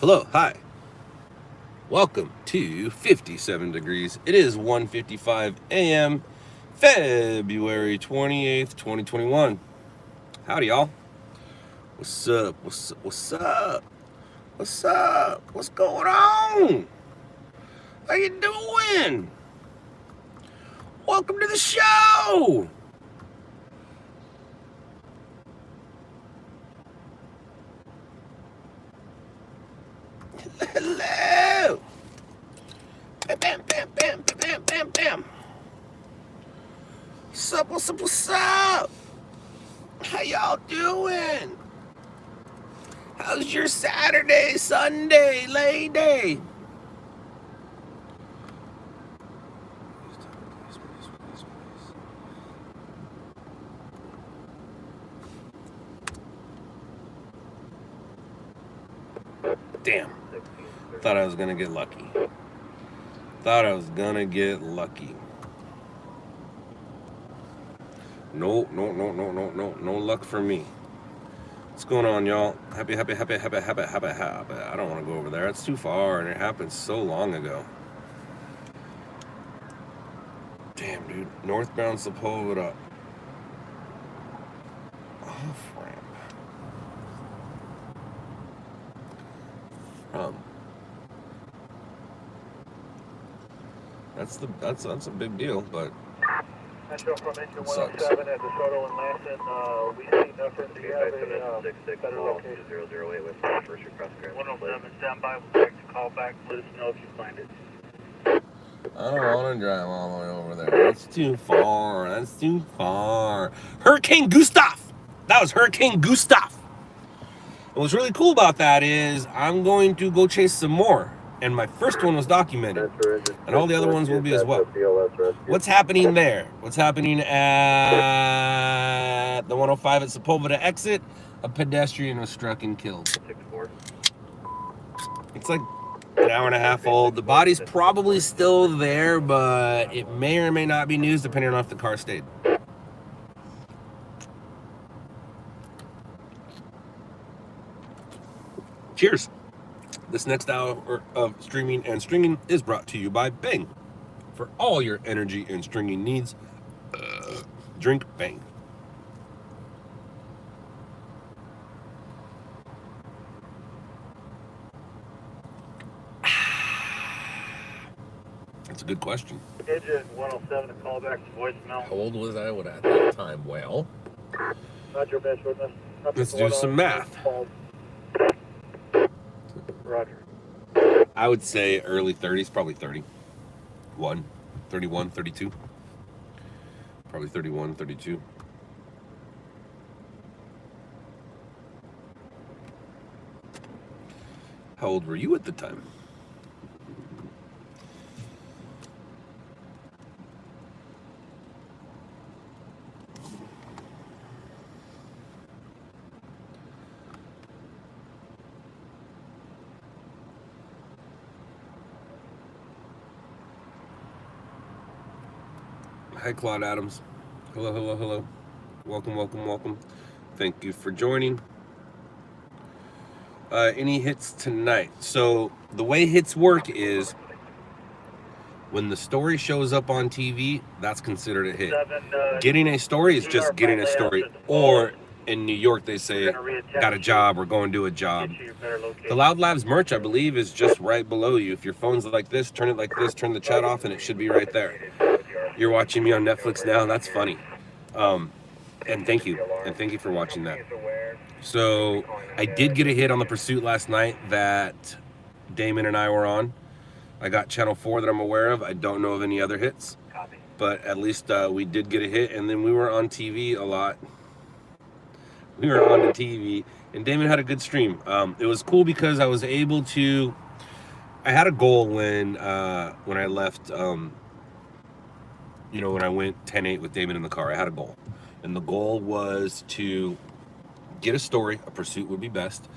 Hello, hi. Welcome to 57 Degrees. It is 1:55 a.m. February 28th, 2021. Howdy, y'all. What's up? What's up? What's up? What's up? What's going on? How you doing? Welcome to the show. Hello. Bam, bam, bam, bam, bam, bam, bam. What's up? What's up? What's up? How y'all doing? How's your Saturday, Sunday, lady? Damn. Thought I was gonna get lucky. Thought I was gonna get lucky. No luck for me. What's going on, y'all? Happy. I don't want to go over there. It's too far, and it happened so long ago. Damn, dude. Northbound Sepulveda. Off ramp. That's a big deal, but Metro from engine 107 at DeSoto and Lassen. We see nothing. Do you have a better location? 008 with first request. 107, stand by. We'll take the call back. Let us know if you find it. I don't want to drive all the way over there. That's too far. That's too far. Hurricane Gustav. That was Hurricane Gustav. And what's really cool about that is I'm going to go chase some more. And my first one was documented. And all the other ones will be as well. What's happening there? What's happening at the 105 at Sepulveda exit? A pedestrian was struck and killed. It's like an hour and a half old. The body's probably still there, but it may or may not be news depending on if the car stayed. Cheers. This next hour of streaming and stringing is brought to you by Bang. For all your energy and stringing needs, drink Bang. That's a good question. Engine 107, a call back to voicemail. How old was I at that time? Well, Roger, best witness. let's do some math. Roger. I would say early 30s, probably 31, 32. Probably 31, 32. How old were you at the time? Hi, Claude Adams. Hello. Welcome. Thank you for joining. Any hits tonight? So the way hits work is when the story shows up on TV, that's considered a hit. Getting a story is just getting a story. Or in New York, they say, got a job or go and do a job. The LOUDLABS merch, I believe, is just right below you. If your phone's like this, turn it like this, turn the chat off, and it should be right there. You're watching me on Netflix now. That's funny. And thank you. And thank you for watching that. So I did get a hit on the pursuit last night that Damon and I were on. I got channel 4 that I'm aware of. I don't know of any other hits. But at least we did get a hit. And then we were on TV a lot. We were on the TV. And Damon had a good stream. It was cool because I was able to... I had a goal when I left... when I went 10-8 with Damon in the car, I had a goal. And the goal was to get a story, a pursuit would be best,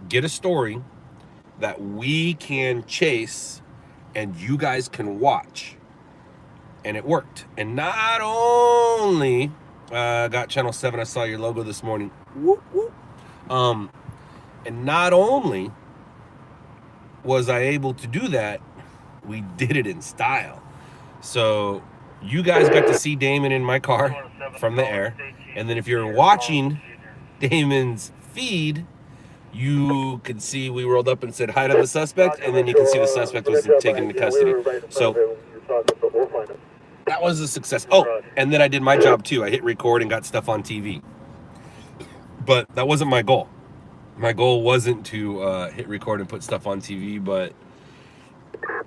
get a story that we can chase and you guys can watch. And it worked. And not only got Channel 7, I saw your logo this morning. Whoop, whoop. And not only was I able to do that, we did it in style. So you guys got to see Damon in my car from the air. And then if you're watching Damon's feed, you could see we rolled up and said hi to the suspect, and then you can see the suspect was taken into custody. So that was a success. Oh, and then I did my job too. I hit record and got stuff on TV. But that wasn't my goal. My goal wasn't to hit record and put stuff on TV, but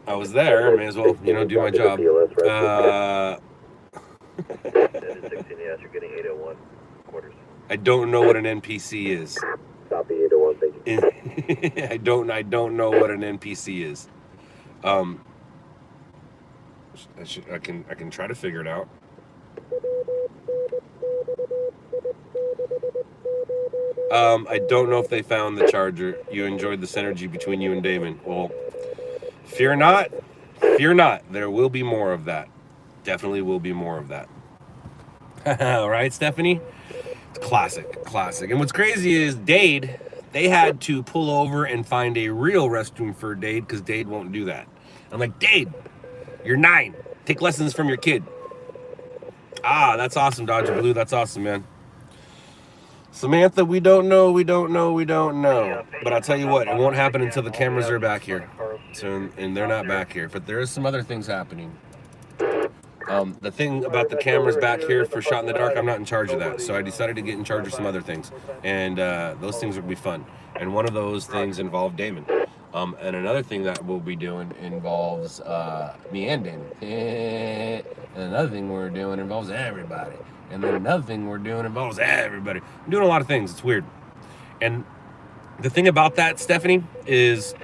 I was there. I may as well, you know, do my job. I don't know what an NPC is. Copy 801, thank you. I don't know what an NPC is. I can try to figure it out. I don't know if they found the charger. You enjoyed the synergy between you and Damon. Well, fear not. Fear not. There will be more of that. Definitely will be more of that. All right, Stephanie? It's classic, classic. And what's crazy is Dade, they had to pull over and find a real restroom for Dade because Dade won't do that. I'm like, Dade, you're 9. Take lessons from your kid. Ah, that's awesome, Dodger Blue. That's awesome, man. Samantha, we don't know. But I'll tell you what, it won't happen until the cameras are back here. So, and they're not back here. But there is some other things happening. The thing about the cameras back here for Shot in the Dark, I'm not in charge of that. So I decided to get in charge of some other things. And those things will be fun. And one of those things involved Damon. And another thing that we'll be doing involves me and Damon. And another thing we're doing involves everybody. And then another thing we're doing involves everybody. I'm doing a lot of things. It's weird. And the thing about that, Stephanie, is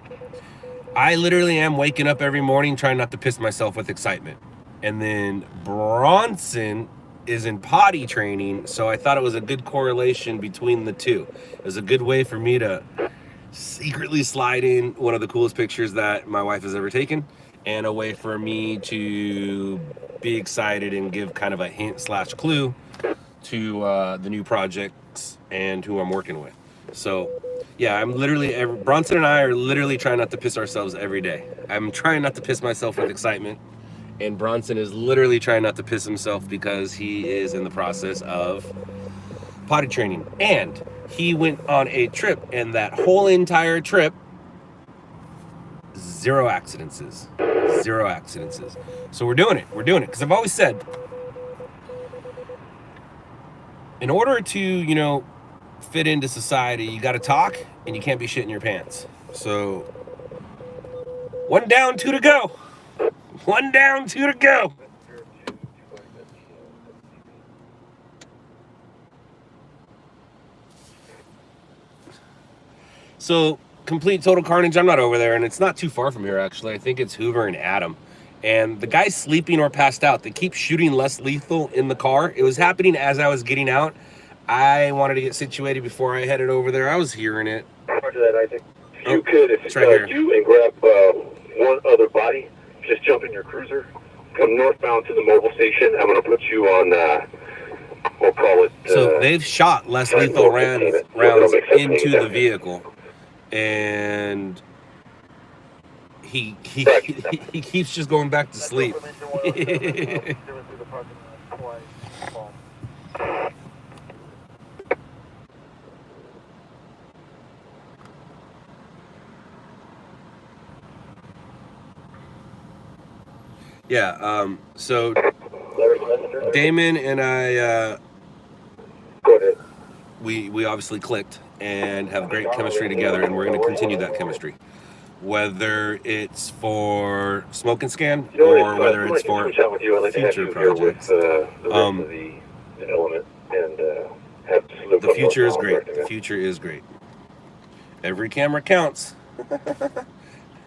I literally am waking up every morning trying not to piss myself with excitement. And then Bronson is in potty training, so I thought it was a good correlation between the two. It was a good way for me to secretly slide in one of the coolest pictures that my wife has ever taken, and a way for me to be excited and give kind of a hint / clue to the new projects and who I'm working with. So yeah, I'm literally, Bronson and I are literally trying not to piss ourselves every day. I'm trying not to piss myself with excitement, and Bronson is literally trying not to piss himself because he is in the process of potty training. And he went on a trip, and that whole entire trip, 0 accidents. 0 accidents. So we're doing it. Because I've always said, in order to, you know, fit into society, you got to talk, and you can't be shitting your pants. So 1 down, 2 to go. 1 down, 2 to go. So, complete total carnage, I'm not over there, and it's not too far from here, actually. I think it's Hoover and Adam. And the guy's sleeping or passed out. They keep shooting less lethal in the car. It was happening as I was getting out. I wanted to get situated before I headed over there. I was hearing it. After that, I think you could, if you and grab one other body, just jump in your cruiser, come northbound to the mobile station. I'm going to put you on, we'll call it... So they've shot less lethal rounds into the vehicle. And he keeps just going back to sleep. Yeah, so Damon and I, Go ahead. we obviously clicked and have great chemistry together, and we're going to continue that chemistry. Whether it's for Smoke and Scan or whether it's for future projects. The future is great. The future is great. Every camera counts.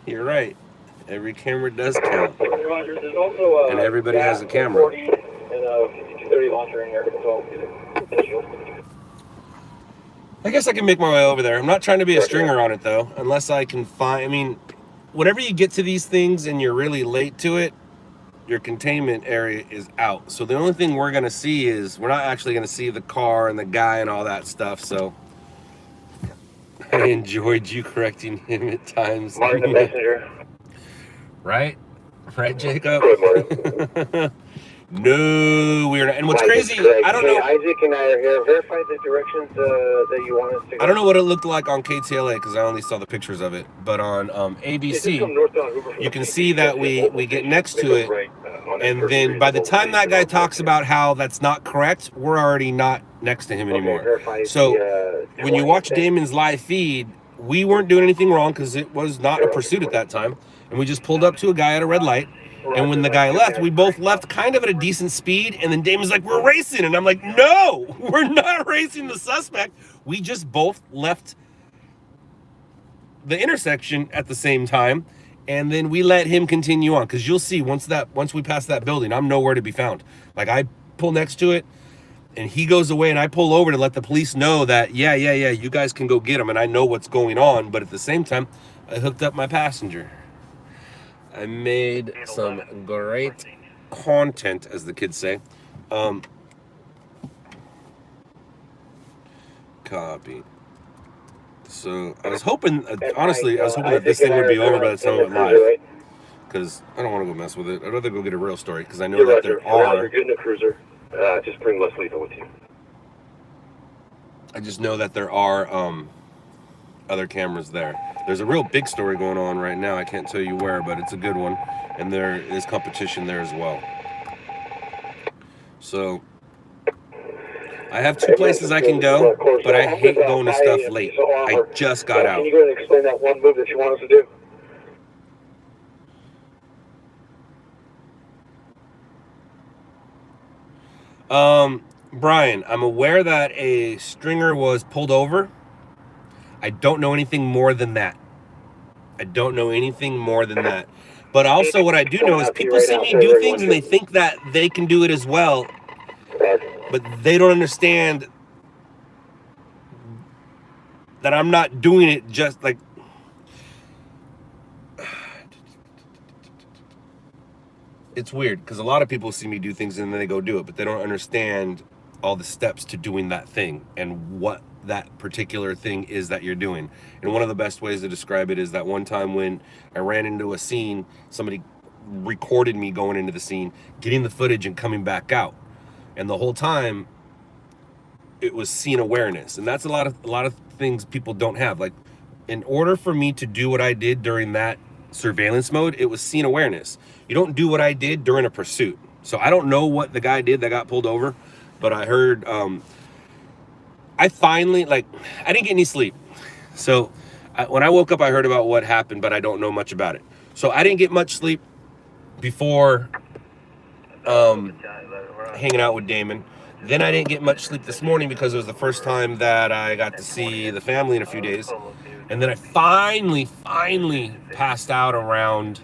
You're right. Every camera does count. And everybody has a camera. I guess I can make my way over there. I'm not trying to be a stringer on it, though, unless I can find... I mean, whenever you get to these things and you're really late to it, your containment area is out. So the only thing we're going to see is... We're not actually going to see the car and the guy and all that stuff, so... I enjoyed you correcting him at times. Martin, the messenger. Right? Right, Jacob? Good morning. No, we're not. And what's crazy, I don't know. Isaac and I are here. Verify the directions that you want us to go. I don't know what it looked like on KTLA because I only saw the pictures of it. But on ABC, you can see that we get next to it. And then by the time that guy talks about how that's not correct, we're already not next to him anymore. So when you watch Damon's live feed, we weren't doing anything wrong because it was not a pursuit at that time. And we just pulled up to a guy at a red light. And when the guy left, we both left kind of at a decent speed. And then Damon's like, we're racing. And I'm like, no, we're not racing the suspect. We just both left the intersection at the same time. And then we let him continue on. Because you'll see, once we pass that building, I'm nowhere to be found. Like, I pull next to it, and he goes away, and I pull over to let the police know that, yeah, you guys can go get him. And I know what's going on. But at the same time, I hooked up my passenger. I made some great content, as the kids say. Copy. So I was hoping, honestly, I was hoping that this thing would be over by the time it went live. Because I don't want to go mess with it. I'd rather go get a real story. Because I know that there are. You're good in a cruiser. Just bring less lethal with you. I just know that there are other cameras there. There's a real big story going on right now. I can't tell you where, but it's a good one. And there is competition there as well. So I have 2 places I can go, but I hate going to stuff late. I just got out. Can you go and explain that one move that you want us to do? Brian, I'm aware that a stringer was pulled over. I don't know anything more than that. But also what I do know is people see me do things and they think that they can do it as well. But they don't understand that I'm not doing it just like... It's weird because a lot of people see me do things and then they go do it, but they don't understand all the steps to doing that thing and what that particular thing is that you're doing. And one of the best ways to describe it is that one time when I ran into a scene, somebody recorded me going into the scene, getting the footage and coming back out. And the whole time it was scene awareness. And that's a lot of things people don't have. Like, in order for me to do what I did during that surveillance mode, it was scene awareness. You don't do what I did during a pursuit. So I don't know what the guy did that got pulled over, but I heard I finally, I didn't get any sleep. So when I woke up, I heard about what happened, but I don't know much about it. So I didn't get much sleep before hanging out with Damon. Then I didn't get much sleep this morning because it was the first time that I got to see the family in a few days. And then I finally passed out around...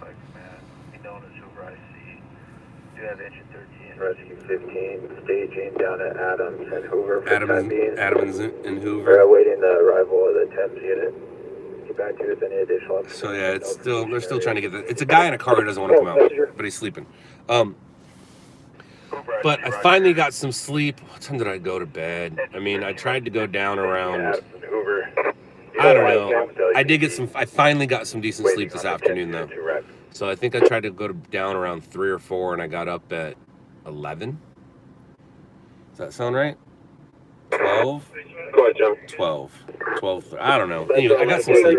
Rescue 15, staging down at Adams and Hoover for Adams and Hoover. We're awaiting the arrival of the Thames unit. Get back to you with any additional... So yeah, it's still, they're still trying to get that. It's a guy in a car who doesn't want to come out, but he's sleeping. But I finally got some sleep. What time did I go to bed? I mean, I tried to go down around... I don't know. I finally got some decent sleep this afternoon, though. So I think I tried to go down around 3 or 4, and I got up at 11. Does that sound right? 12? Go ahead, John. 12. I don't know. Anyway, I got some sleep.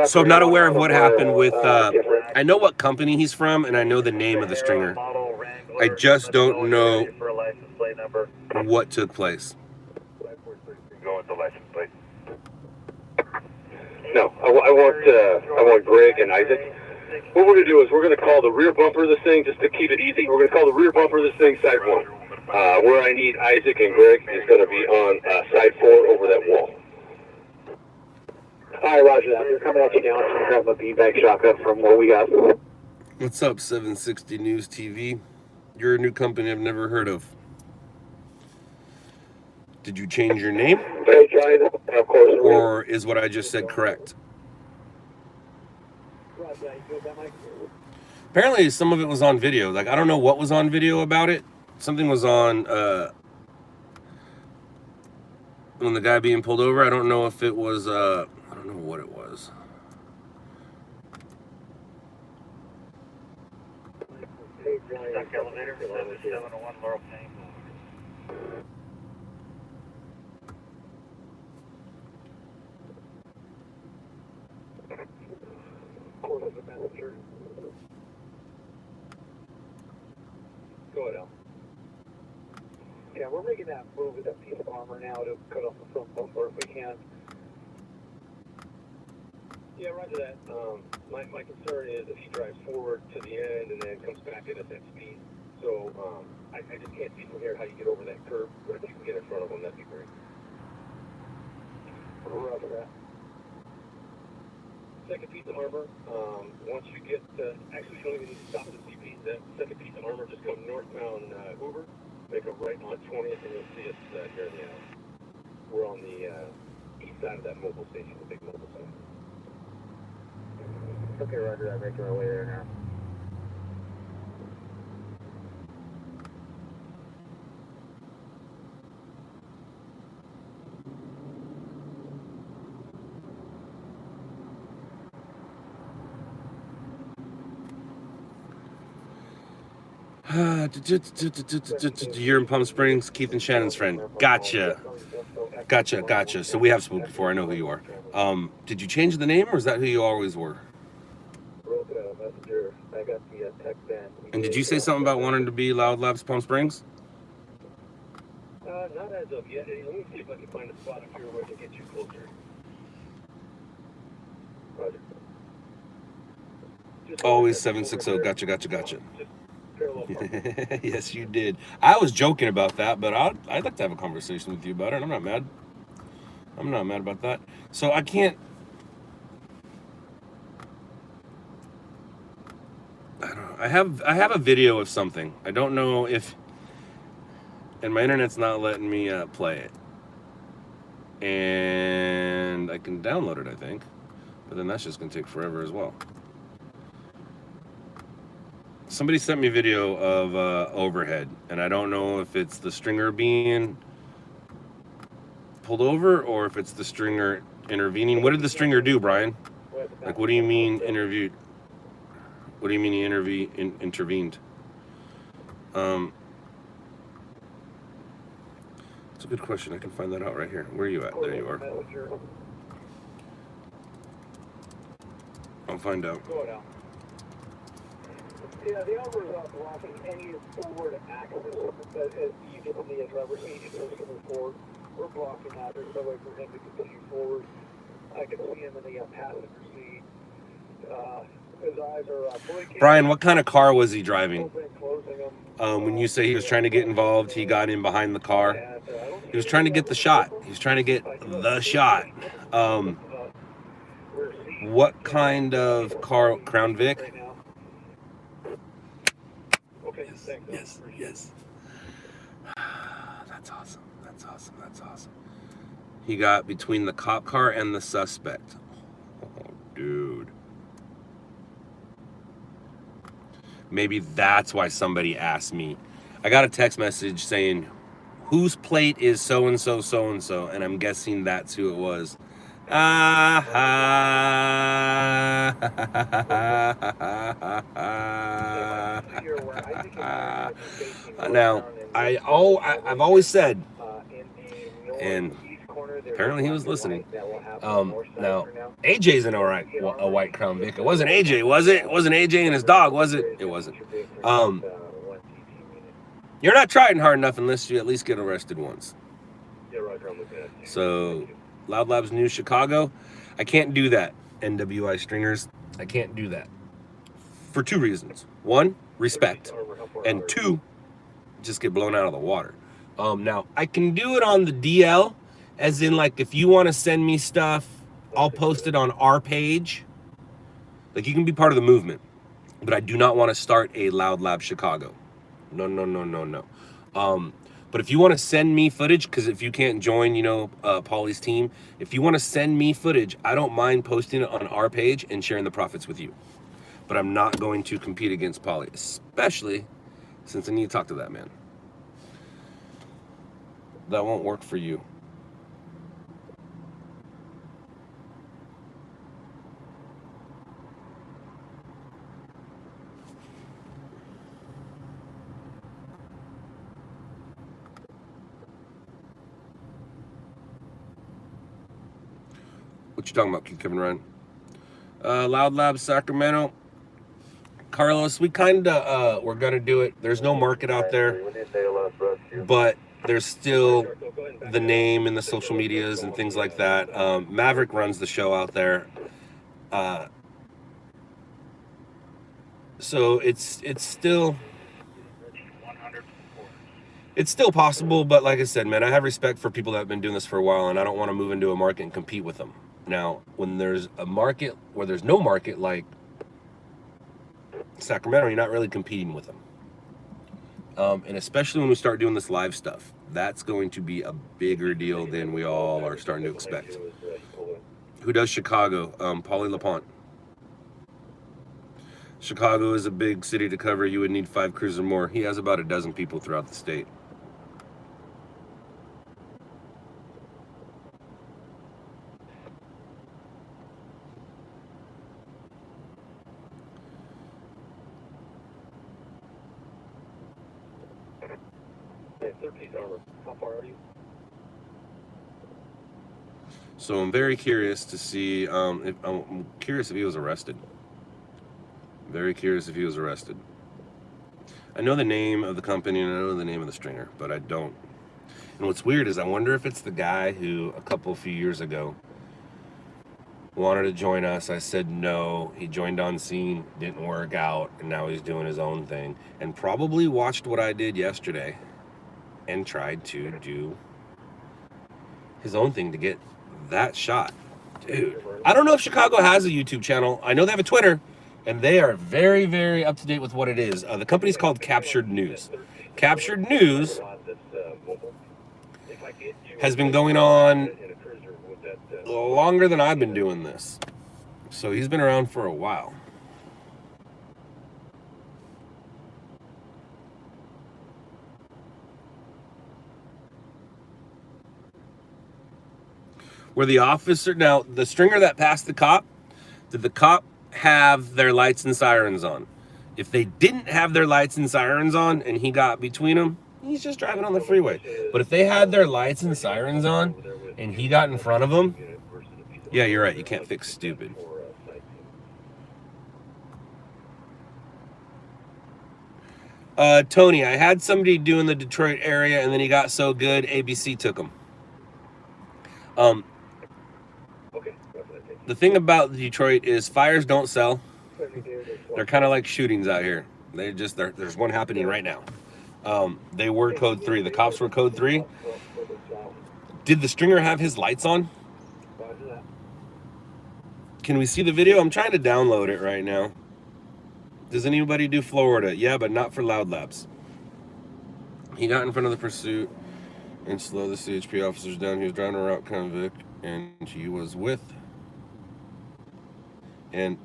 So I'm not aware of what happened with... I know what company he's from, and I know the name of the stringer. I just don't know what took place. No, I want Greg and Isaac. What we're going to do is we're going to call the rear bumper of this thing, just to keep it easy. We're going to call the rear bumper of this thing side 1. Where I need Isaac and Greg is going to be on side 4 over that wall. All right, roger that. We're coming at you now. So grab a beanbag shotgun from what we got. What's up, 760 News TV? You're a new company I've never heard of. Did you change your name? Of course. Or is what I just said correct? Apparently some of it was on video. Like, I don't know what was on video about it. Something was on when the guy being pulled over. I don't know if it was, I don't know what it was. Stock elevator, 701 Laurel Plain. Course of the messenger. Go ahead, Al. Yeah, we're making that move with that piece of armor now to cut off the front bumper if we can. Yeah, roger that. My concern is if he drives forward to the end and then comes back in at that speed. So I just can't see from here how you get over that curb. But if you can get in front of him, that'd be great. Roger that. Second piece of armor, once you get actually you don't even need to stop at the CP. That second piece of armor, just come northbound Hoover, make a right on 20th, and you'll see us here in the alley. We're on the east side of that mobile station, the big mobile station. Okay, roger that. Making our way there now. You're in Palm Springs, Keith and Shannon's friend. Gotcha. So we have spoken before. I know who you are. Did you change the name, or is that who you always were? Messenger. I got the text band. And did you say something about wanting to be LOUDLABS Palm Springs? Not as of yet. Let me see if I can find a spot up here where I can get you closer. Roger. Always 760. Gotcha. Just parallel park. Yes, you did. I was joking about that, but I'd like to have a conversation with you about it. I'm not mad. I'm not mad about that. So I can't. I don't know. I have a video of something. I don't know if, and my internet's not letting me play it. And I can download it, I think, but then that's just gonna take forever as well. Somebody sent me a video of overhead, and I don't know if it's the stringer being pulled over or if it's the stringer intervening. What did the stringer do, Brian? Like, what do you mean interviewed? What do you mean he intervened? It's a good question. I can find that out right here. Where are you at? There you are. I'll find out. Go ahead, Al. Yeah, the armor is blocking any forward access as you get from the driver's seat and goes to move forward. We're blocking that. There's no way for him to continue forward. I can see him in the passenger seat. His eyes are blinking. Brian, what kind of car was he driving? Opening, closing them. When you say he was trying to get involved, he got in behind the car. He was trying to get the shot. He was trying to get the shot. What kind of car? Crown Vic? Yes. That's awesome. He got between the cop car and the suspect. Oh, dude. Maybe that's why somebody asked me. I got a text message saying, whose plate is so-and-so, so-and-so? And I'm guessing that's who it was. Now, I've always said, and apparently he was listening. Now, AJ's a white Crown Vic. It wasn't AJ, was it? It wasn't AJ and his dog, was it? It wasn't. You're not trying hard enough unless you at least get arrested once. So, LOUDLABS News Chicago, I can't do that, NWI Stringers. I can't do that for two reasons. One, respect. And two, just get blown out of the water. Now, I can do it on the DL, as in, like, if you want to send me stuff, I'll post it on our page. Like, you can be part of the movement. But I do not want to start a LOUDLABS Chicago. No. But if you want to send me footage, because if you can't join, Polly's team, if you want to send me footage, I don't mind posting it on our page and sharing the profits with you. But I'm not going to compete against Polly, especially since I need to talk to that man. That won't work for you. What you talking about, Kevin Ryan? LOUDLABS Sacramento. Carlos, we kind of we're gonna do it. There's no market out there, but there's still the name and the social medias and things like that. Maverick runs the show out there, so it's still possible. But like I said, man, I have respect for people that have been doing this for a while, and I don't want to move into a market and compete with them. Now, when there's a market where there's no market, like Sacramento, you're not really competing with them. And especially when we start doing this live stuff, that's going to be a bigger deal than we all are starting to expect. Who does Chicago? Paulie LaPont. Chicago is a big city to cover. You would need 5 crews or more. He has about a dozen people throughout the state. How far are you? So I'm very curious to see. I'm curious if he was arrested. Very curious if he was arrested. I know the name of the company and I know the name of the stringer, but I don't. And what's weird is I wonder if it's the guy who a few years ago wanted to join us. I said no. He joined on scene, didn't work out, and now he's doing his own thing. And probably watched what I did yesterday and tried to do his own thing to get that shot. Dude, I don't know if Chicago has a YouTube channel. I know they have a Twitter, and they are very, very up to date with what it is. The company's called Captured News. Captured News has been going on longer than I've been doing this. So he's been around for a while. Where the officer, now the stringer that passed the cop, did the cop have their lights and sirens on? If they didn't have their lights and sirens on and he got between them, he's just driving on the freeway. But if they had their lights and sirens on and he got in front of them, yeah, you're right, you can't fix stupid. Tony, I had somebody doing the Detroit area and then he got so good, ABC took him. The thing about Detroit is fires don't sell. They're kind of like shootings out here. There's one happening right now. They were code 3. The cops were code 3. Did the stringer have his lights on? Can we see the video? I'm trying to download it right now. Does anybody do Florida? Yeah, but not for LOUDLABS. He got in front of the pursuit and slowed the CHP officers down. He was driving a route convict, and he was with. And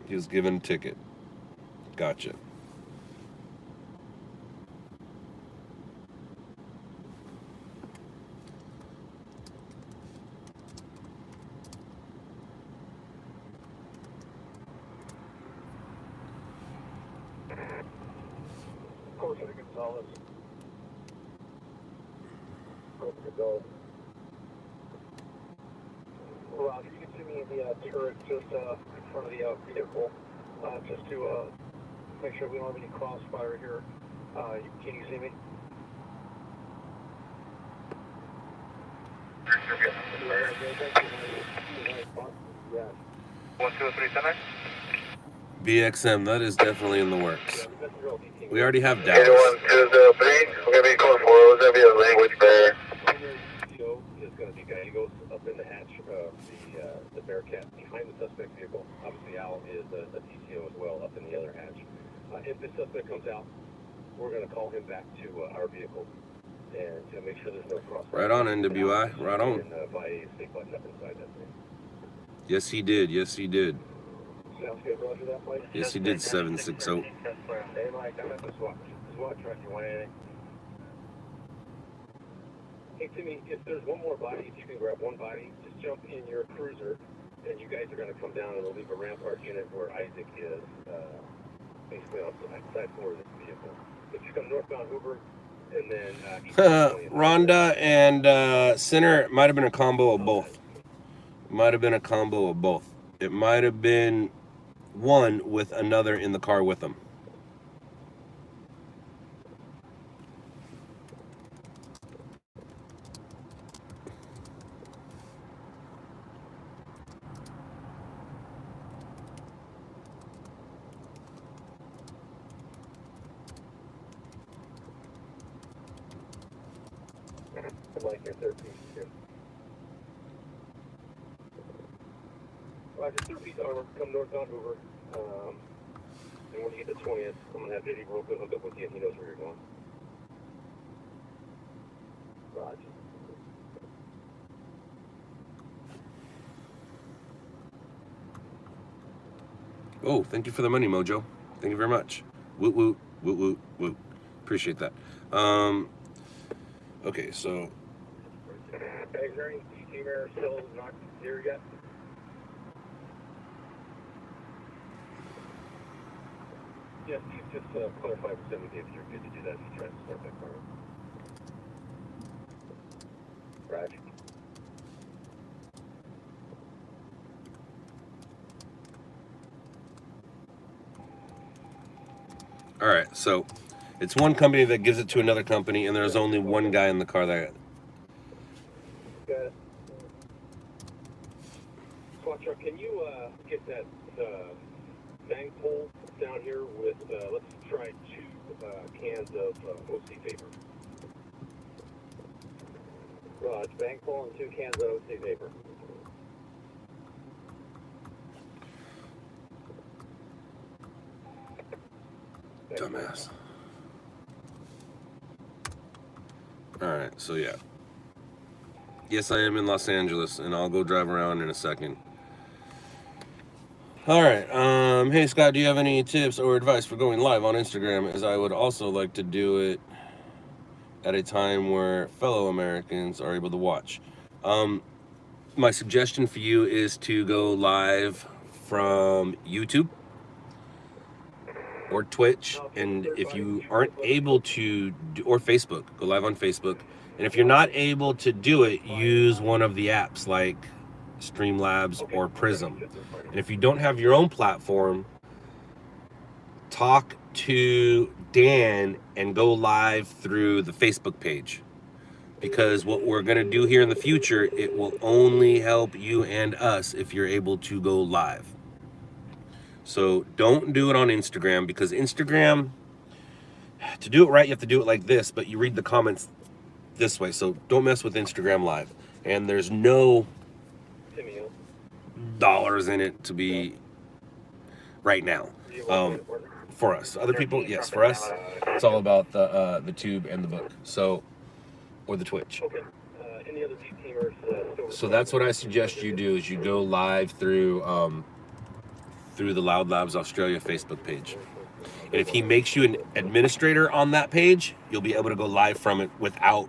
he was given a ticket. Gotcha. Gonzalez. Roger, you can see me in the turret just in front of the vehicle, just to make sure we don't have any crossfire here. Can you see me? Yeah. 12379. BXM, that is definitely in the works. We already have Dallas. 123, we're going to be going forward. There's going to be a language barrier. Is going to be guy. He goes up in the hatch of the Bearcat behind the suspect vehicle. Obviously, Al is a TCO as well up in the other hatch. If the suspect comes out, we're going to call him back to our vehicle and to make sure there's no crossfire. Right on, NWI. Right on. And buy a safe button up inside that thing. Yes, he did. Yes, he did. Sounds good. Roger that, Mike. Yes, he did. 760. Hey, Mike, I'm at the SWAT truck. You want anything? Hey, Timmy, if there's one more body, if you can grab one body, just jump in your cruiser, and you guys are going to come down and we'll leave a rampart unit where Isaac is, basically on the side floor of this vehicle. If you come northbound Hoover, And then Rhonda and Sinner might have been a combo of both. Might have been a combo of both. It might have been one with another in the car with them. like your third piece too. Roger, third piece armor, come north on Hoover. And when you get to 20th, I'm gonna have JD Broken hook up with you and he knows where you're going. Roger. Oh, thank you for the money, Mojo. Thank you very much. Woot woot, woot woot, woot. Appreciate that. Okay, so. Hey, is there any team air still not here yet? Yes, Steve, just clarify with 70 if you're good to do that if you try to start that car. Roger. All right, so it's one company that gives it to another company, and there's only one guy in the car that. Got it. Squad truck, can you get that bang pole down here with, let's try 2 cans of OC vapor. Raj, bang pole and 2 cans of OC vapor. Dumbass. All right, so yeah. Yes, I am in Los Angeles, and I'll go drive around in a second. All right. Hey, Scott, do you have any tips or advice for going live on Instagram? As I would also like to do it at a time where fellow Americans are able to watch. My suggestion for you is to go live from YouTube or Twitch, and if you aren't able to or Facebook, go live on Facebook. And if you're not able to do it, use one of the apps like LOUDLABS or Prism. And if you don't have your own platform, talk to Dan and go live through the Facebook page. Because what we're going to do here in the future, it will only help you and us if you're able to go live. So don't do it on Instagram, because Instagram, to do it right, you have to do it like this, but you read the comments this way. So don't mess with Instagram Live. And there's no dollars in it to be right now. For us. Other people, yes, for us, it's all about the tube and the book. So, or the Twitch. Any other teamers? So that's what I suggest you do, is you go live through the LOUDLABS Australia Facebook page. And if he makes you an administrator on that page, you'll be able to go live from it without,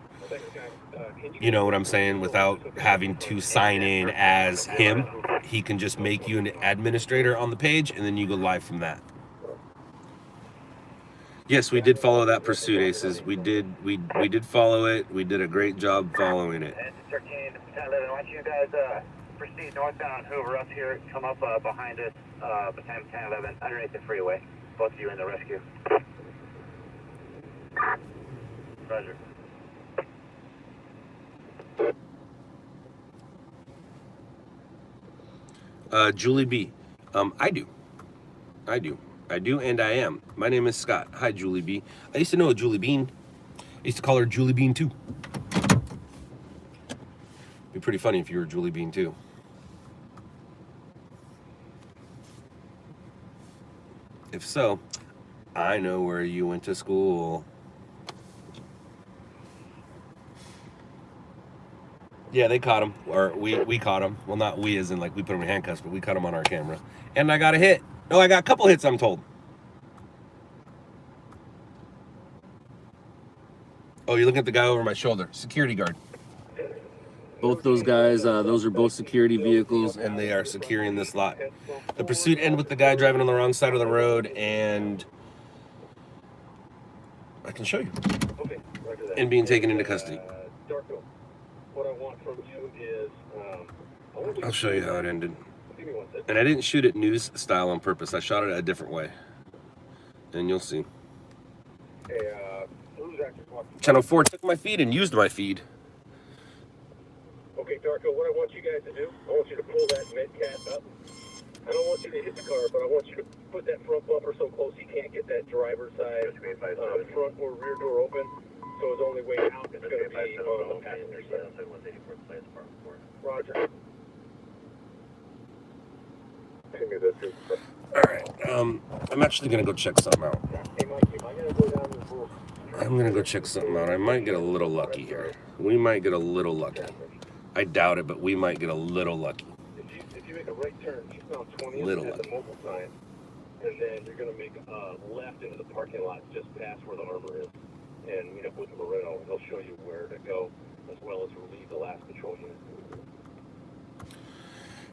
you know what I'm saying, without having to sign in as him. He can just make you an administrator on the page, and then you go live from that. Yes, we did follow that pursuit, Aces. We did follow it. We did a great job following it. 13, 10, 11. Why don't you guys proceed northbound Hoover up here, come up behind us, behind 10, 11, underneath the freeway. Both of you in the rescue. Roger. Julie B. I do, and I am. My name is Scott. Hi, Julie B. I used to know a Julie Bean. I used to call her Julie Bean too. Be pretty funny if you were Julie Bean too. If so, I know where you went to school. Yeah, they caught him, or we caught him. Well, not we as in like we put him in handcuffs, but we caught him on our camera. And I got a hit. No, I got a couple hits, I'm told. Oh, you're looking at the guy over my shoulder. Security guard. Both those guys, those are both security vehicles, and they are securing this lot. The pursuit ended with the guy driving on the wrong side of the road, and I can show you. Okay, and being taken into custody. Darko, what I want from you is, I'll show you how it ended. And I didn't shoot it news style on purpose. I shot it a different way. And you'll see. Hey, who's actually watching? Channel 4 took my feed and used my feed. Okay, Darko, what I want you guys to do, I want you to pull that Medcat up. I don't want you to hit the car, but I want you to put that front bumper so close you can't get that driver's side front or rear door open. So his only way out is going to be on the passenger side. Roger. Alright, I'm actually going to go check something out. Hey, Mikey, am I going to go down this little... I'm going to go check something out. I might get a little lucky here. We might get a little lucky. I doubt it, but we might get a little lucky. If you make a right turn, eastbound 20th Little at the lucky. mobile sign, and then you're going to make a left into the parking lot just past where the Armor is, and meet up with Moreno. They'll show you where to go, as well as relieve the last patrol unit.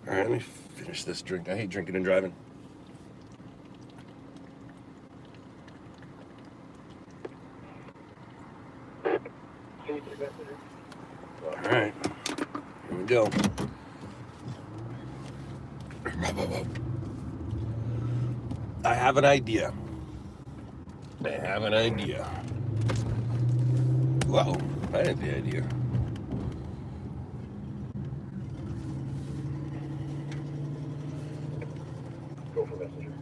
Alright, let me finish this drink. I hate drinking and driving. Alright, here we go. I have an idea. Whoa, I had the idea. Go for messenger.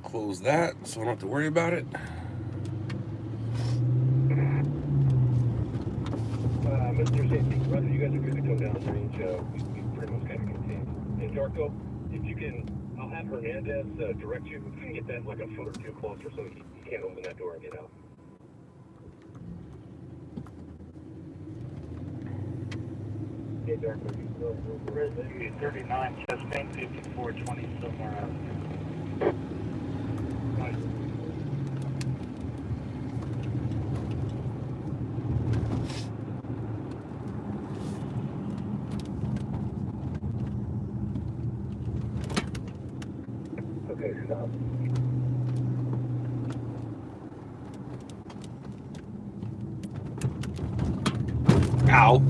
Close that so I don't have to worry about it. Mr. Safety, Roger, you guys are good to come down the range. We pretty much got it contained. And Darko, if you can, I'll have Hernandez direct you. If you can get that like a foot or two closer so he can't open that door and get out. Hey, Darko, you still Residue 39, Chastain 5420, somewhere out. Okay, stop. Ow.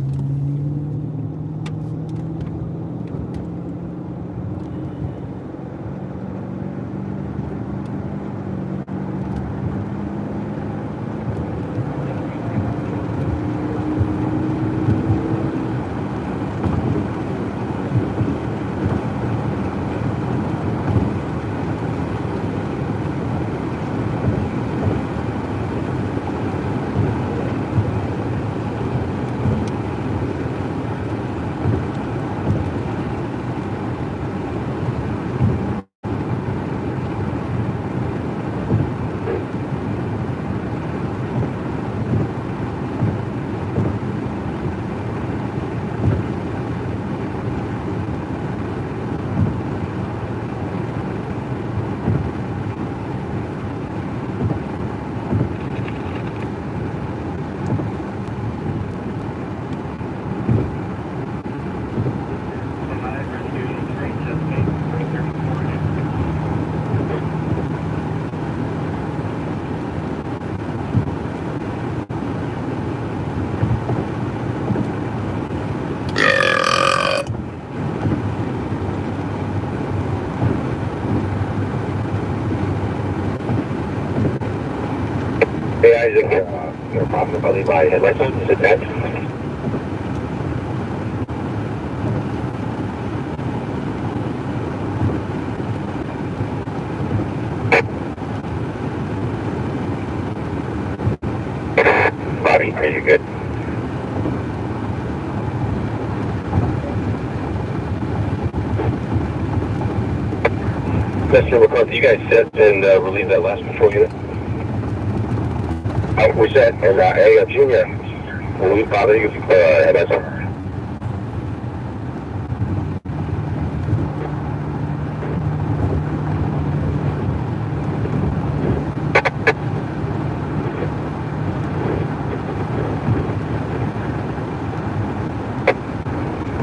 Hey, Isaac, no problem about Levi. Headlights on, is it that? Bobby, are you good? Mr. McCarthy, you guys set and relieve that last patrol unit? We set, and hey, Junior, will we bother you headlights on?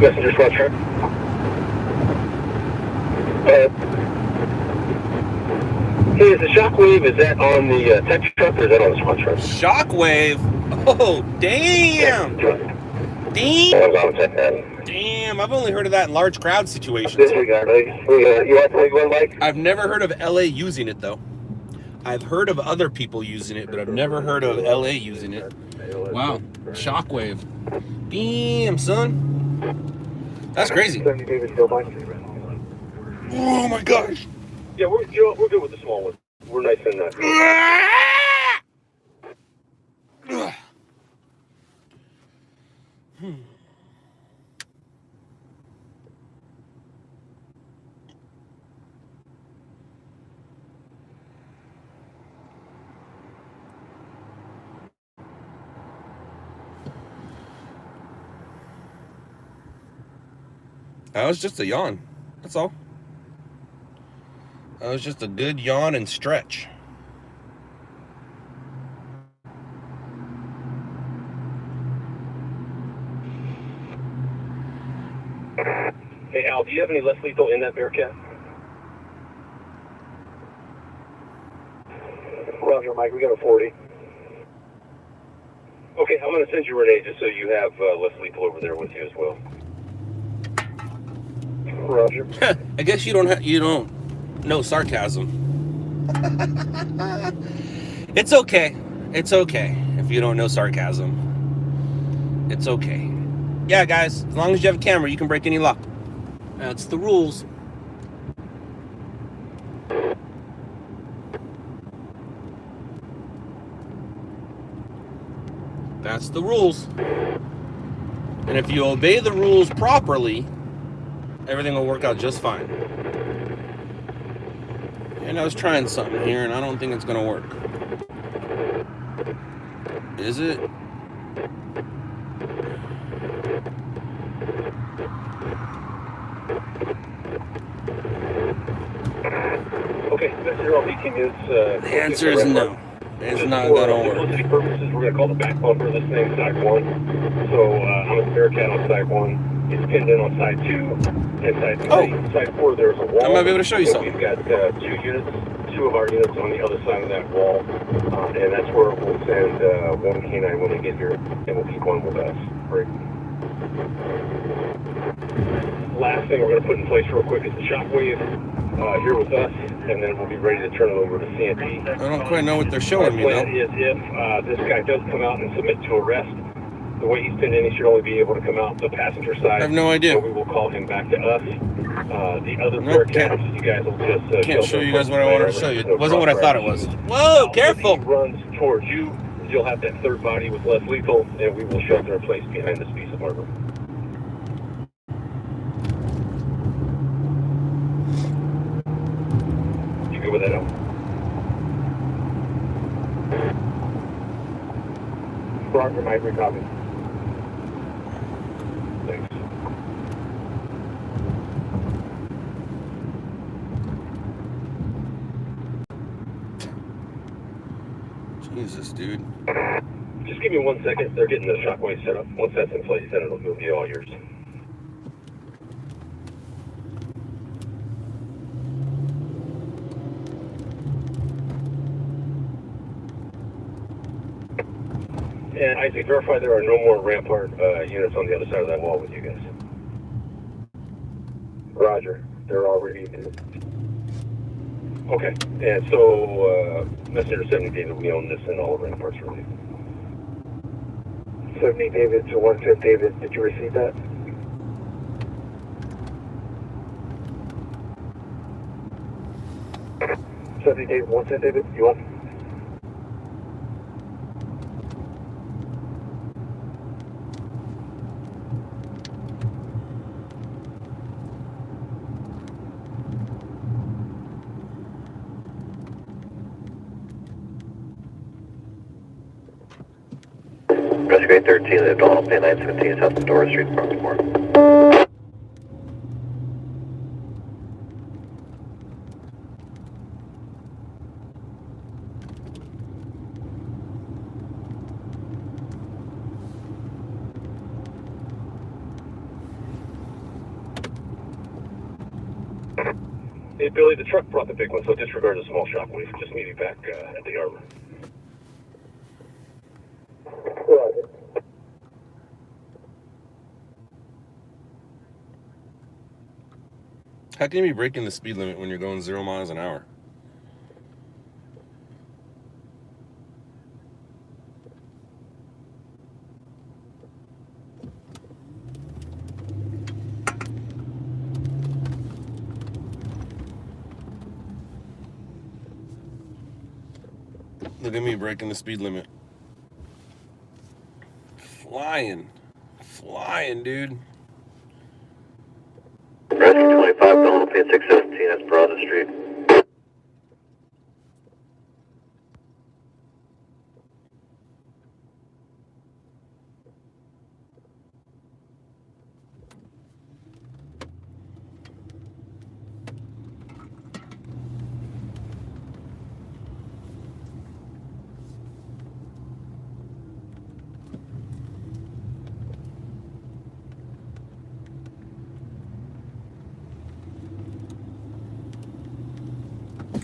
Messenger squad truck. Hey, is the Shockwave, is that on the tech truck or is that on the squad truck? Shockwave. Oh, damn. Damn, I've only heard of that in large crowd situations. You want to take one, Mike? I've never heard of LA using it, though. I've heard of other people using it, but I've never heard of LA using it. Wow, Shockwave. Damn, son. That's crazy. Oh my gosh. Yeah, we're good with the small one. We're nice and That was just a yawn. That's all. That was just a good yawn and stretch. Hey, Al, do you have any less lethal in that Bearcat? Roger, Mike, we got a 40. Okay, I'm going to send you Renee just so you have less lethal over there with you as well. Roger. I guess you don't know sarcasm. It's okay. It's okay if you don't know sarcasm. It's okay. Yeah, guys, as long as you have a camera, you can break any law. That's the rules. That's the rules. And if you obey the rules properly, everything will work out just fine. And I was trying something here, and I don't think it's going to work. Is it? Okay, Mr. LP is... the answer is no. It's not going to work. For publicity purposes, we're going to call the back bumper of this thing side 1. So I'm a Bearcat on side 1. It's pinned in on side 2 and side 3. Oh. Side 4, there's a wall. I might be able to show you something. We've got 2 units, 2 of our units on the other side of that wall. And that's where we'll send 1 canine when they get here, and we'll keep 1 with us. Great. Last thing we're going to put in place real quick is the Shockwave here with us, and then we'll be ready to turn it over to CNP. I don't quite know what they're showing me, though. Our plan is if this guy does come out and submit to arrest, the way he's pinned in, he should only be able to come out the passenger side. I have no idea. So we will call him back to us. The other Bearcats, you guys will just... can't show you guys what I wanted to show you. It wasn't what I thought it was. Whoa, careful! If he runs towards you, you'll have that third body with less lethal, and we will shelter in place behind this piece of armor. You good with that, Al? Roger, Mike, recopy. Thanks. Jesus, dude. Just give me 1 second. They're getting the Shockwave set up. Once that's in place, then it'll be all yours. And Isaac, verify there are no more Rampart units on the other side of that wall with you guys. Roger. They're already... Okay. And so, Messenger 70 David, we own this and all of Rampart's relief. 70 David to 1/5 David, did you receive that? David, 1/5 David, you on? Rescue 813, the Donald Pay 917, South Medora Street, Baltimore. Hey, Billy, the truck brought the big one, so disregard the small shockwave. Just meet me back at the armor. Roger. How can you be breaking the speed limit when you're going 0 miles an hour? Look at me breaking the speed limit. Flying, dude. Rescue 25, Pelham, pin 617, that's Broad Street.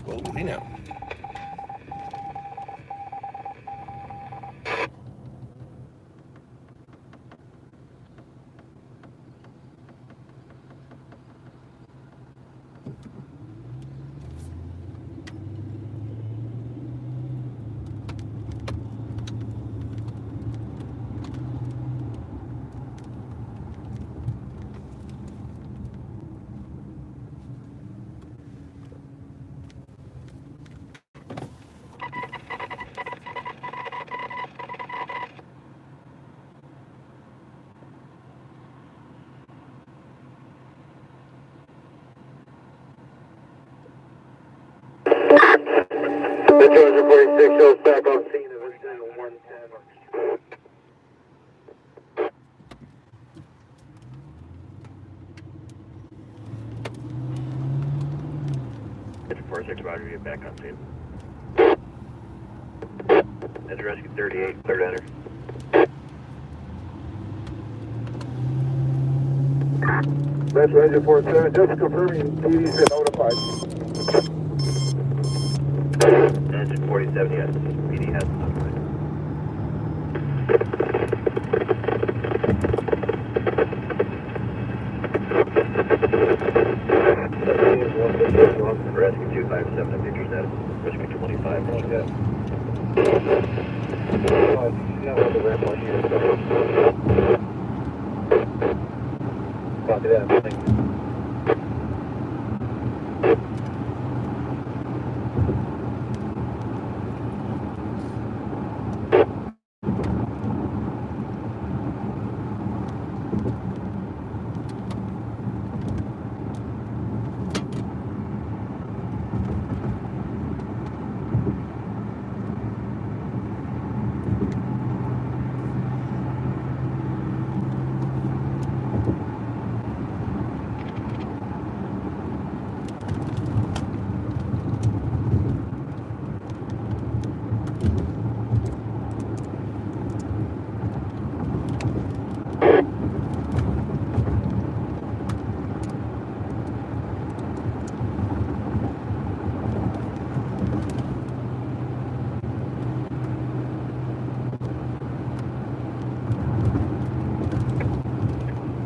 Whoa, hey now. Metro 46 shows back on scene of incident 110. Metro 46, Roger, get back on scene. That's Rescue 38, third enter. Metro Engine 47, just confirming PD's been notified. Engine 47, yes, PD has notified. Rescue 257, pictures that. Rescue 25, like that. The ramp on here. Copy that, thank you.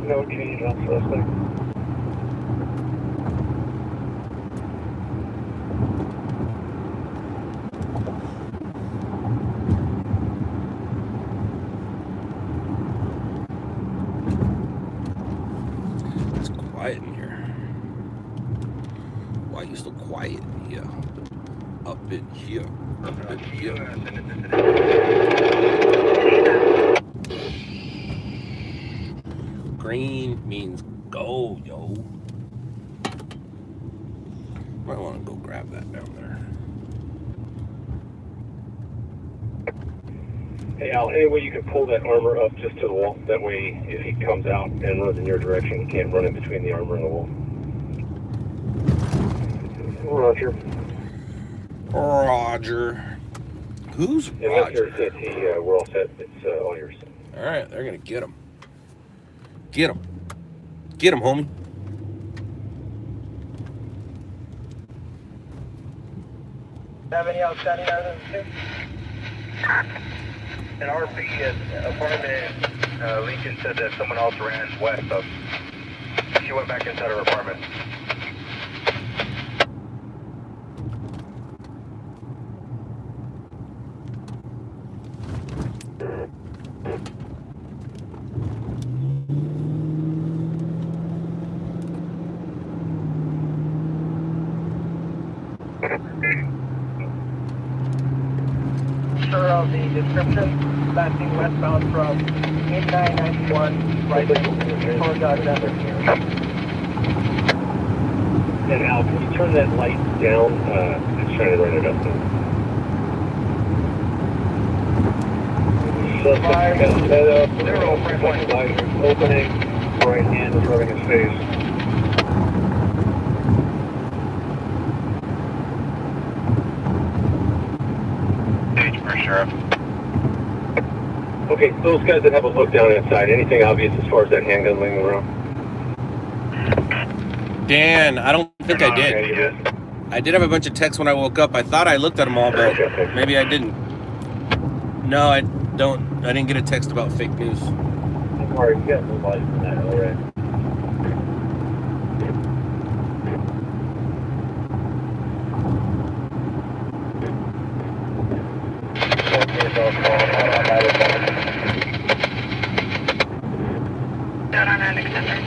No change on suspect. It's quiet in here. Why are you so quiet in here? Up in here. Up in here. Green means go, yo. Might want to go grab that down there. Hey Al, any way you can pull that armor up just to the wall? That way, if he comes out and runs in your direction, he can't run in between the armor and the wall. Roger. Roger. Who's Unless Roger? you're CT, we're all set. It's all yours. All right, they're gonna get him. Get him. Get him, homie. Have any outstanding items too? An RP apartment, Lincoln said that someone else ran west of. She went back inside her apartment. Sure of the description, passing westbound from 8991, right towards Denver. And Al, can you turn that light down? Just trying to run it up there. Suspect got set up, opening, right hand is rubbing his face. Stage for sheriff. Okay, those guys that have a look down inside, anything obvious as far as that handgun laying around? Dan, I don't think I did. I did have a bunch of texts when I woke up. I thought I looked at them all, but maybe I didn't. No, I didn't get a text about fake news. I'm worried, you got no light from that, alright. Down on that extender.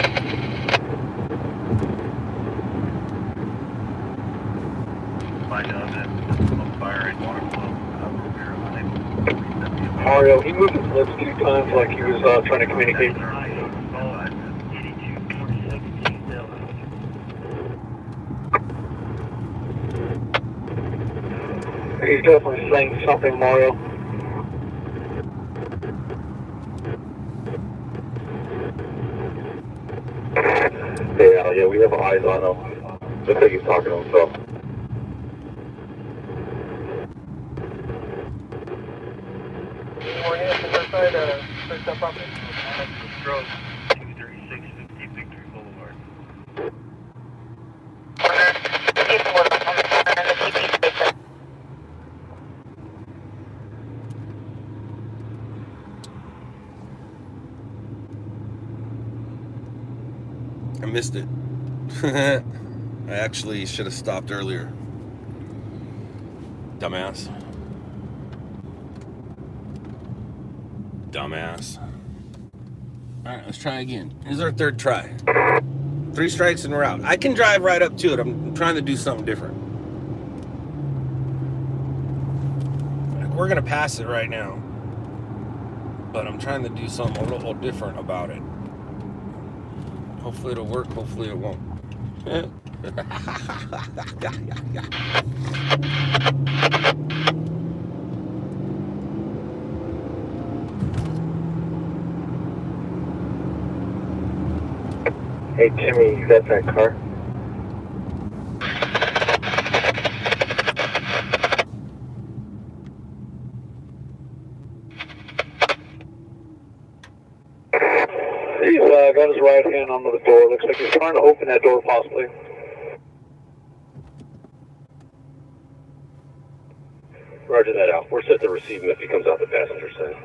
Find out that fire and water flow. Mario, he moved his lips 2 times like he was trying to communicate. He's definitely saying something, Mario. Yeah, we have eyes on him. Looks like he's talking to himself. Morning, it's the first side, first up property. Stroke 23650 Victory Boulevard. I missed it. I actually should have stopped earlier. Dumbass. Dumbass. Alright, let's try again. This is our 3rd try. 3 strikes and we're out. I can drive right up to it. I'm trying to do something different. Like, we're gonna pass it right now. But I'm trying to do something a little different about it. Hopefully it'll work, hopefully it won't. Hey Timmy, you got that car? He's got his right hand on the door. Looks like he's trying to open that door possibly. Roger that out. We're set to receive him if he comes out the passenger side.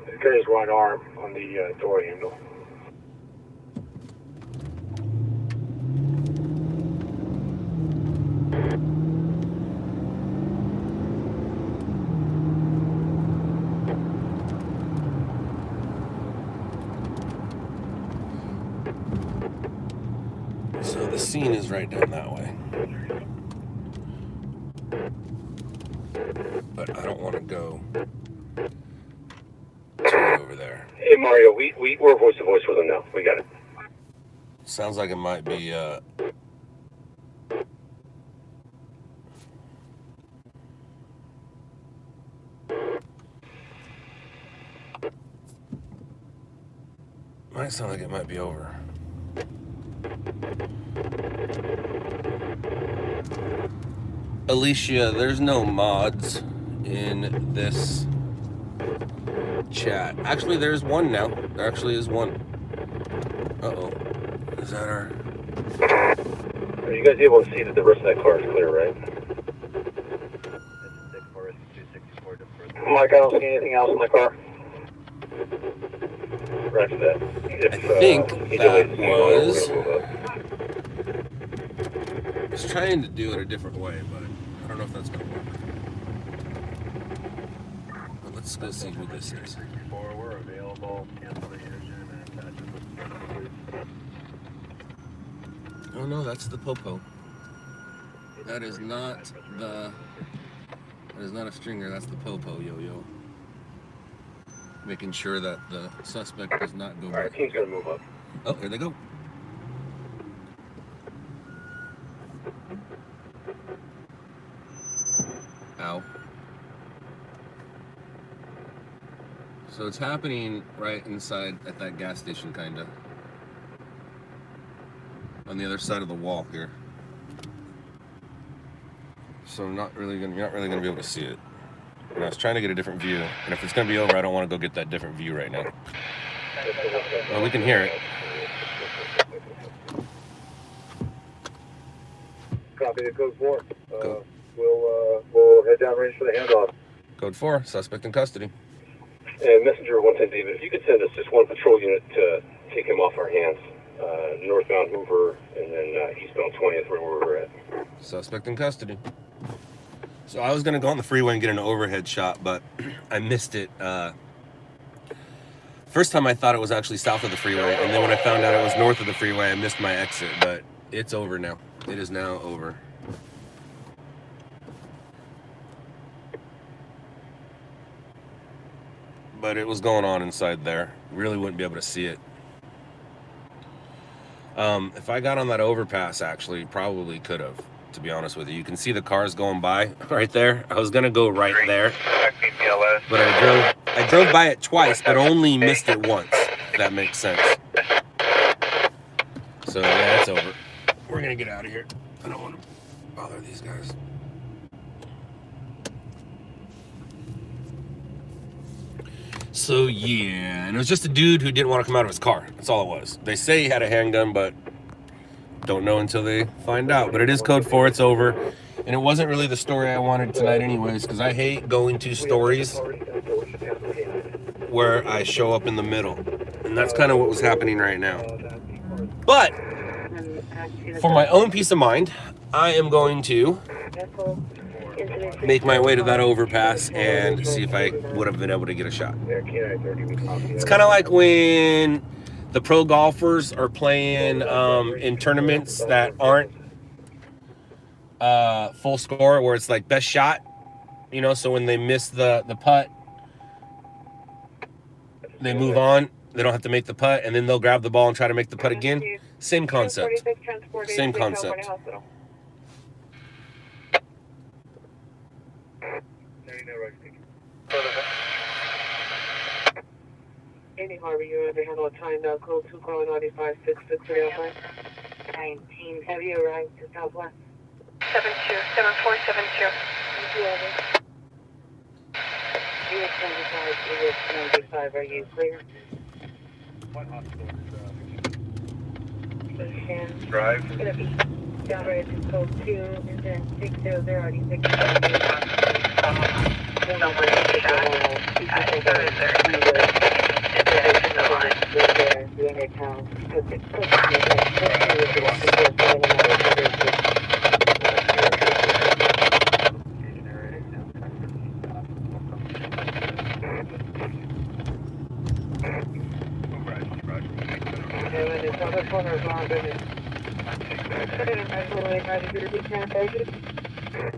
He's got his right arm on the door handle. So the scene is right down that way. But I don't want to go to over there. Hey Mario, we're voice to voice with him now. We got it. Sounds like it might be might sound like it might be over. Alicia, there's no mods in this chat. Actually, there's one now. There actually is one. Uh-oh. Is that our... Are you guys able to see that the rest of that car is clear, right? Mike, I don't see anything else in the car. Roger that. If, I think he that delays the signal, we're was... gonna move up. I was trying to do it a different way, but I don't know if that's going to work. But let's go see who this is. We're available. Cancel the engine and attach it. Oh no, that's the Popo. That is not the... That is not a stringer, that's the Popo, yo-yo. Making sure that the suspect does not go Alright, back. team's gonna move up. Oh, here they go. Ow. So it's happening right inside at that gas station, kinda. On the other side of the wall here. So you're not really gonna be able to see it. And I was trying to get a different view, and if it's gonna be over, I don't want to go get that different view right now. Well, we can hear it. Copy the code 4. We'll head down range for the handoff. Code 4, suspect in custody. And Messenger 110 David, if you could send us just one patrol unit to take him off our hands. Northbound Hoover, and then eastbound 20th, where we're at. Suspect in custody. So I was gonna go on the freeway and get an overhead shot, but I missed it. First time I thought it was actually south of the freeway, and then when I found out it was north of the freeway, I missed my exit, but it's over now. It is now over. But it was going on inside there. Really wouldn't be able to see it. If I got on that overpass, actually, probably could have, to be honest with you. You can see the cars going by right there. I was gonna go right there, but I drove by it twice, but only missed it once, if that makes sense. So yeah, it's over. We're gonna get out of here. I don't want to bother these guys. So yeah, and it was just a dude who didn't want to come out of his car. That's all it was. They say he had a handgun, but don't know until they find out. But it is code 4, it's over. And it wasn't really the story I wanted tonight anyways, because I hate going to stories where I show up in the middle. And that's kind of what was happening right now. But for my own peace of mind, I am going to make my way to that overpass and see if I would have been able to get a shot. It's kind of like when the pro golfers are playing in tournaments that aren't full score, where it's like best shot, you know, so when they miss the putt, they move on. They don't have to make the putt, and then they'll grab the ball and try to make the putt again. Same concept. Same concept. Any Harvey, you're under handle of time now, code 2, calling 95-66305. 19, have you arrived to Southwest? 72-7472. US 95, are you clear? What hospital is Drive. It's going to be down right to code 2, and then 600-86.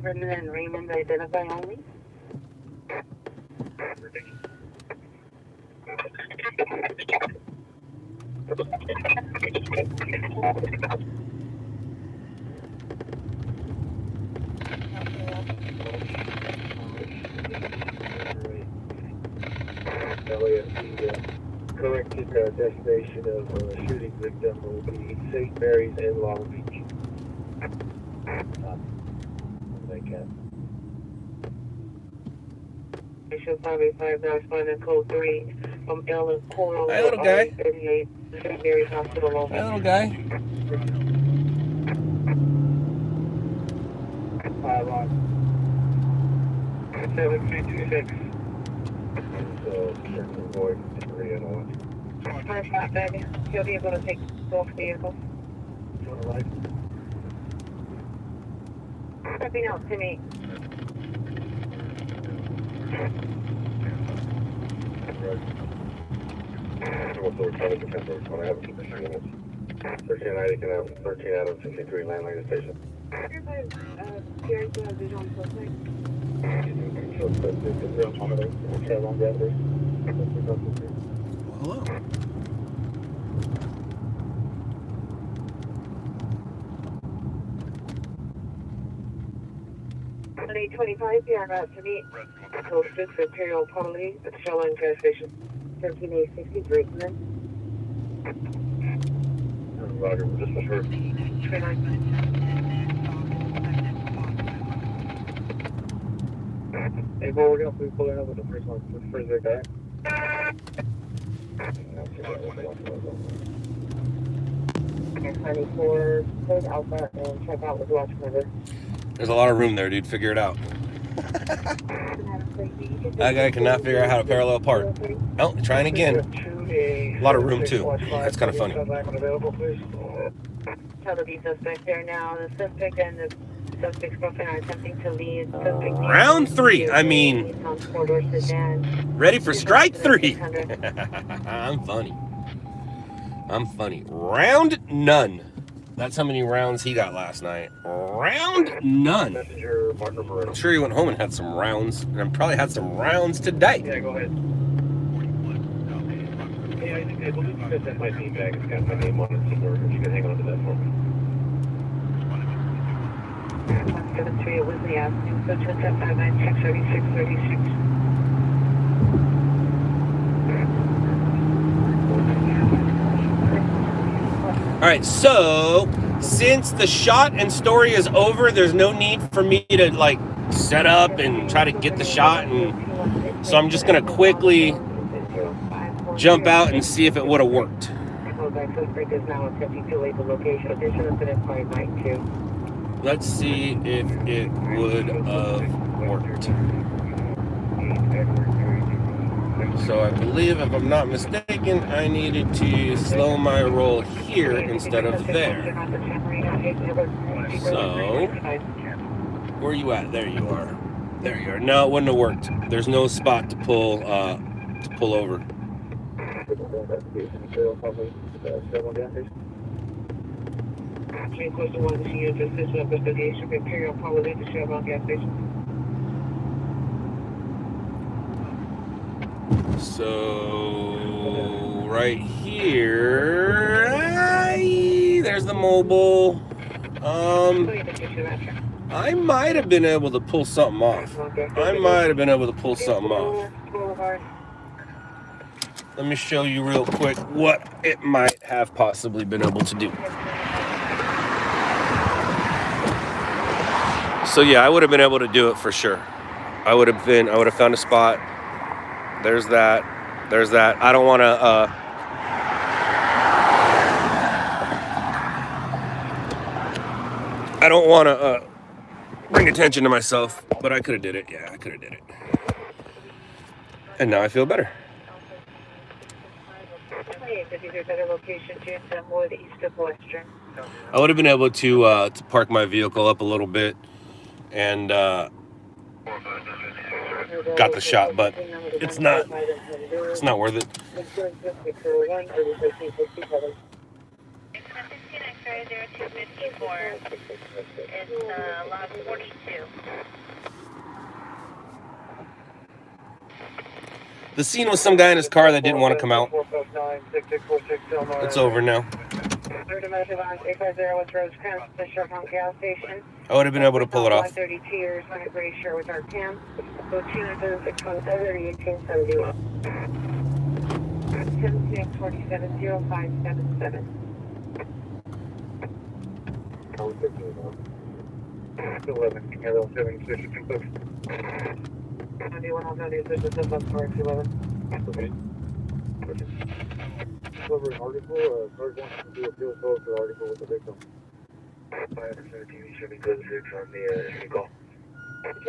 And Raymond, identify only. The corrected destination of shooting victim will be St. Mary's in Long Beach. Station 585 and code 3 from Ellen Coral. Hi, little guy. 38, St. Mary's Hospital. Hi, little guy. on. 7326. So, avoid 3 and 1. First shot, baby. He'll be able to take both vehicles. Right. Stepping out to me. What's the return to 10 when I have 13 minutes? 1390 can have 13 out of 63 landline station. Hello. 825, you are about to meet. Code 6 Imperial Potty at Shell Line Gas Station. 13863, come in. Roger, just for sure. 29. Hey, well, we're going to be pulling up with the first one. The first big guy. 24, code Alpha, and check out with watch number. There's a lot of room there, dude. Figure it out. That guy cannot figure out how to parallel park. Oh, trying again. A lot of room too. That's kind of funny. Tell the B suspect there now. The suspect and the suspect's girlfriend are attempting to leave. Round 3. I mean, ready for strike 3. I'm funny. I'm funny. Round none. That's how many rounds he got last night. Round none. Messenger, partner Moreno. I'm sure he went home and had some rounds, and I probably had some rounds today. Yeah, go ahead. Yeah, I believe you said that my name bag has got my name on it somewhere. If you can hang on to that for me. 173 at Whitley Avenue, so 1059, 636. All right, so since the shot and story is over, there's no need for me to like set up and try to get the shot, and so I'm just gonna quickly jump out and see if it would have worked. Let's see if it would have worked. So I believe, if I'm not mistaken, I needed to slow my roll here instead of there. So, where are you at? There you are. There you are. No, it wouldn't have worked. There's no spot to pull over. So right here, there's the mobile. I might have been able to pull something off. Let me show you real quick what it might have possibly been able to do. So yeah, I would have been able to do it for sure. I would have found a spot. There's that. I don't want to bring attention to myself, but I could have did it. Yeah, I could have did it. And now I feel better. I would have been able to park my vehicle up a little bit and got the shot, but it's not worth it. The scene was some guy in his car that didn't want to come out. It's over now. I would have been able to pull it off. 32 years, on a gray shirt with our cam. So 20617 1871. 11, Carol 766. Okay. Cover an article, Sarge wants to do a field photo article with the victim. 517 should be good 6 on the call.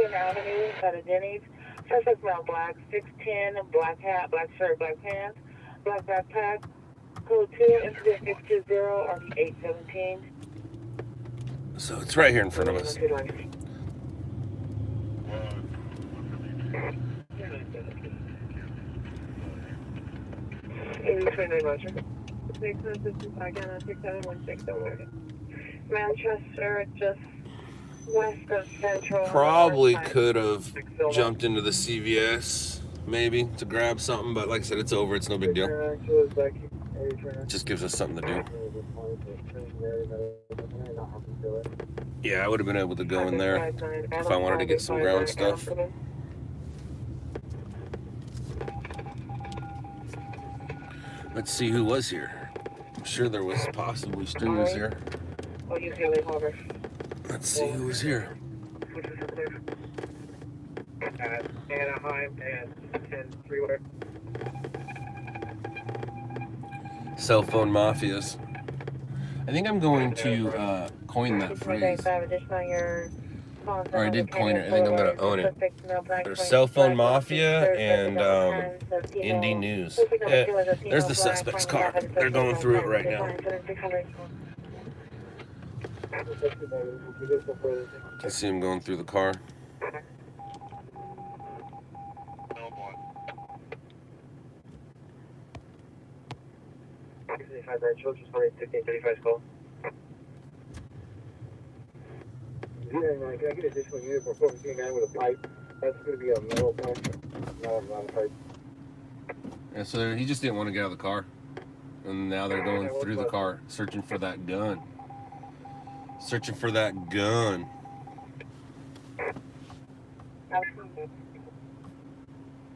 Cleveland Avenue at a Denny's. Suspect male black, 6'10", black hat, black shirt, black pants, black backpack. Code 2, incident 620, RV 817. So it's right here in front of us. 29 Roger. 665-6716 Manchester, just west of Central. Probably could have jumped into the CVS, maybe, to grab something, but like I said, it's over. It's no big deal. It just gives us something to do. Yeah, I would have been able to go in there if I wanted to get some ground stuff. Let's see who was here. I'm sure there was possibly students here. Let's see who was here. Anaheim and 10 freeway. Cell phone mafias. I think I'm going to coin that phrase. Or I did coin it. I think I'm going to own it. There's cell phone mafia and indie news. There's the suspect's car. They're going through it right now. You can see him going through the car. Can I get additional unit for 14-9 with a pipe? That's going to be a metal pipe, not a pipe. Yeah, so he just didn't want to get out of the car. And now they're going through the car, searching for that gun. Searching for that gun.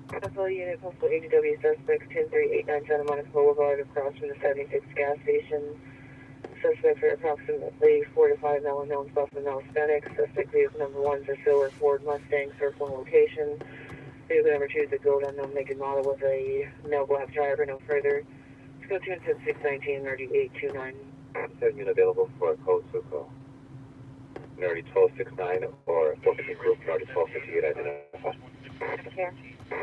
Postal unit, postal ADW suspects 10389 Santa Monica Boulevard across from the 76 gas station. Suspects are approximately 4 to 5 now unknown Buffalo now Hispanic. Suspect vehicle number 1 is a silver Ford Mustang circling location. Vehicle number 2 is a gold unknown make and model with a male black driver. No further. Let's go to 619 RD829. 7 unit available for a code so call. Nerdy 1269 or 450 group, Nerdy 1258 identified. Here.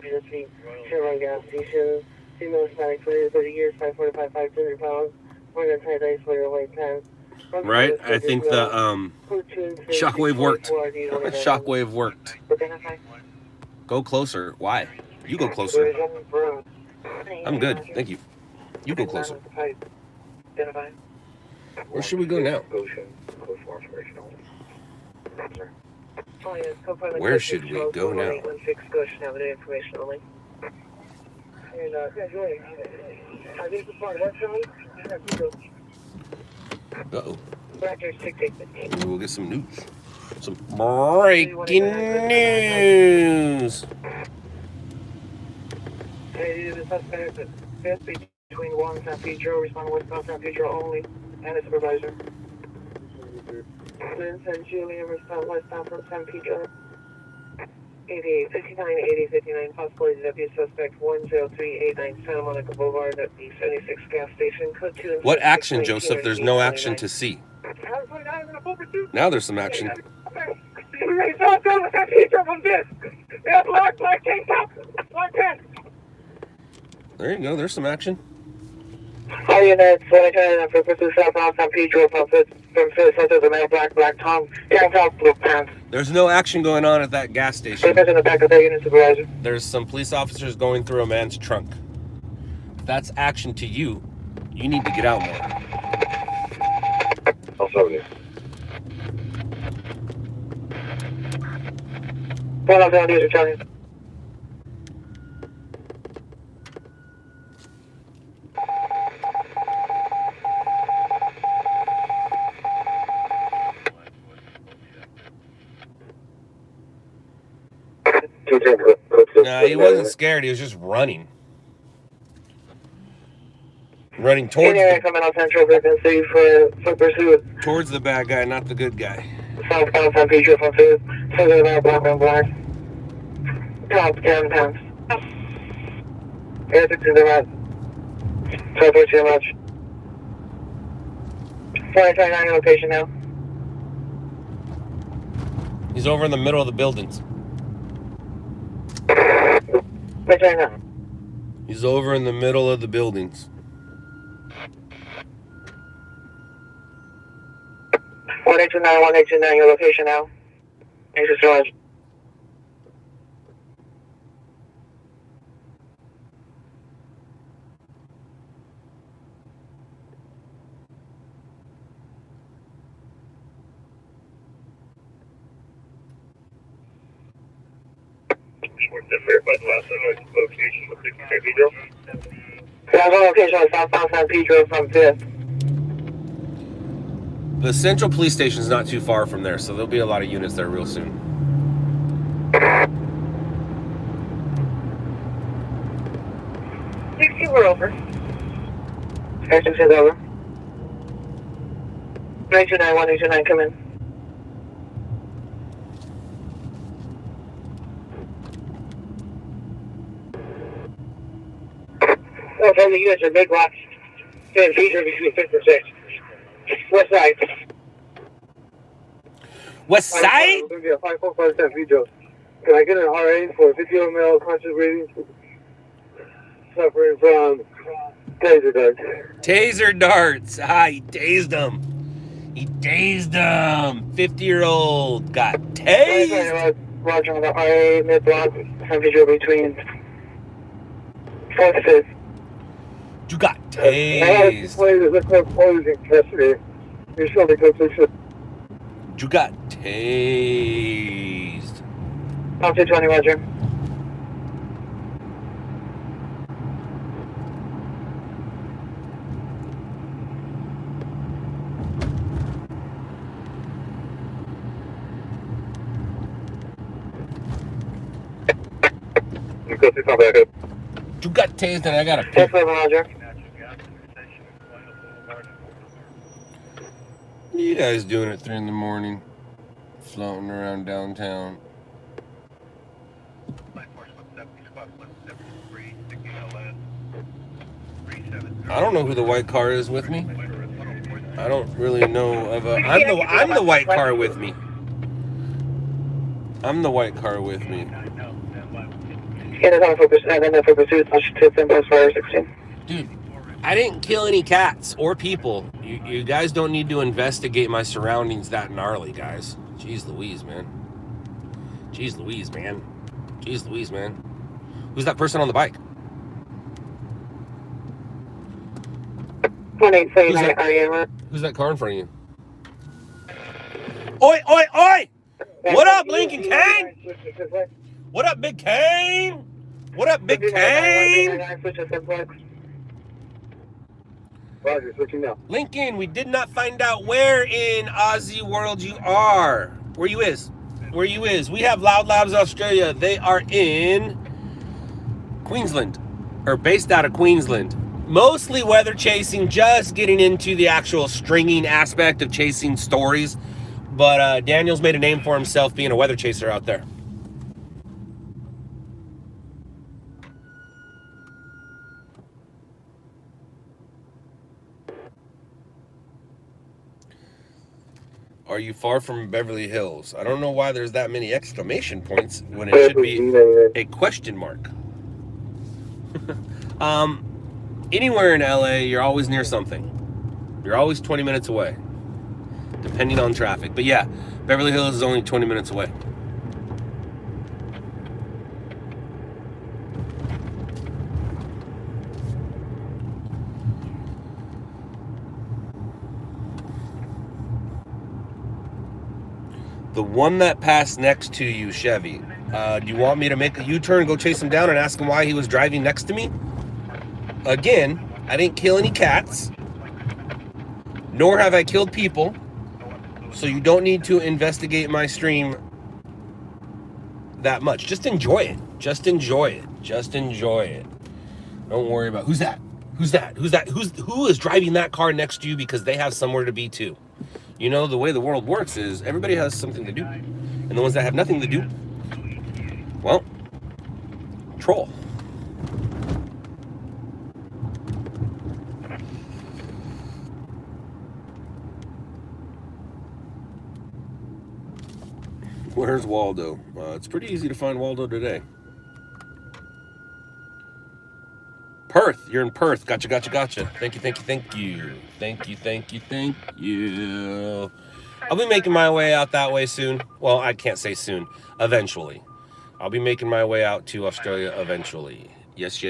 This is the Chevrolet gas station. Female Hispanic, 30 years, 545, 530 pounds. Right, I think the shockwave worked. Shockwave worked. Go closer. Why? You go closer. I'm good, thank you. You go closer. Where should we go now? Where should we go now? Uh-oh. Maybe we'll get some news. Some breaking news. Hey, the suspect is 5th between 1 San Pedro, respond westbound San Pedro only, and a supervisor. Lynn and Julia, respond westbound from San Pedro. 88, 59, 80, 59, possible ADW suspect 10389 Santa Monica Boulevard at the 76 gas station. Code 2. What action, Joseph? There's no action to see. Now there's some action. There you go, there's some action. All units, 129 for pursuit southbound San Pedro from 5th south of the black Tom, tank top, blue pants. There's no action going on at that gas station. In the back of that unit, supervisor. There's some police officers going through a man's trunk. If that's action to you, you need to get out more. I'll serve you. One of the user charging. Nah, he wasn't scared. He was just running. Running towards the bad guy, not the good guy. Southbound San Pedro from 5th, southern of black on black. Top 10 pounds. Air to the right. Southwest too much. 429 location now. He's over in the middle of the buildings. Which I know. He's over in the middle of the buildings. 1829, 1829, your location now. Thanks so much. Location is southbound San Pedro from 5th. The Central Police Station is not too far from there, so there'll be a lot of units there real soon. 60, we're over. Station is over. 929, 1829, come in. Okay, the units are big blocks. San Pedro between 5th and 6th. West side. West side? 545 San Pedro. Can I get an RA for 50 ml conscious breathing? Suffering from taser darts. Taser darts. Ah, he tased him. He tased him. 50-year-old got tased. Roger on the RA mid block. San Pedro between 4th and 5th. You got I had a tased. display that looked like closing yesterday. You're still the completion. You got tased. Up to 20, Roger. You go see something back up. You got tased and I got a Yes, Roger. What are you guys doing at 3 in the morning? Floating around downtown. I don't know who the white car is with me. I don't really know of a. I'm the white car with me. I'm the white car with me. For pursuit, to 16. Dude, I didn't kill any cats or people. You guys don't need to investigate my surroundings that gnarly, guys. Jeez Louise, man. Jeez Louise, man. Jeez Louise, man. Who's that person on the bike? 1839, Who's that car in front of you? Oi, oi, oi! What up, Lincoln Kane? What up, Big Kane? What up, Big Kane? Roger, switching now. Lincoln, we did not find out where in Aussie world you are. Where you is? Where you is? We have LOUDLABS Australia. They are in Queensland, or based out of Queensland. Mostly weather chasing, just getting into the actual stringing aspect of chasing stories. But Daniel's made a name for himself being a weather chaser out there. Are you far from Beverly Hills? I don't know why there's that many exclamation points when it should be a question mark. Anywhere in LA, you're always near something. You're always 20 minutes away, depending on traffic. But yeah, Beverly Hills is only 20 minutes away. The one that passed next to you, Chevy, do you want me to make a U-turn and go chase him down and ask him why he was driving next to me? Again, I didn't kill any cats, nor have I killed people, so you don't need to investigate my stream that much. Just enjoy it. Just enjoy it. Just enjoy it. Don't worry about who's that? Who's that? Who's that? Who is driving that car next to you because they have somewhere to be too? You know, the way the world works is everybody has something to do. And the ones that have nothing to do, well, troll. Where's Waldo? It's pretty easy to find Waldo today. Perth. You're in Perth. Gotcha. Thank you. I'll be making my way out that way soon. Well, I can't say soon. Eventually. I'll be making my way out to Australia eventually. Yes.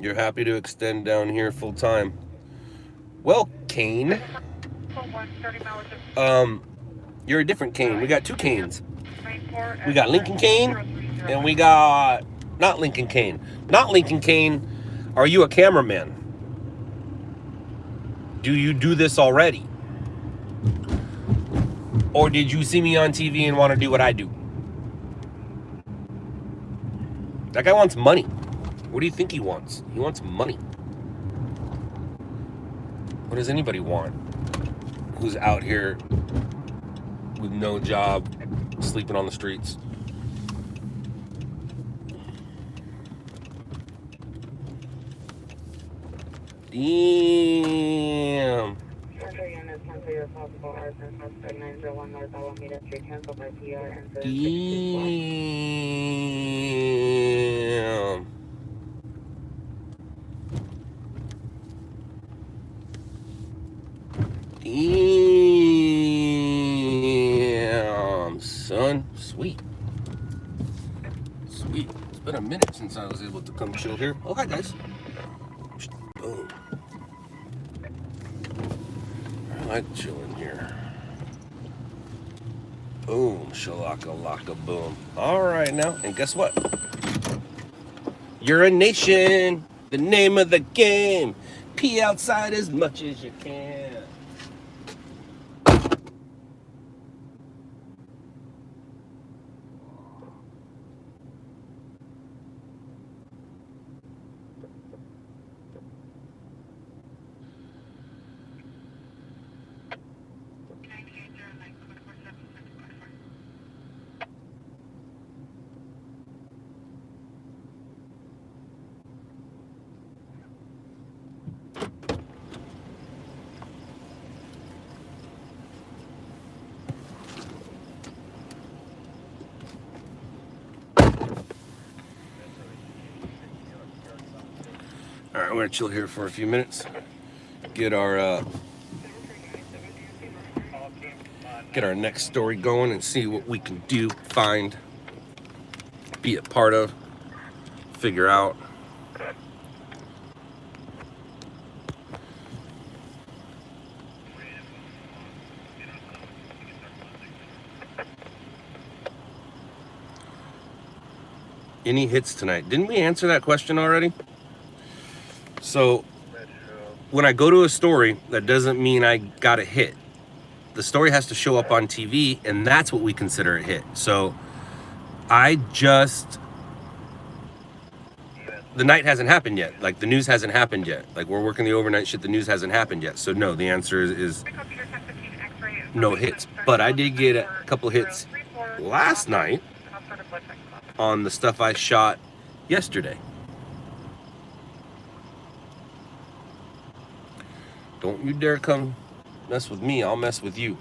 You're happy to extend down here full time. Well, Kane. You're a different Kane. We got two Kanes. We got Lincoln Kane, and we got not Lincoln Kane. Not Lincoln Kane. Are you a cameraman? Do you do this already? Or did you see me on TV and want to do what I do? That guy wants money. What do you think he wants? He wants money. What does anybody want who's out here with no job, sleeping on the streets? Damn. Damn. Damn, son. Sweet. It's been a minute since I was able to come chill here. Oh, hi, guys. Boom. I like chilling here. Boom. Shalaka-laka boom. All right, now. And guess what? You're a nation. The name of the game. Pee outside as much as you can. All right, we're gonna chill here for a few minutes. Get our next story going and see what we can do, find, be a part of, figure out. Any hits tonight? Didn't we answer that question already? So when I go to a story, that doesn't mean I got a hit. The story has to show up on TV, and that's what we consider a hit. So the night hasn't happened yet. Like, the news hasn't happened yet. Like, we're working the overnight shit, the news hasn't happened yet. So no, the answer is no hits. But I did get a couple hits last night on the stuff I shot yesterday. Don't you dare come mess with me, I'll mess with you.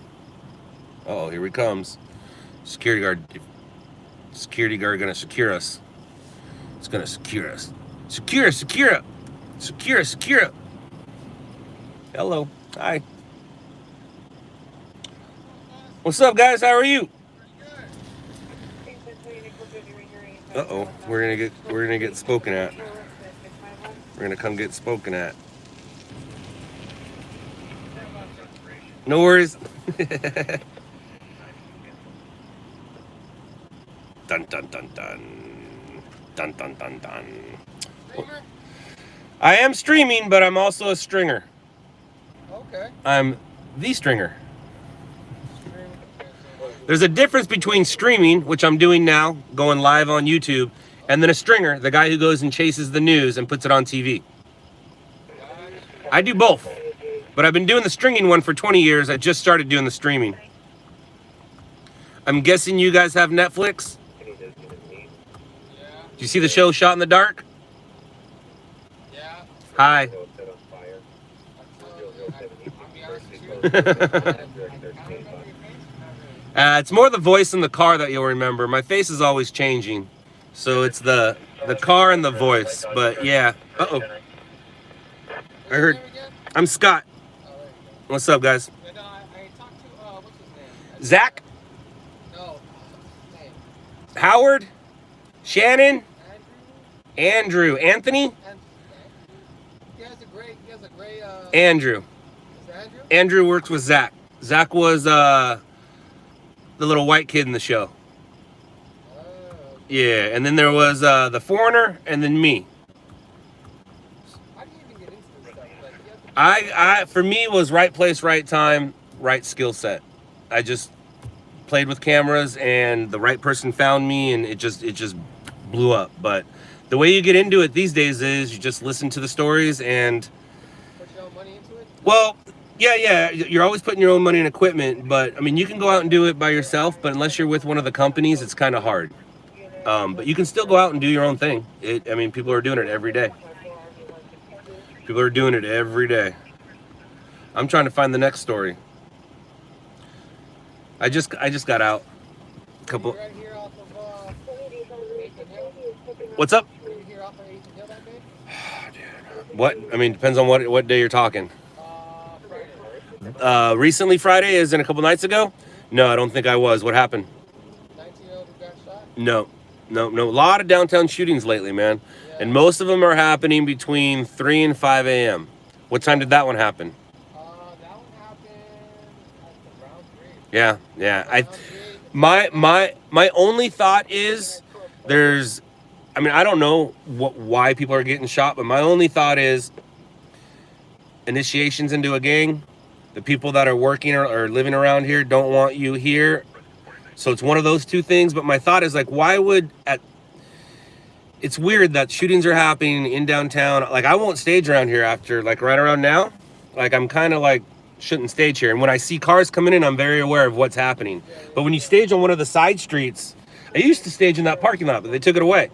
Uh-oh, here he comes. Security guard gonna secure us. It's gonna secure us. Secure. Hello, hi. What's up, guys, how are you? Uh-oh, we're gonna get spoken at. We're gonna come get spoken at. No worries. Dun dun dun dun. Dun dun dun dun. Streamer? I am streaming, but I'm also a stringer. Okay. I'm the stringer. There's a difference between streaming, which I'm doing now, going live on YouTube, and then a stringer, the guy who goes and chases the news and puts it on TV. I do both. But I've been doing the stringing one for 20 years. I just started doing the streaming. I'm guessing you guys have Netflix? Did you see the show Shot in the Dark? Yeah. Hi. It's more the voice in the car that you'll remember. My face is always changing, so it's the car and the voice. But yeah. Uh-oh. I heard. I'm Scott. What's up, guys? I talked to, what's his name? Zach? No. Name? Howard? Shannon? Andrew? Anthony? He has a gray, Andrew. Is it Andrew? Andrew works with Zach. Zach was the little white kid in the show. Oh. Yeah, and then there was the foreigner, and then me. How do you even get into this stuff? Like, you have to... I for me it was right place, right time, right skill set. I just played with cameras, and the right person found me, and it just blew up. But the way you get into it these days is you just listen to the stories and Put your own money into it? well, yeah, you're always putting your own money in equipment, but I mean you can go out and do it by yourself, but unless you're with one of the companies, it's kind of hard. But you can still go out and do your own thing. I mean, people are doing it every day. People are doing it every day. I'm trying to find the next story. I just got out. Couple. Right here off of, Nathan Hill? What's up? Were you here off of Nathan Hill that day? What? I mean, depends on what day you're talking. Friday. Recently Friday, as in a couple nights ago? No, I don't think I was. What happened? 19-year-old who got shot? No. A lot of downtown shootings lately, man. Yeah. And most of them are happening between 3 and 5 a.m. What time did that one happen? That one happened at around 3. Yeah. Around 3. My only thought is I don't know why people are getting shot, but my only thought is initiations into a gang. The people that are working or living around here don't want you here. So it's one of those two things. But my thought is like, why would it's weird that shootings are happening in downtown. Like I won't stage around here after like right around now. Like I'm kind of like shouldn't stage here. And when I see cars coming in, I'm very aware of what's happening. But when you stage on one of the side streets, I used to stage in that parking lot, but they took it away.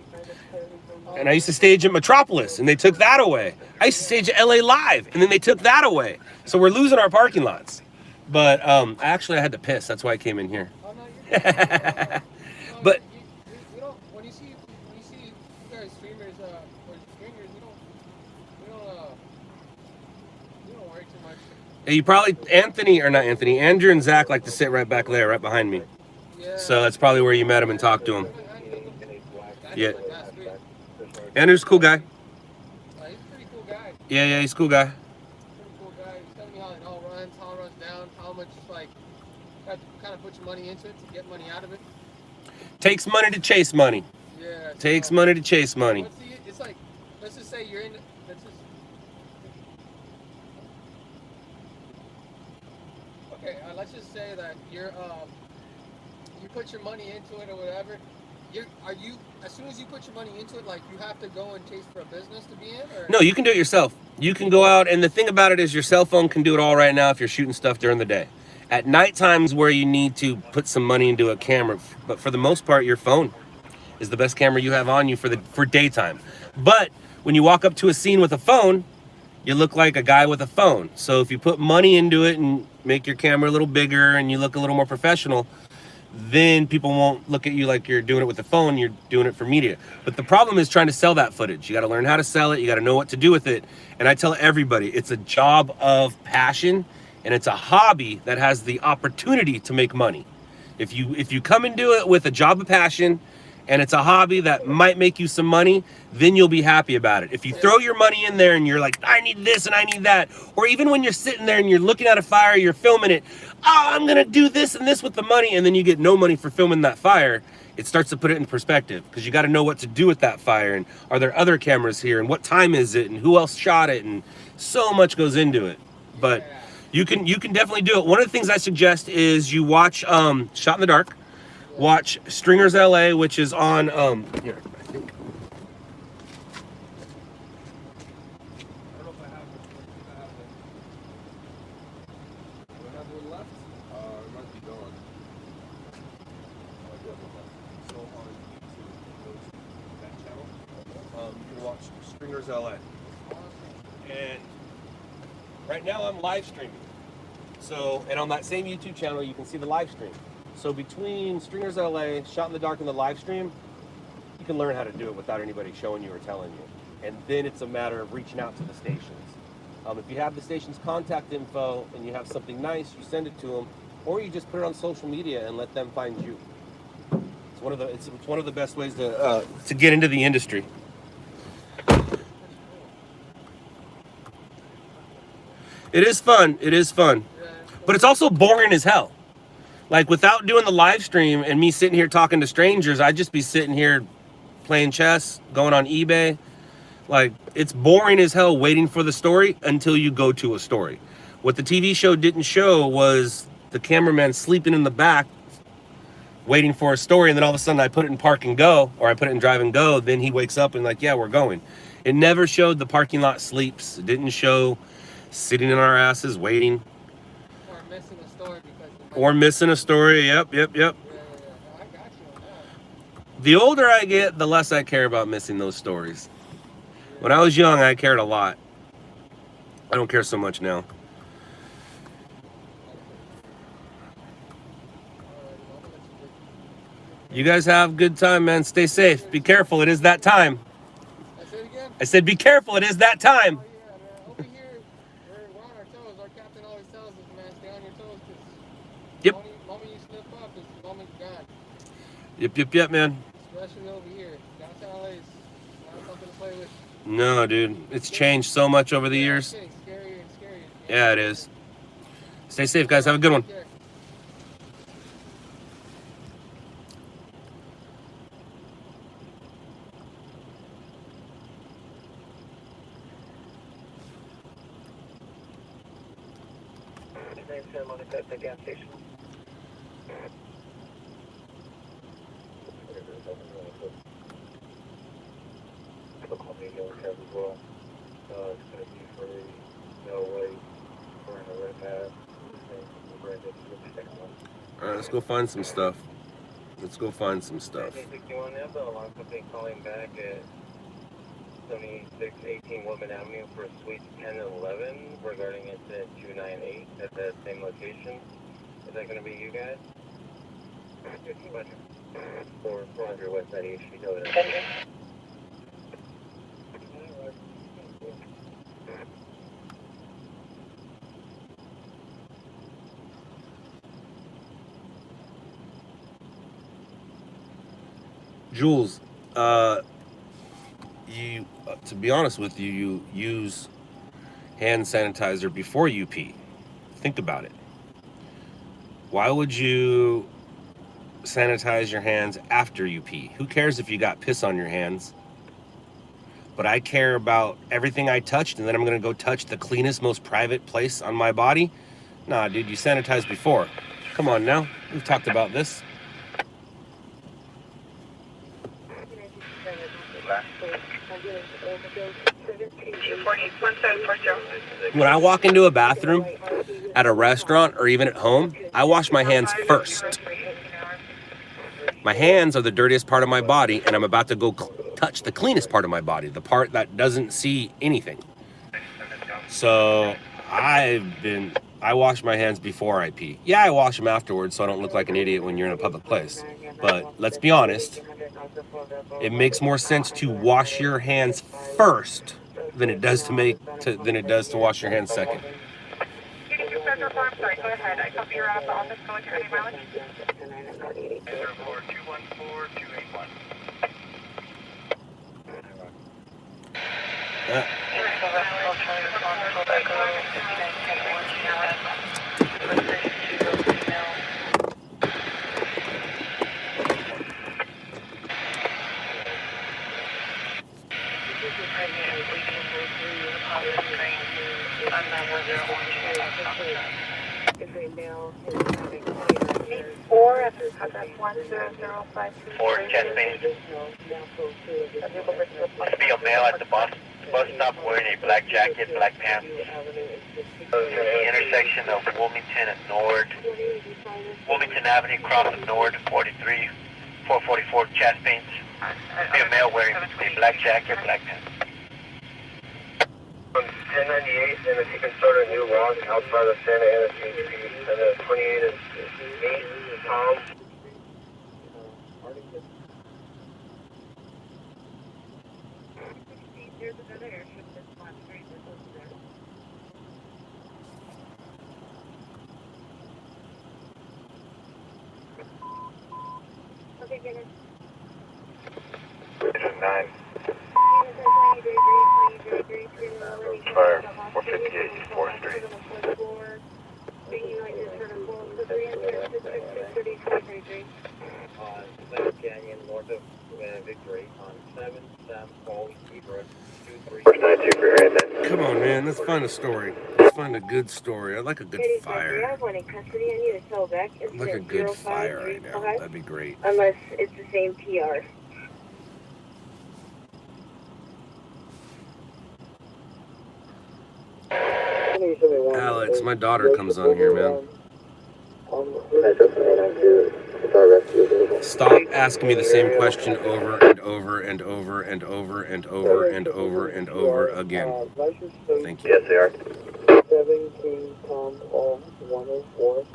And I used to stage at Metropolis, and they took that away. I used to stage at LA Live, and then they took that away. So we're losing our parking lots. But actually, I had to piss. That's why I came in here. Oh, no, you're good. But we don't, when you see you guys streamers, or streamers, we don't worry too much. you probably, Andrew and Zach like to sit right back there, right behind me. Yeah. So that's probably where you met him and talked to him. Yeah. Like last week. Andrew's a cool guy. He's a pretty cool guy. Yeah, he's a cool guy. Pretty cool guy. He's telling me how it all runs down, how much like you have to kind of put your money into it to get money out of it. Takes money to chase money. Yeah. Takes money to chase money. But see, it's like, let's just say you're in. Let's just say that you put your money into it or whatever. As soon as you put your money into it, like you have to go and chase for a business to be in? Or? No, you can do it yourself. You can go out, and the thing about it is your cell phone can do it all right now if you're shooting stuff during the day. At night times where you need to put some money into a camera, but for the most part, your phone is the best camera you have on you for daytime. But when you walk up to a scene with a phone, you look like a guy with a phone. So if you put money into it and make your camera a little bigger and you look a little more professional, then people won't look at you like you're doing it with the phone, you're doing it for media. But the problem is trying to sell that footage. You got to learn how to sell it, you got to know what to do with it. And I tell everybody, it's a job of passion, and it's a hobby that has the opportunity to make money. If you come and do it with a job of passion, and it's a hobby that might make you some money, then you'll be happy about it. If you throw your money in there and you're like, I need this and I need that, or even when you're sitting there and you're looking at a fire, you're filming it, oh, I'm gonna do this and this with the money, and then you get no money for filming that fire, it starts to put it in perspective, because you gotta know what to do with that fire, and are there other cameras here, and what time is it, and who else shot it, and so much goes into it. But you can definitely do it. One of the things I suggest is you watch Shot in the Dark. Watch Stringers LA, which is on here, I think. I don't know if I have it. Do I have one left? It might be gone. I do have one left. So on YouTube, that channel, you can watch Stringers LA. And right now I'm live streaming. So, and on that same YouTube channel, you can see the live stream. So between Stringers LA, Shot in the Dark, and the live stream, you can learn how to do it without anybody showing you or telling you. And then it's a matter of reaching out to the stations. If you have the station's contact info and you have something nice, you send it to them, or you just put it on social media and let them find you. It's one of the best ways to get into the industry. It is fun. It is fun, but it's also boring as hell. Like, without doing the live stream and me sitting here talking to strangers, I'd just be sitting here playing chess, going on eBay. Like, it's boring as hell waiting for the story until you go to a story. What the TV show didn't show was the cameraman sleeping in the back waiting for a story, and then all of a sudden I put it in park and go, or I put it in drive and go, then he wakes up and like, yeah, we're going. It never showed the parking lot sleeps. It didn't show sitting in our asses waiting. Or missing a story because... Or missing a story, yep. Yeah. I got you on that. The older I get, the less I care about missing those stories. When I was young, I cared a lot. I don't care so much now. You guys have a good time, man. Stay safe. Be careful. It is that time. I said again? I said be careful. It is that time. Oh, yeah, man. Over here, we're on our toes. Our captain always tells us, man, stay on your toes. Yep. The moment you slip up is the moment you're gone. Yep, man. Especially over here. Downtown LA is not something to play with. No, dude. It's changed so much over the years. It's getting scarier and scarier. Yeah, it is. Stay safe, guys. Have a good one. Yeah. Santa Monica at the gas station. Call me yellow cab as well. It's going to be for the no way for a red path. All right, let's go find some stuff. Let's go find some stuff. 61, they have the alarm company calling back at 7618 Woodman Avenue for suites 10 and 11 regarding incident 298 at that same location. Is that going to be you guys? 400 West 98 Street over there. Jules, to be honest with you, you use hand sanitizer before you pee. Think about it. Why would you sanitize your hands after you pee? Who cares if you got piss on your hands? But I care about everything I touched, and then I'm gonna go touch the cleanest, most private place on my body? Nah, dude, you sanitized before. Come on now, we've talked about this. When I walk into a bathroom at a restaurant or even at home, I wash my hands first. My hands are the dirtiest part of my body, and I'm about to go touch the cleanest part of my body, the part that doesn't see anything. So I wash my hands before I pee. Yeah, I wash them afterwards so I don't look like an idiot when you're in a public place. But let's be honest, it makes more sense to wash your hands first than it does to wash your hands second. Sorry, go ahead. I copy your office going to any mileage. 214-281. Or chest pain. Must be a male at the bus stop wearing a black jacket, black pants. The intersection of Wilmington and Nord. Wilmington Avenue, cross of Nord, 444 chest pains. Must be a male wearing a black jacket, black pants. 1098, and if you can start a new log outside of Santa Ana CHP, and 28 is me. There's another airship that's on street that's over there. Okay, get it. 9. Fire 458 4th Street. Canyon, north of Victory, on 7 Sam Falls, Road 492 for hearing that. Come on, man. Let's find a story. Let's find a good story. I'd like a good I fire. have one in custody. I need to sell back. I'd like a good fire right now. That'd be great. Unless it's the same PR. Alex, my daughter comes on here, man. Stop asking me the same question over and over and over and over and over and over and over again. Thank you. Yes, they are. 17 Tom 104.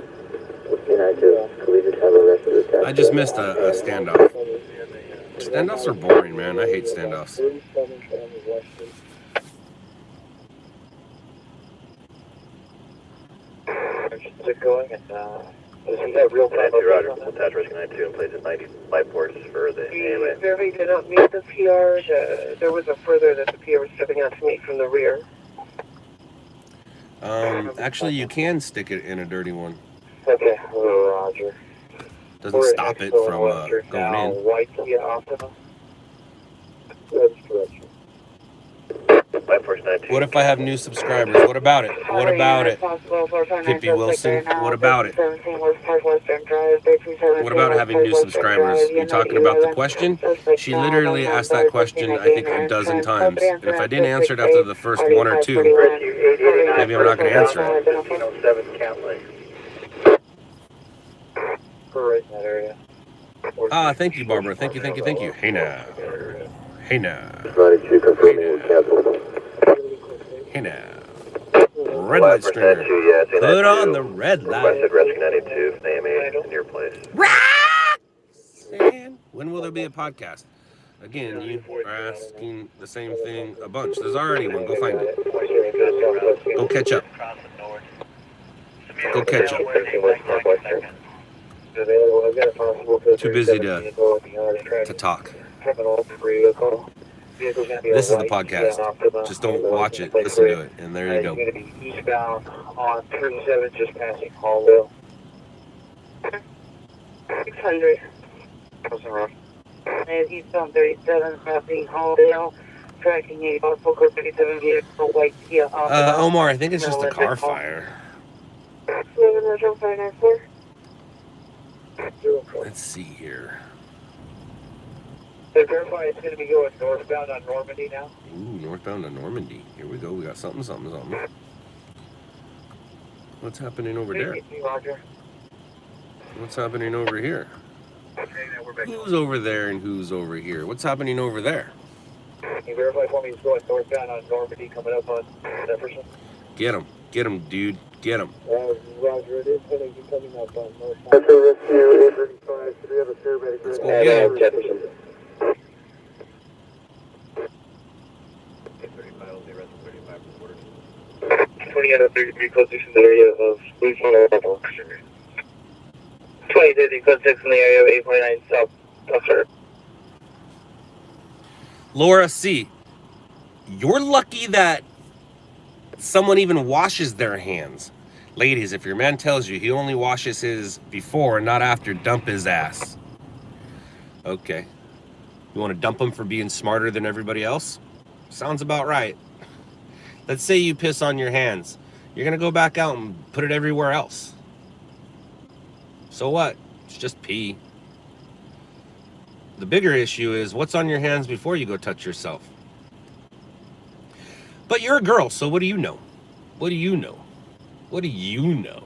I just missed a standoff. Standoffs are boring, man. I hate standoffs. We have real time. Roger. We'll attach Rescue 92 and place at 95 ports for the AMA. Survey did not meet the PR. There was a further that the PR was stepping out to meet from the rear. Actually, you can stick it in a dirty one. Okay, Roger. Doesn't stop it from going in. White Kia Optima. That's correct. What if I have new subscribers? What about it? What about it? Hippie Wilson, what about it? What about having new subscribers? You talking about the question? She literally asked that question, I think, a dozen times. And if I didn't answer it after the first one or two, maybe I'm not going to answer it. 1507 Camp Lake. Right in that area. Ah, thank you, Barbara. Thank you, thank you, thank you. Hey now. Hey now. Hey now. Red light stringer. Put on the red light. Requested Rescue 92 from AMA in your place. Roxanne. When will there be a podcast? Again, you are asking the same thing a bunch. There's already one. Go find it. Go catch up. Go catch up. Too busy to talk. This is the podcast. Just don't watch it. Listen to it. And there you go. You're going to be eastbound on 37, just passing Hallville. 600. Eastbound 37, passing Hallville. Tracking a possible code 37 vehicle, white Kia Optima. Omar, I think it's just a car fire. 594. Let's see here. So verify it's going to be going northbound on Normandy now. Ooh, northbound to Normandy. Here we go. We got something. What's happening over there? Roger. What's happening over here? Okay, now we're back. Who's over there and who's over here? What's happening over there? Can you verify for me it's going northbound on Normandy coming up on Jefferson? Get him, dude. Get him. Roger, it is coming up on northbound. That's a rescue 835. Do we have a paramedic? Let's go get him. Jefferson. 20 out of 33 closest in the area of Blue Funnel. 20 code 6 in the area of 8.9 South. Officer. Laura C., you're lucky that someone even washes their hands. Ladies, if your man tells you he only washes his before and not after, dump his ass. Okay. You want to dump him for being smarter than everybody else? Sounds about right. Let's say you piss on your hands. You're going to go back out and put it everywhere else. So what? It's just pee. The bigger issue is what's on your hands before you go touch yourself. But you're a girl, so what do you know? What do you know? What do you know?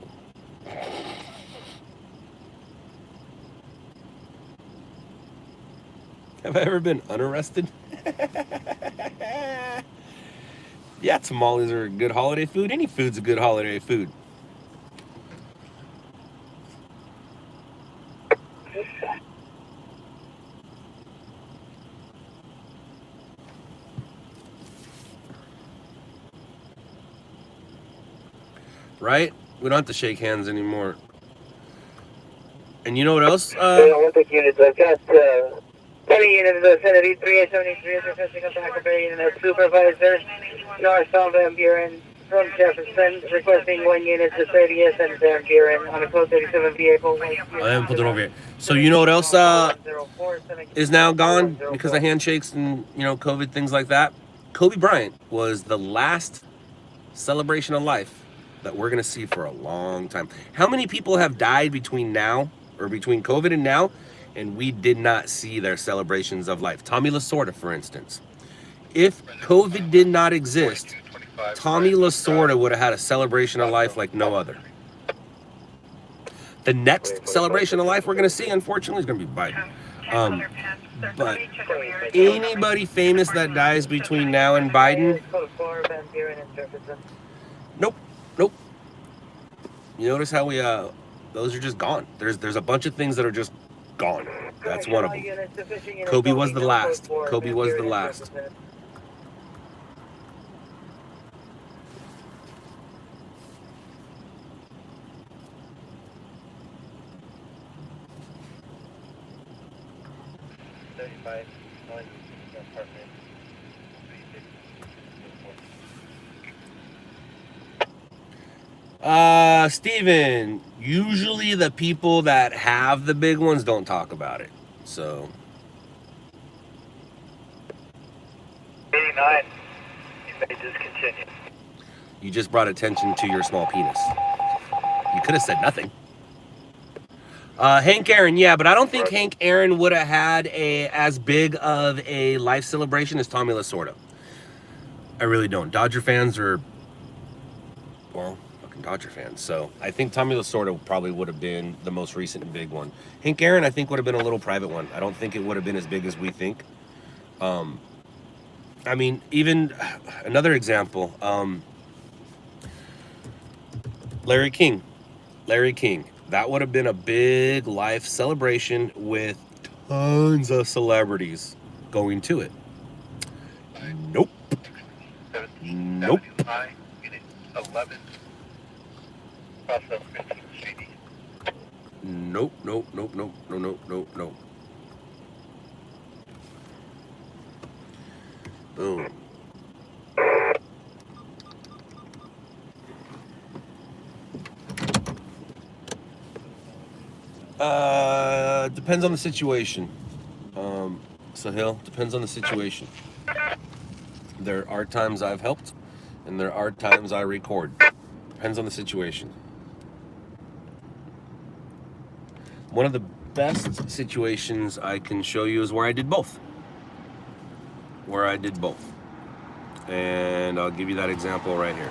Have I ever been unarrested? Yeah, tamales are good holiday food. Any food's a good holiday food. right? We don't have to shake hands anymore. And you know what else? Olympic units. I've got 20 units in the vicinity. 3873 is requesting a backup area and a supervisor. Northbound Van Buren from Jefferson, requesting 1 unit to 30th and Van Buren on a code 37 vehicle. I haven't put it over here. So you know what else is now gone because of handshakes and, you know, COVID, things like that? Kobe Bryant was the last celebration of life that we're going to see for a long time. How many people have died between now, or between COVID and now, and we did not see their celebrations of life? Tommy Lasorda, for instance. If COVID did not exist, Tommy Lasorda would have had a celebration of life like no other. The next celebration of life we're going to see, unfortunately, is going to be Biden. But anybody famous that dies between now and Biden, nope. You notice how we, those are just gone. There's a bunch of things that are just gone. That's one of them. Kobe was the last. Kobe was the last. Steven, usually the people that have the big ones don't talk about it. So 89, you may discontinue. You just brought attention to your small penis. You could have said nothing. Hank Aaron, yeah, but I don't think Hank Aaron would have had as big of a life celebration as Tommy Lasorda. I really don't. Dodger fans are, well, fucking Dodger fans. So I think Tommy Lasorda probably would have been the most recent big one. Hank Aaron, I think, would have been a little private one. I don't think it would have been as big as we think. I mean, even another example, Larry King. That would have been a big life celebration with tons of celebrities going to it. Nope. Nope. Unit 11. Process 15 CD. Nope. Boom. Depends on the situation. Sahil, depends on the situation. There are times I've helped, and there are times I record. Depends on the situation. One of the best situations I can show you is where I did both. And I'll give you that example right here.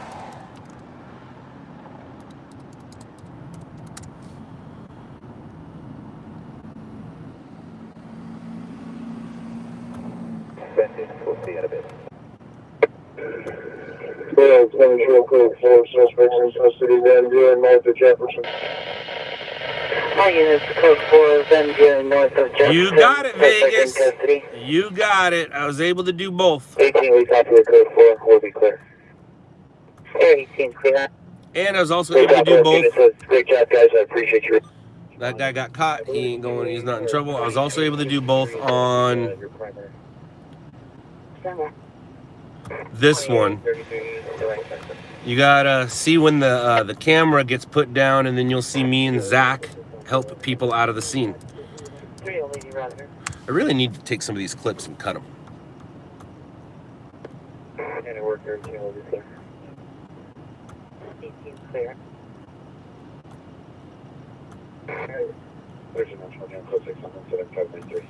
We'll see you in a bit. Well, real quick, 4 suspects in custody, Van Buren, north of Jefferson. All units, code 4, Van Buren, north of Jefferson. You got it, Vegas. You got it. I was able to do both. 18, we copy with code 4. We'll be clear. 18, clear. And I was also able to do both. Great job, guys. I appreciate you. That guy got caught. He ain't going. He's not in trouble. I was also able to do both on this one. You gotta see when the camera gets put down, and then you'll see me and Zach help people out of the scene. I really need to take some of these clips and cut them. Clear. There's a national jam code 67593.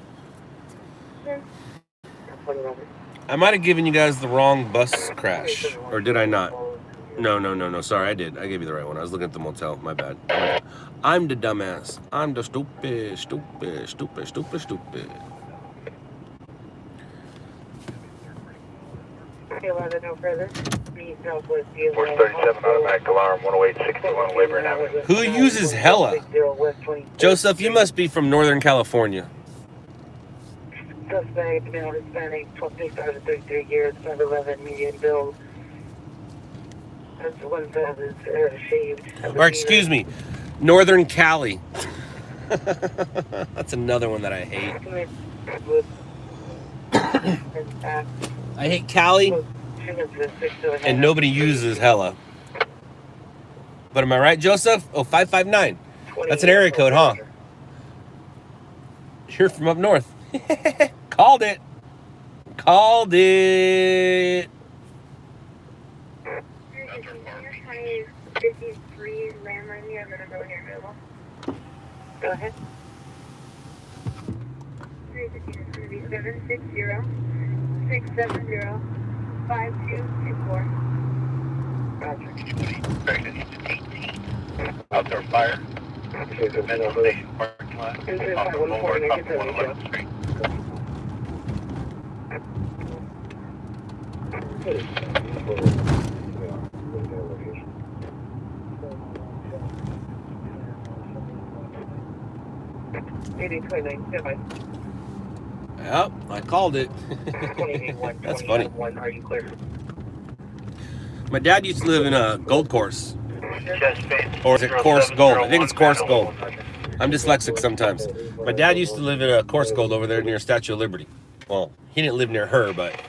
I might have given you guys the wrong bus crash, or did I not? No. Sorry, I did. I gave you the right one. I was looking at the motel. My bad. I'm the dumbass. I'm the stupid. 11, no further. 437 automatic alarm, 10861 Weyburn Avenue. Who uses hella? Joseph, you must be from Northern California. Suspect, male Hispanic, 25 to 33 years, 5'11", median build. That's the one that is shaved. Or excuse me, Northern Cali. That's another one that I hate. I hate Cali, and nobody uses hella. But am I right, Joseph? Oh, 559. That's an area code, huh? You're from up north. Called it. Called it. 53 landline here. I'm going to go here available. Go ahead. 760-670-5224. Roger. Outdoor fire. Middle station parking lot. Off of Boulevard, off of 111th Street. Yep, I called it. That's funny. Are you clear? My dad used to live in a Gold Course. Chest face. Or is it Course Gold? I think it's Course Gold. I'm dyslexic sometimes. My dad used to live in a Course Gold over there near Statue of Liberty. Well, he didn't live near her, but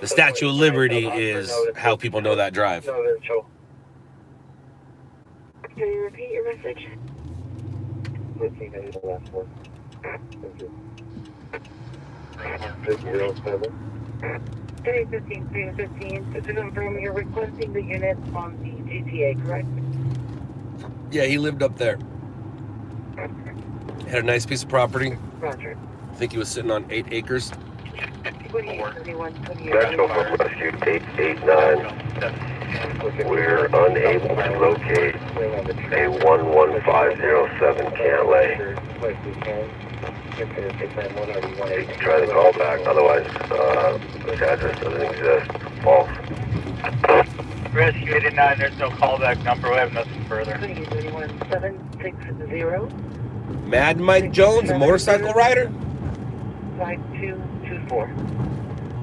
the Statue of Liberty is how people know that drive. Can you repeat your message? 15 is the last one. Thank you. 307. 315, 315. So to confirm, you're requesting the unit on the GTA, correct? Yeah, he lived up there. Had a nice piece of property. Roger. I think he was sitting on 8 acres. 28, National Food Rescue 889. We're unable to locate a 11507 Cantlay. You can try the call back, otherwise this address doesn't exist. False. Rescue 89, there's no callback number. We have nothing further. 760. Mad Mike Jones, a motorcycle rider? 5224.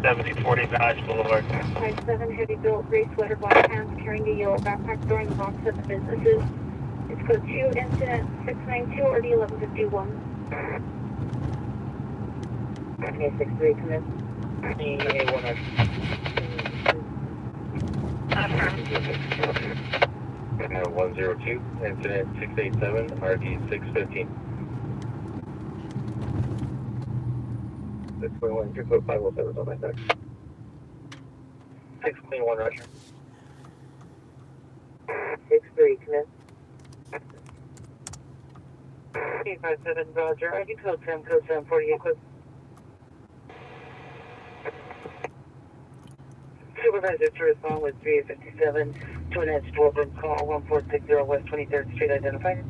7040 Village Boulevard. 57 heavy built, gray sweater, black pants, carrying a yellow backpack, throwing the box at the businesses. It's code 2, incident 692 or the 1151. 863, come in. 102, incident 687, RD 615. 621, 2.507 on my deck. 621, Roger. 63, come in. 857, Roger. ID code 748, code. Supervisor to respond with 3857 to an edge 12 room call 1460 West 23rd Street identified.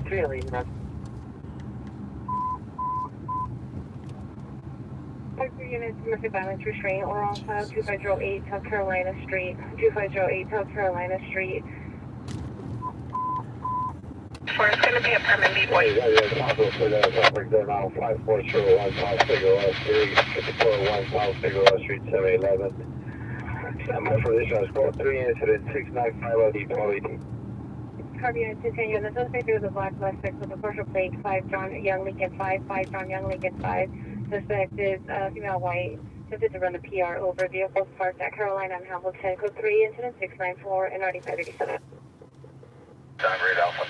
311, Roger. Units, domestic violence restraint or on file 2508 South Carolina Street. 2508 South Carolina Street. Or it's going to be a permit B boy. Now 5401 South Figueroa Street, 5401 South Figueroa Street, 711. My position is code 3, incident 695 of the Potty. Copy unit continue. The suspect is a black Lexus with a partial plate 5 John Young Lincoln 5 John Young Lincoln 5. Suspect is female white. Attempted to run the PR over vehicles parked at Carolina and Hamilton. Code 3, incident 694 and RD 587. Time rate Alpha.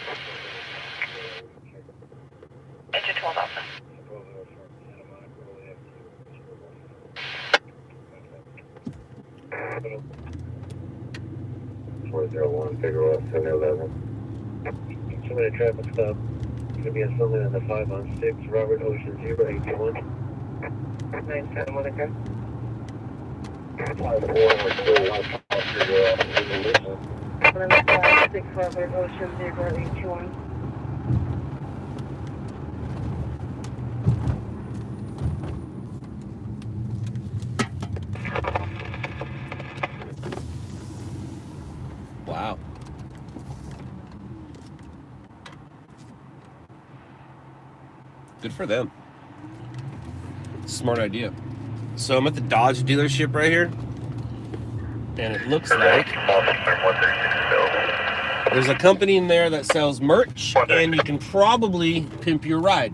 Enter 12 Alpha. Figueroa 711. 2-minute traffic stop. Going to be a summit on the 5 on 6, Robert Ocean 081. 971 again. 5401 South Figueroa. 6 Robert Ocean 081. Wow. Good for them. Smart idea. So I'm at the Dodge dealership right here, and it looks like there's a company in there that sells merch, and you can probably pimp your ride,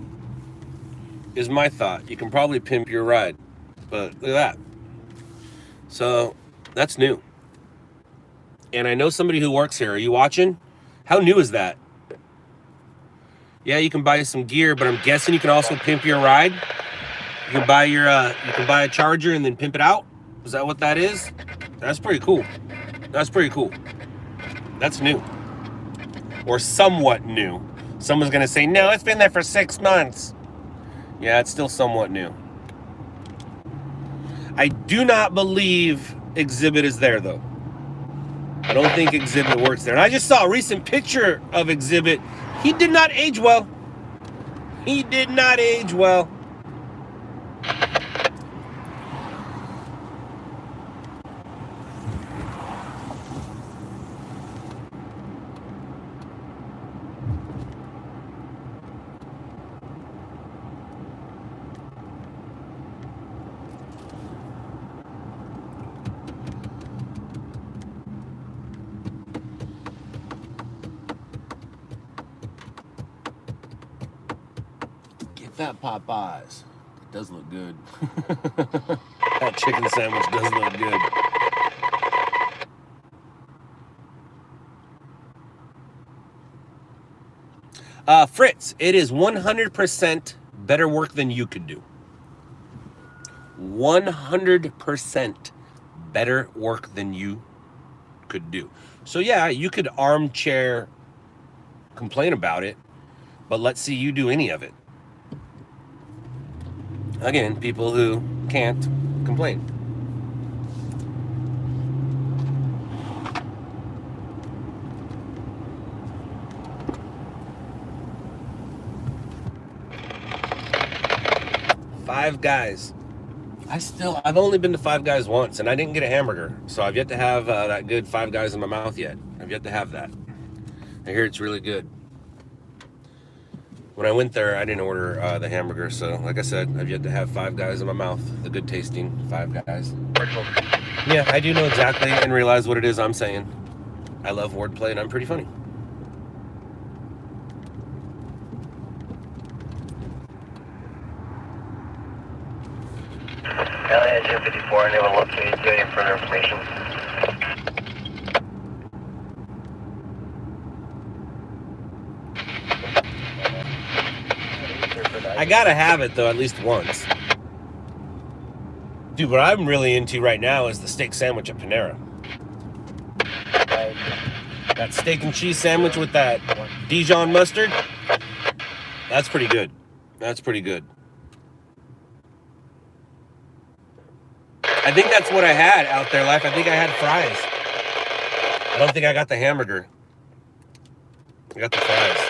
is my thought. You can probably pimp your ride, but look at that. So that's new. And I know somebody who works here. Are you watching? How new is that? Yeah, you can buy some gear, but I'm guessing you can also pimp your ride. You can buy a charger and then pimp it out. Is that what that is? That's pretty cool. That's pretty cool. That's new. Or somewhat new. Someone's gonna say, no, it's been there for 6 months. Yeah, it's still somewhat new. I do not believe Exhibit is there, though. I don't think Exhibit works there. And I just saw a recent picture of Exhibit. He did not age well. He did not age well. That Popeyes. It does look good. That chicken sandwich does look good. Fritz, it is 100% better work than you could do. 100% better work than you could do. So yeah, you could armchair complain about it, but let's see you do any of it. Again, people who can't complain. Five Guys. I've only been to Five Guys once, and I didn't get a hamburger. So I've yet to have that good Five Guys in my mouth yet. I've yet to have that. I hear it's really good. When I went there, I didn't order the hamburger, so like I said, I've yet to have Five Guys in my mouth. The good tasting Five Guys. Yeah, I do know exactly and realize what it is I'm saying. I love wordplay and I'm pretty funny. LA 254, and they will locate you any further information. I gotta have it though, at least once. Dude, what I'm really into right now is the steak sandwich at Panera. That steak and cheese sandwich with that Dijon mustard. That's pretty good. That's pretty good. I think that's what I had out there, Life. I think I had fries. I don't think I got the hamburger. I got the fries.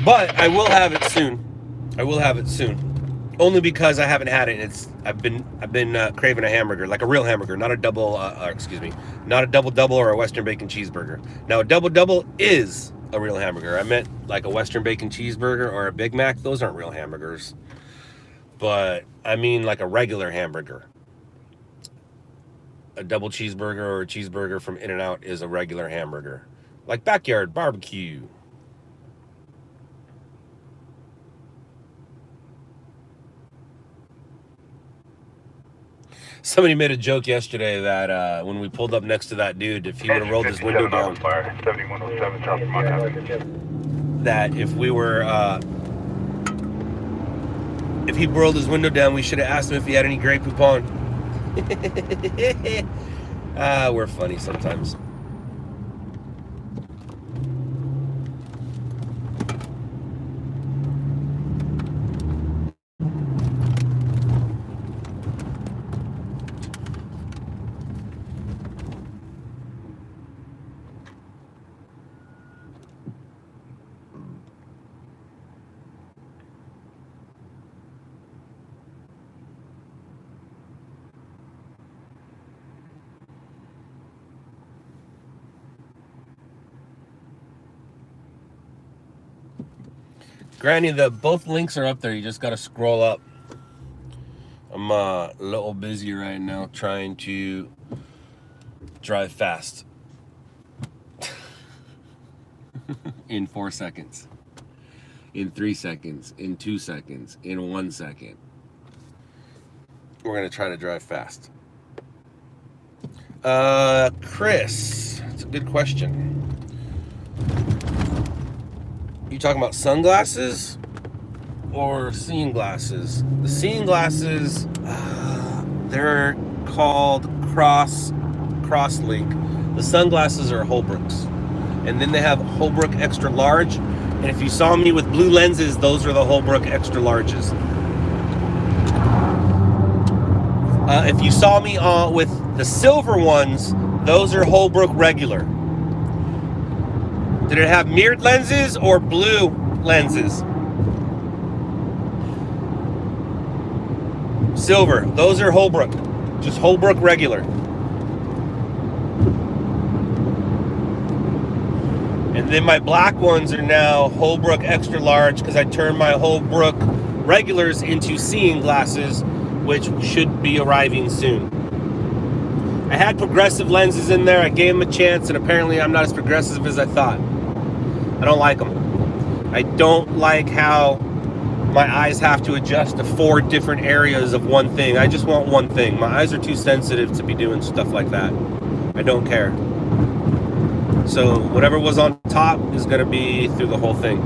But I will have it soon. I will have it soon. Only because I haven't had it. I've been craving a hamburger, like a real hamburger, not a double. Not a double or a Western bacon cheeseburger. Now a double is a real hamburger. I meant like a Western bacon cheeseburger or a Big Mac. Those aren't real hamburgers. But I mean like a regular hamburger. A double cheeseburger or a cheeseburger from In-N-Out is a regular hamburger, like backyard barbecue. Somebody made a joke yesterday that when we pulled up next to that dude, if he would have rolled his window down, 7107 South Montana, that if we were, if he rolled his window down, we should have asked him if he had any Grey Poupon. We're funny sometimes. Granny, both links are up there. You just got to scroll up. I'm a little busy right now trying to drive fast in 4 seconds, in 3 seconds, in 2 seconds, in 1 second. We're going to try to drive fast. Chris, it's a good question. You talking about sunglasses or seeing glasses? The seeing glasses, they're called Crosslink. The sunglasses are Holbrooks. And then they have Holbrook Extra Large. And if you saw me with blue lenses, those are the Holbrook Extra Larges. If you saw me with the silver ones, those are Holbrook Regular. Did it have mirrored lenses or blue lenses? Silver. Those are Holbrook. Just Holbrook Regular. And then my black ones are now Holbrook Extra Large because I turned my Holbrook Regulars into seeing glasses, which should be arriving soon. I had progressive lenses in there. I gave them a chance, and apparently I'm not as progressive as I thought. I don't like them. I don't like how my eyes have to adjust to 4 different areas of one thing. I just want one thing. My eyes are too sensitive to be doing stuff like that. I don't care. So whatever was on top is going to be through the whole thing.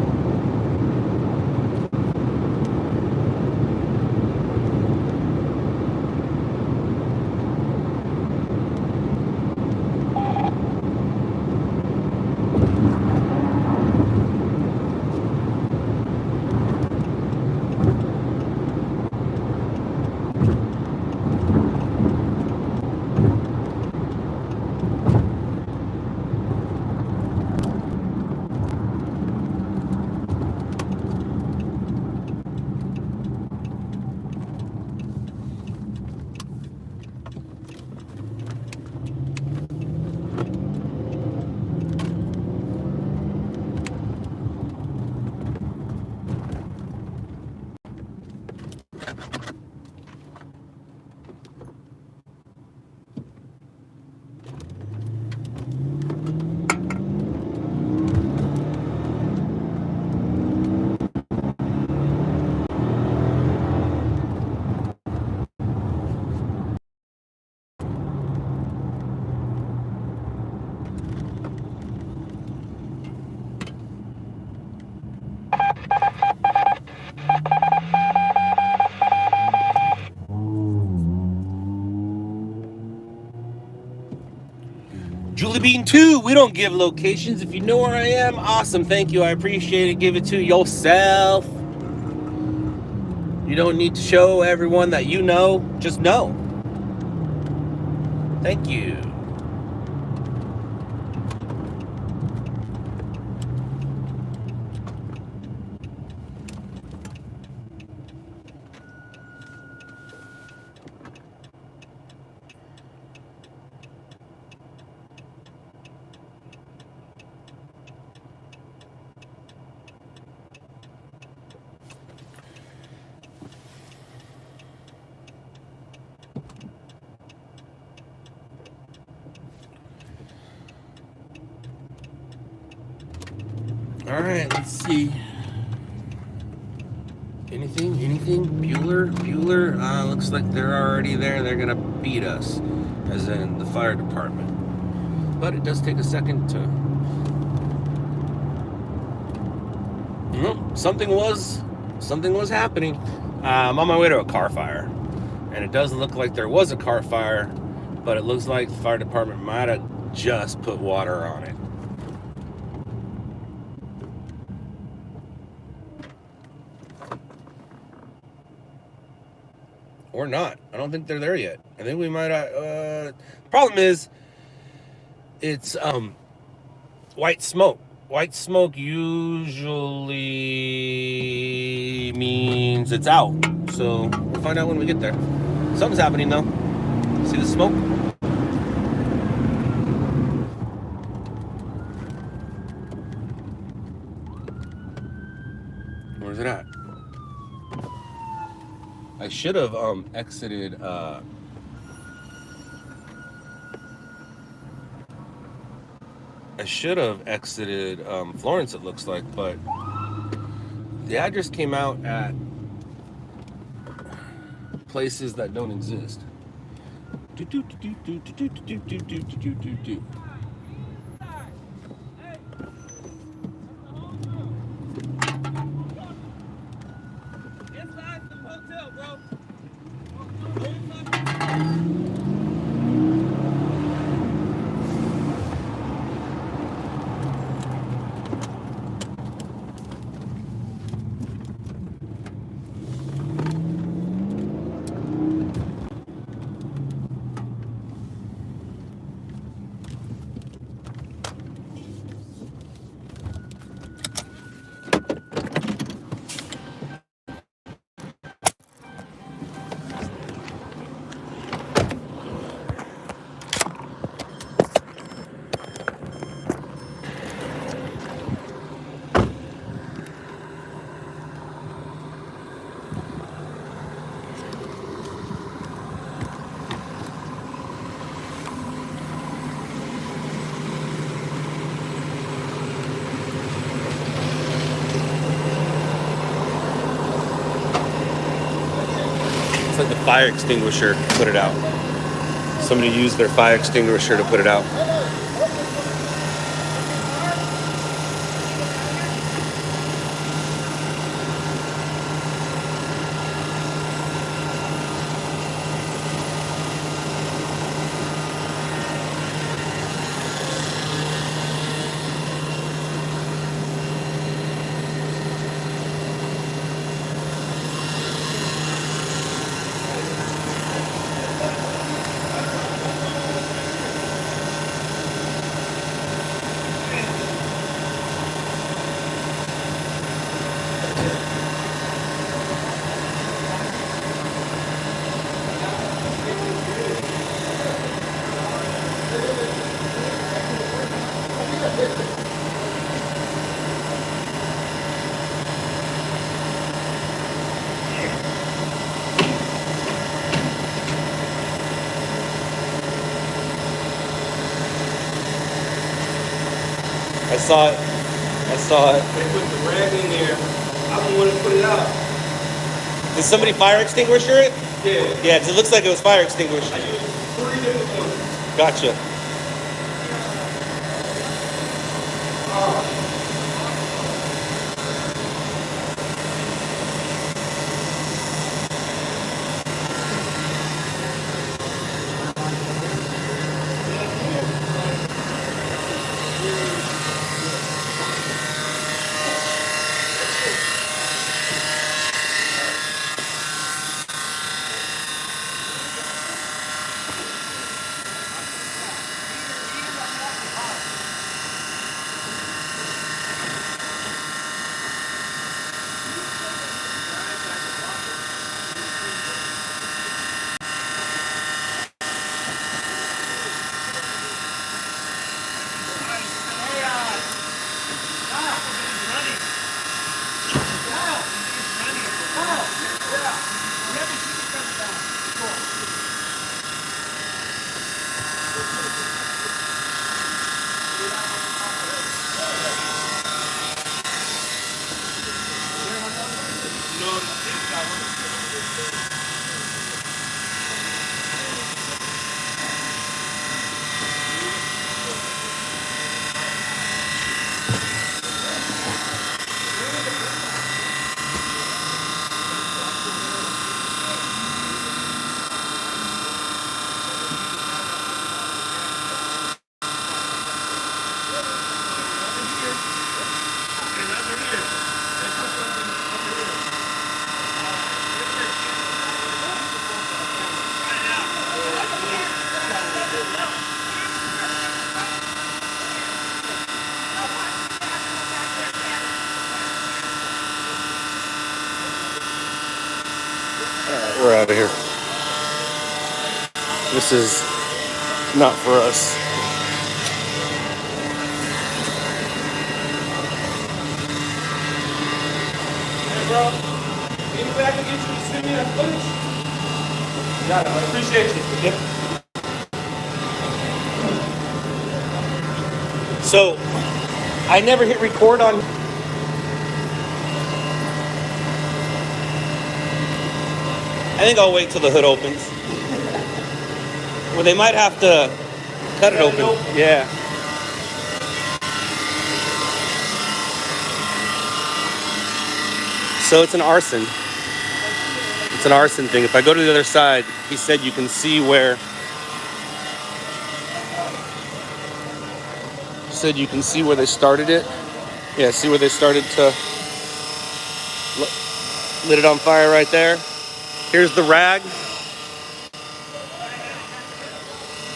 Julie Bean 2, we don't give locations. If you know where I am, awesome. Thank you. I appreciate it. Give it to yourself. You don't need to show everyone that you know. Just know. Thank you. All right, let's see. Anything? Bueller? Looks like they're already there. They're gonna beat us, as in the fire department. But it does take a second to... Something was happening. I'm on my way to a car fire. And it doesn't look like there was a car fire, but it looks like the fire department might have just put water on it. Or not. I don't think they're there yet. I think we might... problem is, it's white smoke. White smoke usually means it's out. So we'll find out when we get there. Something's happening though. See the smoke? Or should have exited. I should have exited Florence, it looks like, but the address came out at places that don't exist. It's like the fire extinguisher put it out. Somebody used their fire extinguisher to put it out. I saw it. They put the rag in there. I don't want to put it out. Did somebody fire extinguisher it? Yeah. Yeah, because it looks like it was fire extinguished. I used 3 different ones. Gotcha. We're out of here. This is not for us. Hey, bro. Any way I can get you to send me that footage? Got it. I appreciate you. Yep. So, I never hit record on. I think I'll wait till the hood opens. Well, they might have to cut it open. Yeah. So it's an arson. It's an arson thing. If I go to the other side, he said you can see where. He said you can see where they started it. Yeah, see where they started to lit it on fire right there. Here's the rag.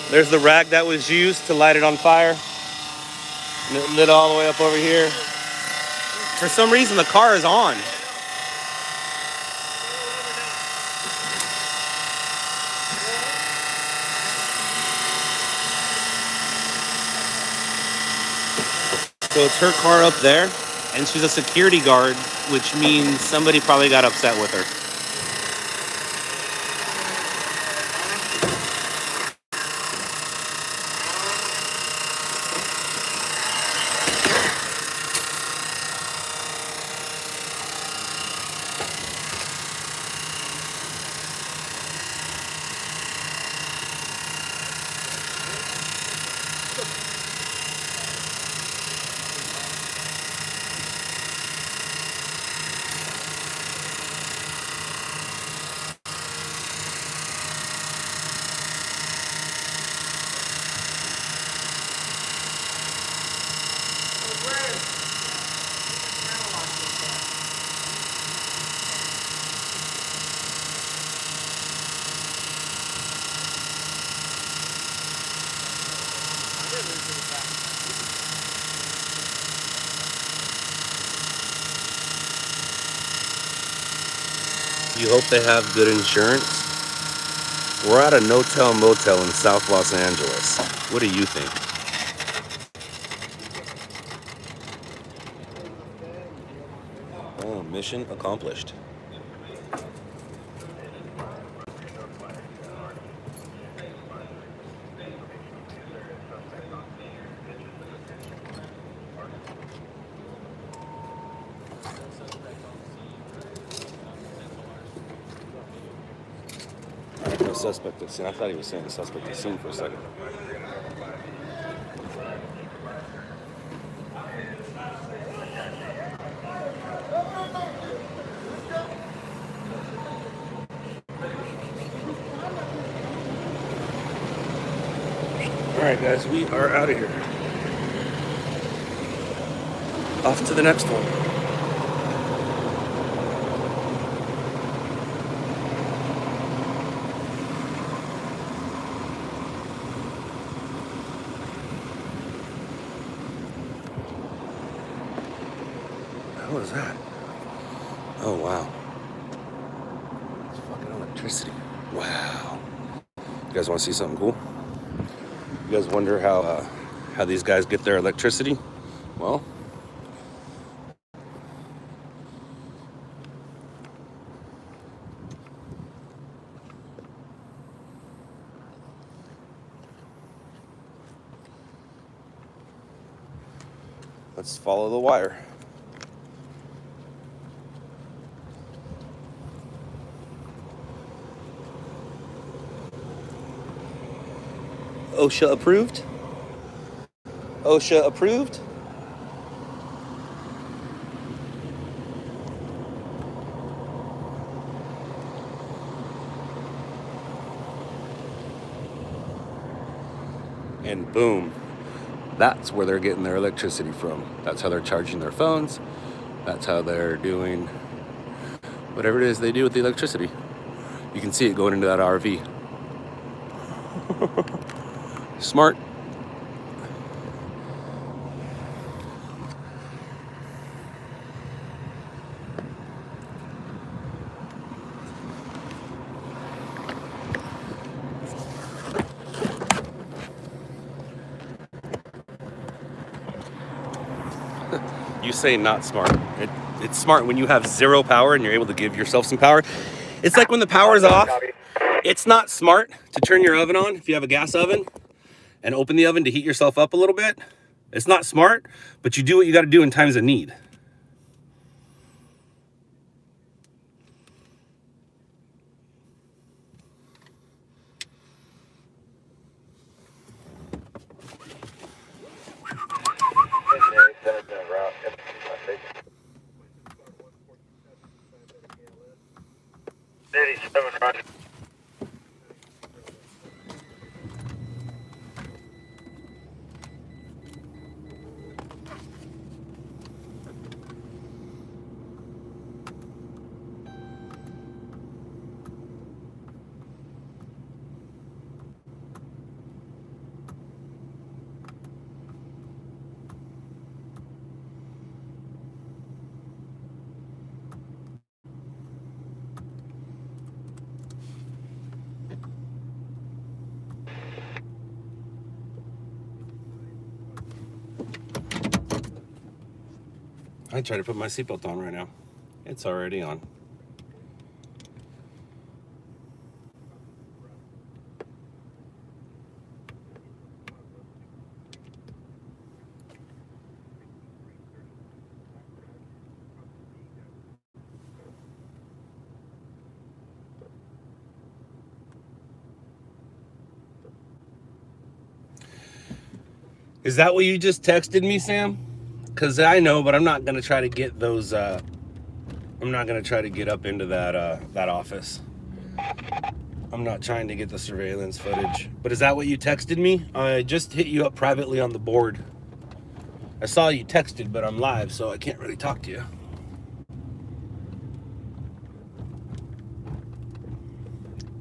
There's the rag that was used to light it on fire. And it lit all the way up over here. For some reason, the car is on. So it's her car up there, and she's a security guard, which means somebody probably got upset with her. You hope they have good insurance? We're at a no-tell motel in South Los Angeles. What do you think? Oh, mission accomplished. No suspect at scene. I thought he was saying the suspect at scene for a second. All right, guys, we are out of here. Off to the next one. What is that? Oh, wow. It's fucking electricity. Wow. You guys want to see something cool? You guys wonder how these guys get their electricity? Well, let's follow the wire. OSHA approved? OSHA approved? And boom, that's where they're getting their electricity from. That's how they're charging their phones. That's how they're doing whatever it is they do with the electricity. You can see it going into that RV. Smart. You say not smart. It's smart when you have zero power and you're able to give yourself some power. It's like when the power's off It's not smart to turn your oven on if you have a gas oven and open the oven to heat yourself up a little bit. It's not smart, but you do what you got to do in times of need. Roger. I try to put my seatbelt on right now. It's already on. Is that what you just texted me, Sam? Because I know, but I'm not going to try to get those, I'm not going to try to get up into that office. I'm not trying to get the surveillance footage. But is that what you texted me? I just hit you up privately on the board. I saw you texted, but I'm live, so I can't really talk to you.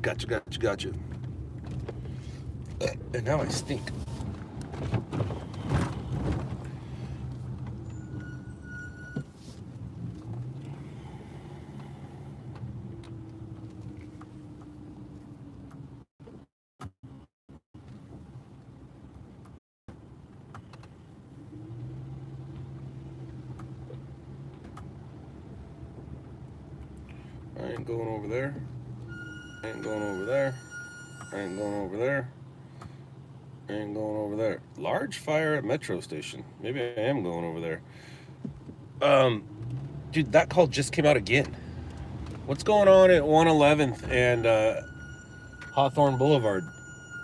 Gotcha. And now I stink. I ain't going over there. I ain't going over there. I ain't going over there. I ain't going over there. Large fire at Metro Station. Maybe I am going over there. Dude, that call just came out again. What's going on at 111th and Hawthorne Boulevard?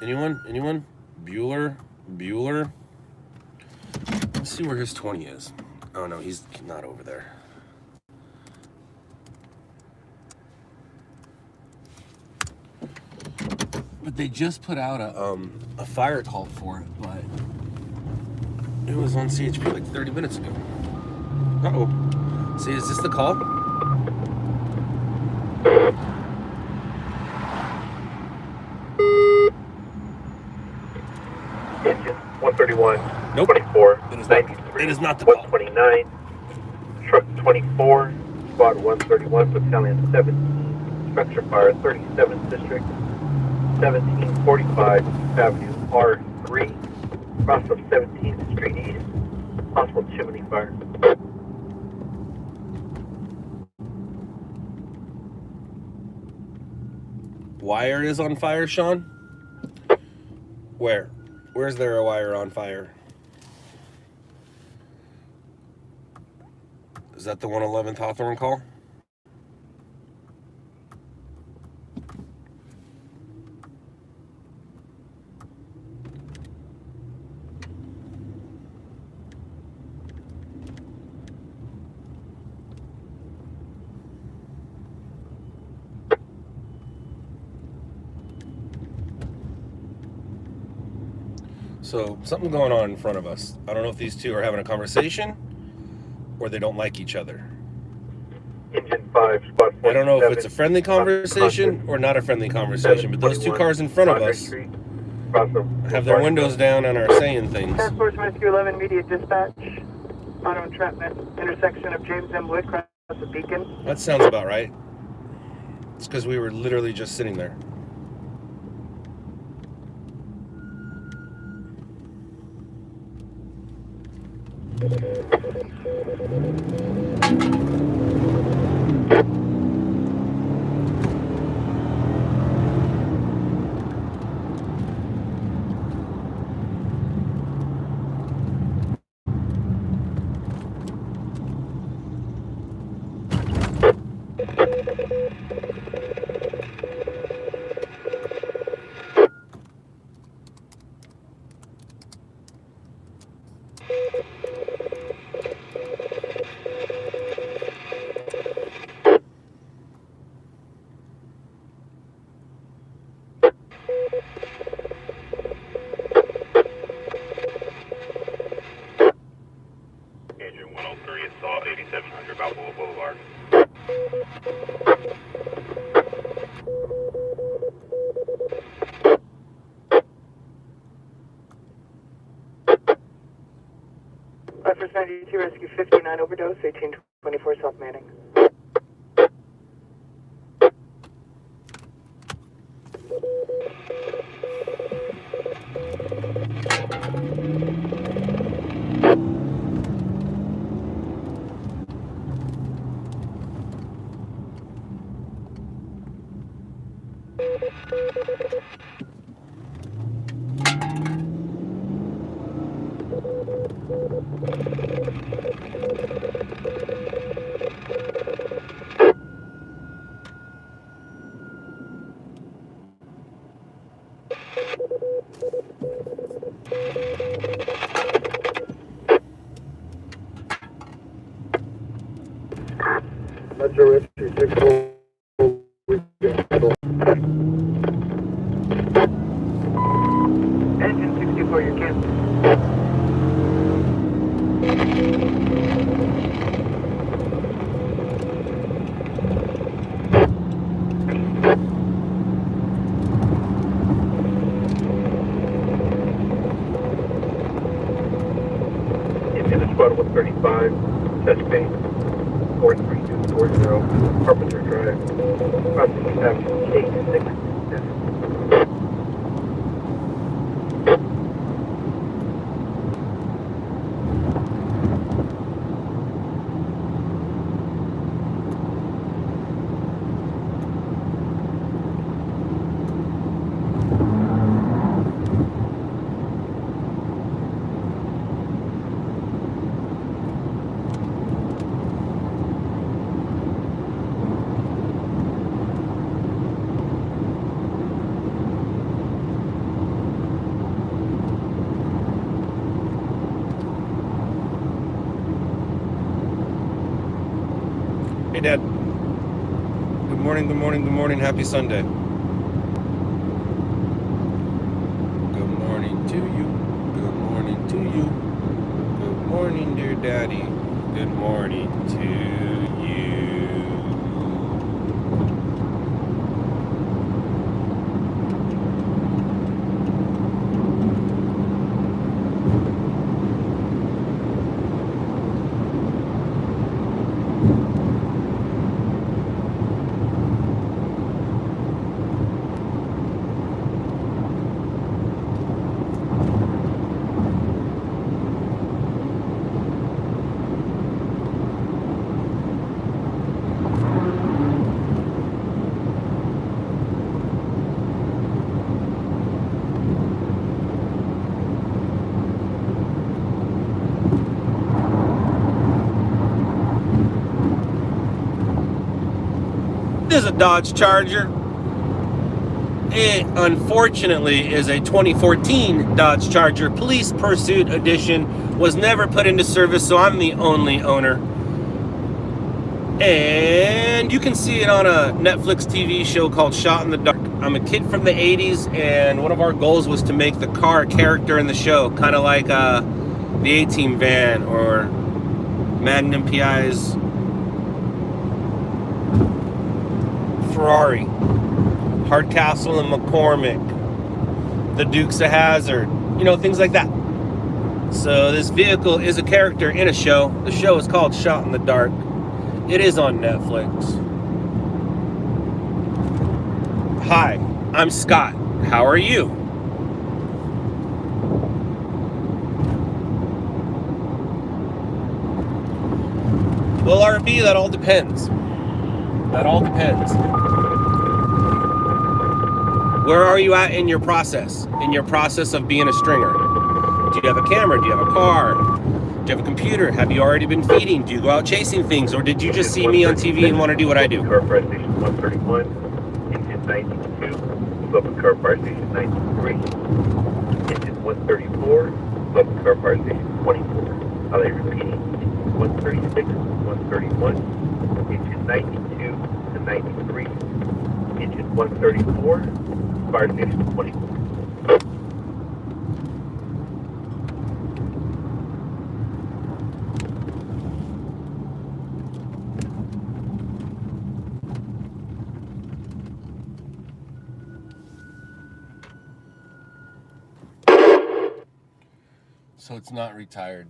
Anyone? Bueller? Let's see where his 20 is. Oh no, he's not over there. But they just put out a fire call for it, but it was on CHP like 30 minutes ago. Uh-oh. See, is this the call? Engine 131, Nope. 24, It is not the call. 129, truck 24, squad 131, battalion 17, structure fire 37th district, 1745 Avenue R3, cross of 17th Street East, possible chimney fire. Wire is on fire, Sean? Where? Where's there a wire on fire? Is that the 111th Hawthorne call? So something going on in front of us. I don't know if these two are having a conversation or they don't like each other. Engine 5, squad 47. I don't know if it's a friendly conversation or not a friendly conversation, but those two cars in front of us have their windows down and are saying things. Task Force Rescue 11, immediate dispatch. Auto entrapment, intersection of James M. Wood, cross the Beacon. That sounds about right. It's because we were literally just sitting there. 92 Rescue 59 overdose, 1824 South Manning. Metro Rescue 64. Engine 64, you can. Engine Squad 135, touch base 43240, Carpenter Drive, Prosecution Avenue K6. Hey, Dad. Good morning, good morning, good morning. Happy Sunday. Good morning to you. Good morning to you. Good morning, dear Daddy. Good morning to you. This is a Dodge Charger. It unfortunately is a 2014 Dodge Charger Police Pursuit Edition. Was never put into service, so I'm the only owner. And you can see it on a Netflix TV show called Shot in the Dark. I'm a kid from the 80s, and one of our goals was to make the car a character in the show, kind of like the A-Team van or Magnum PI's Ferrari, Hardcastle and McCormick, the Dukes of Hazzard, you know, things like that. So this vehicle is a character in a show. The show is called Shot in the Dark. It is on Netflix. Hi, I'm Scott. How are you? Well, RB, that all depends. That all depends. Where are you at in your process? In your process of being a stringer? Do you have a camera? Do you have a car? Do you have a computer? Have you already been feeding? Do you go out chasing things? Or did you just see me on TV and want to do what I do? Car Fire Station 131, Engine 92, Public Car Fire Station 93, Engine 134, Public Car Fire Station 24. I'll repeat, 136, 131, Engine 92 to 93, Engine 134, Fire Station 24. So it's not retired.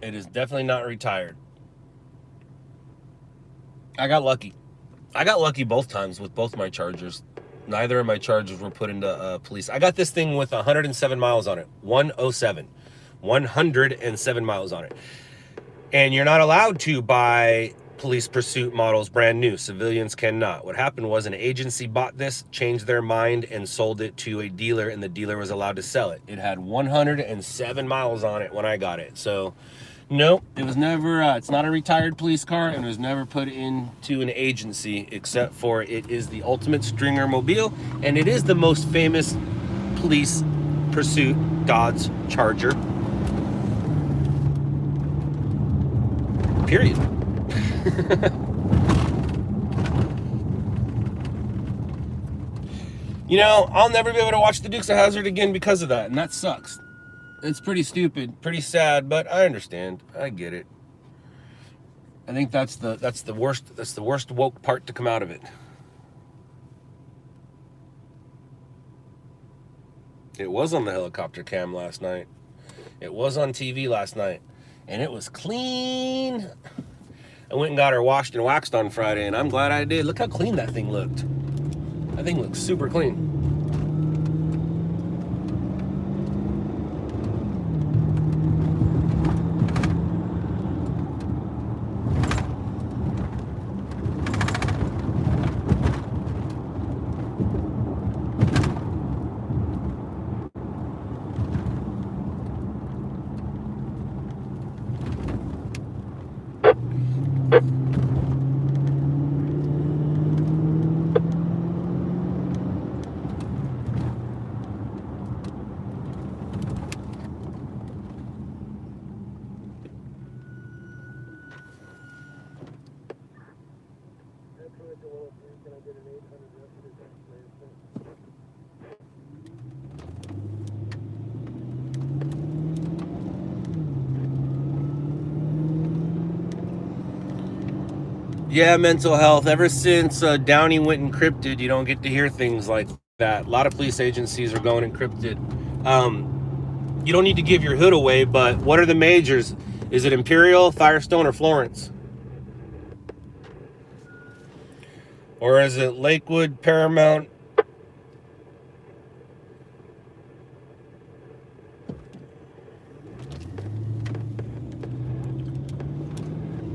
It is definitely not retired. I got lucky. I got lucky both times with both my Chargers. Neither of my Chargers were put into police. I got this thing with 107 miles on it. 107. 107 miles on it. And you're not allowed to buy police pursuit models brand new. Civilians cannot. What happened was an agency bought this, changed their mind, and sold it to a dealer, and the dealer was allowed to sell it. It had 107 miles on it when I got it. So, nope, it was never, it's not a retired police car, and it was never put into an agency, except for it is the ultimate stringer mobile, and it is the most famous police pursuit Dodge Charger. Period. You know, I'll never be able to watch the Dukes of Hazzard again because of that, and that sucks. It's pretty stupid, pretty sad, but I understand. I get it. I think that's the worst woke part to come out of it. It was on the helicopter cam last night. It was on TV last night, and it was clean. I went and got her washed and waxed on Friday, and I'm glad I did. Look how clean that thing looked. That thing looks super clean. Yeah, mental health. Ever since Downey went encrypted, you don't get to hear things like that. A lot of police agencies are going encrypted. You don't need to give your hood away, but what are the majors? Is it Imperial, Firestone, or Florence? Or is it Lakewood, Paramount?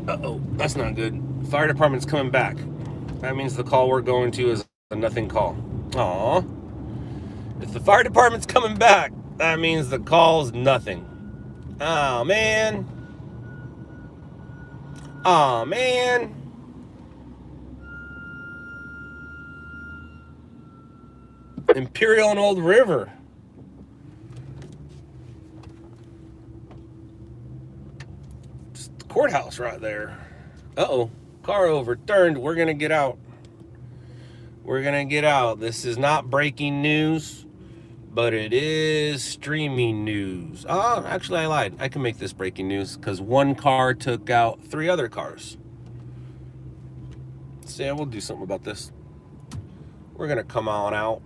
Uh-oh, that's not good. Fire department's coming back. That means the call we're going to is a nothing call. Aw. If the fire department's coming back, that means the call's nothing. Oh, man. Oh, man. Imperial and Old River. It's the courthouse right there. Uh-oh. Car overturned. We're going to get out. We're going to get out. This is not breaking news, but it is streaming news. Oh, actually, I lied. I can make this breaking news because one car took out 3 other cars. So yeah, we'll do something about this. We're going to come on out.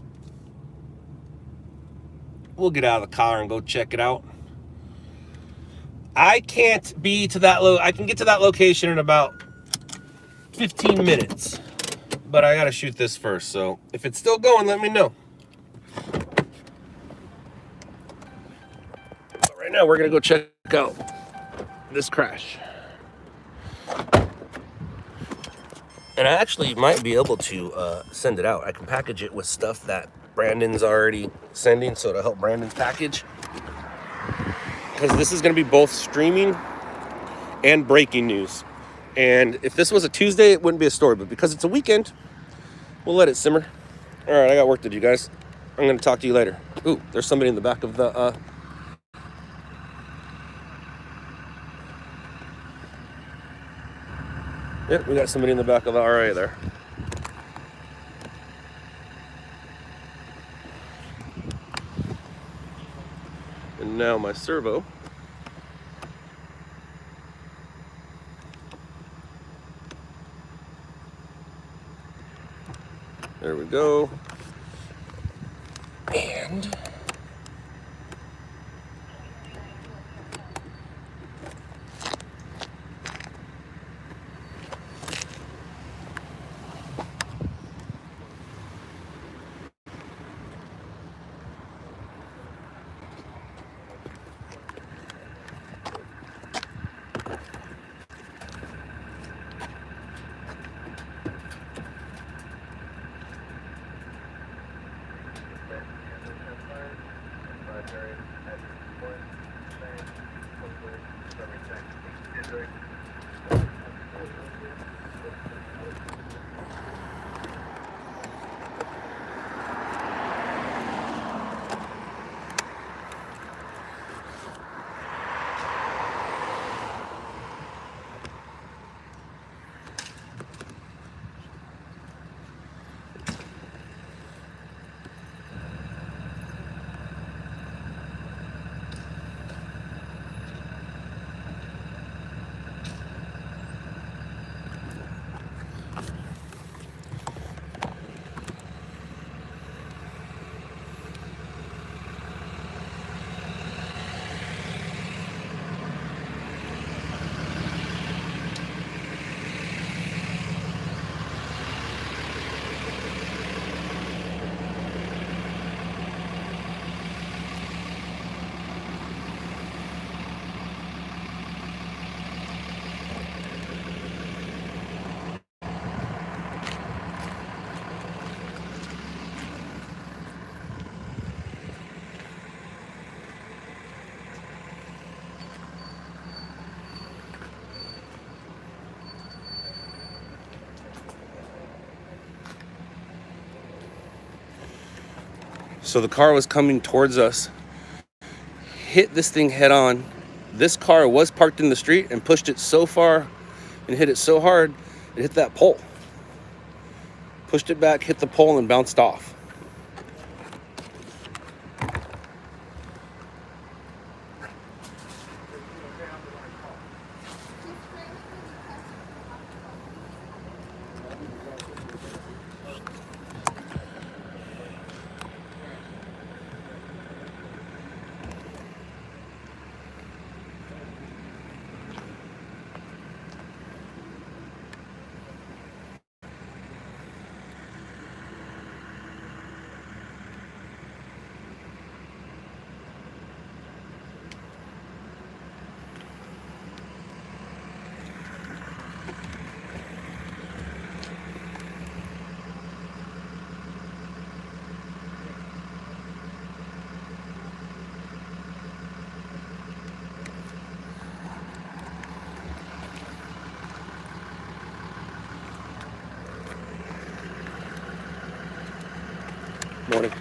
We'll get out of the car and go check it out. I can't be to that I can get to that location in about 15 minutes, but I gotta shoot this first, so if it's still going, let me know. But right now, we're gonna go check out this crash. And I actually might be able to send it out. I can package it with stuff that Brandon's already sending, so to help Brandon's package. Because this is gonna be both streaming and breaking news. And if this was a Tuesday, it wouldn't be a story, but because it's a weekend, we'll let it simmer. All right, I got work to do, guys. I'm going to talk to you later. Ooh, there's somebody in the back of the... Yep, we got somebody in the back of the RA there. And now my servo. There we go. And So the car was coming towards us, hit this thing head on. This car was parked in the street and pushed it so far and hit it so hard, it hit that pole. Pushed it back, hit the pole, and bounced off. Morning.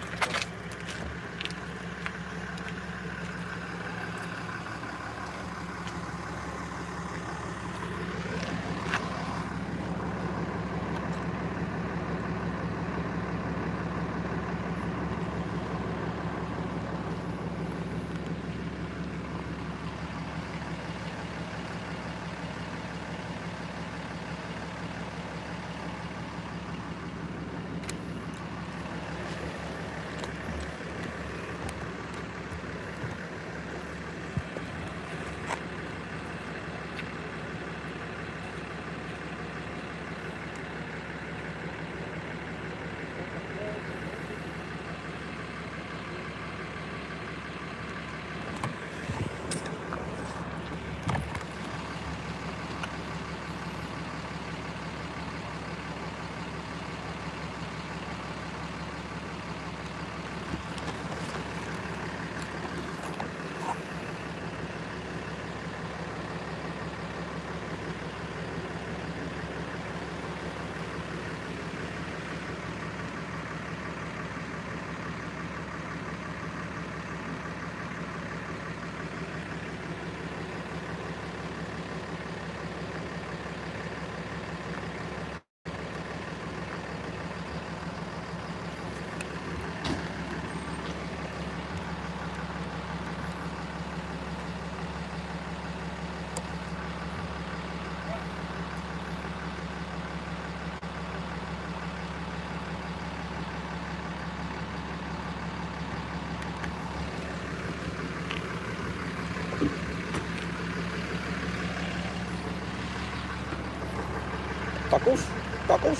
Tacos? Tacos?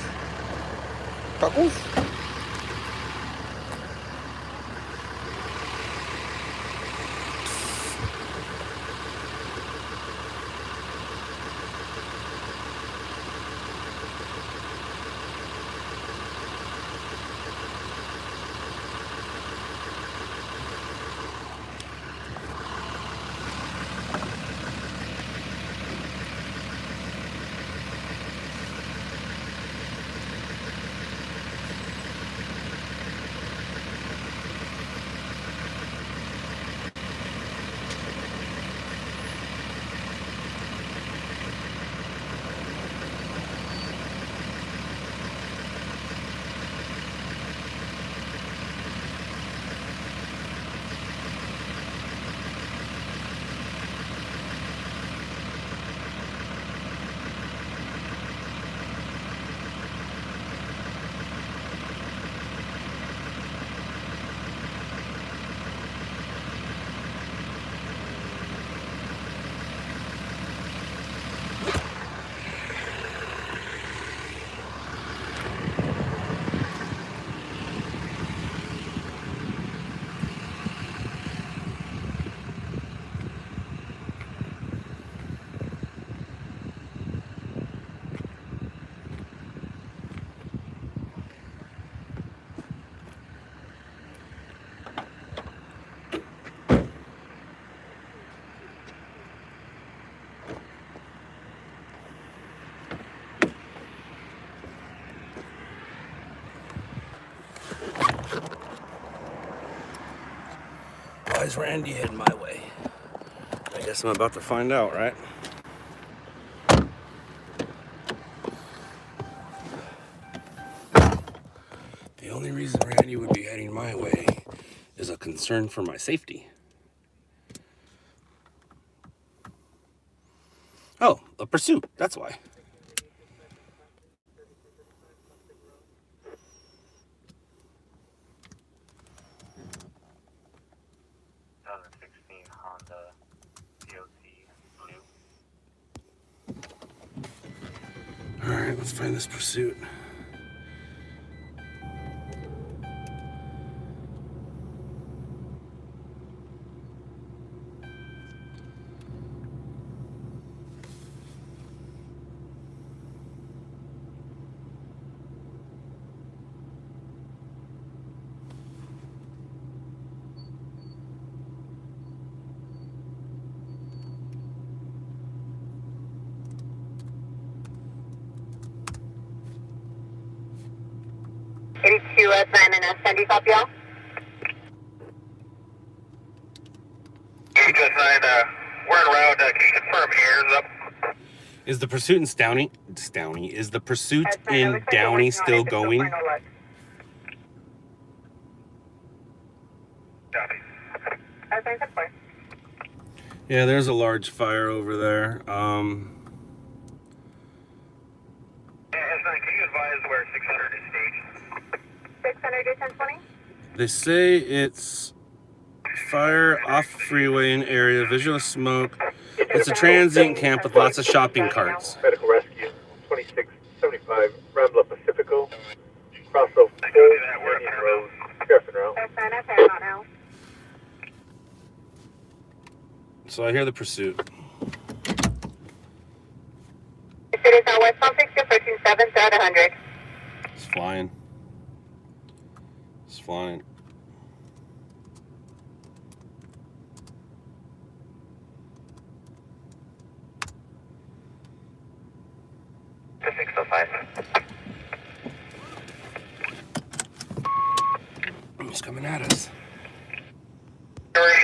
Tacos? Why is Randy heading my way? I guess I'm about to find out, right? The only reason Randy would be heading my way is a concern for my safety. Oh, a pursuit. That's why. 2016 Honda COT blue. All right, let's find this pursuit. QS9 and S10, copy y'all? QS9, we're en route. Can you confirm ears up? Is the pursuit in Downey? Is the pursuit in Downey still going? Yeah, there's a large fire over there. Can you advise where 600 is staged? 600 to 1020? They say it's fire off freeway in area, visual smoke. It's a transient camp with lots of shopping carts. Medical Rescue, 2675, Rambla Pacifico, cross of Canyon Road, Griffin Route. So I hear the pursuit. It is on westbound 60, 137, 100. It's flying. It's flying. To 605. He's coming at us.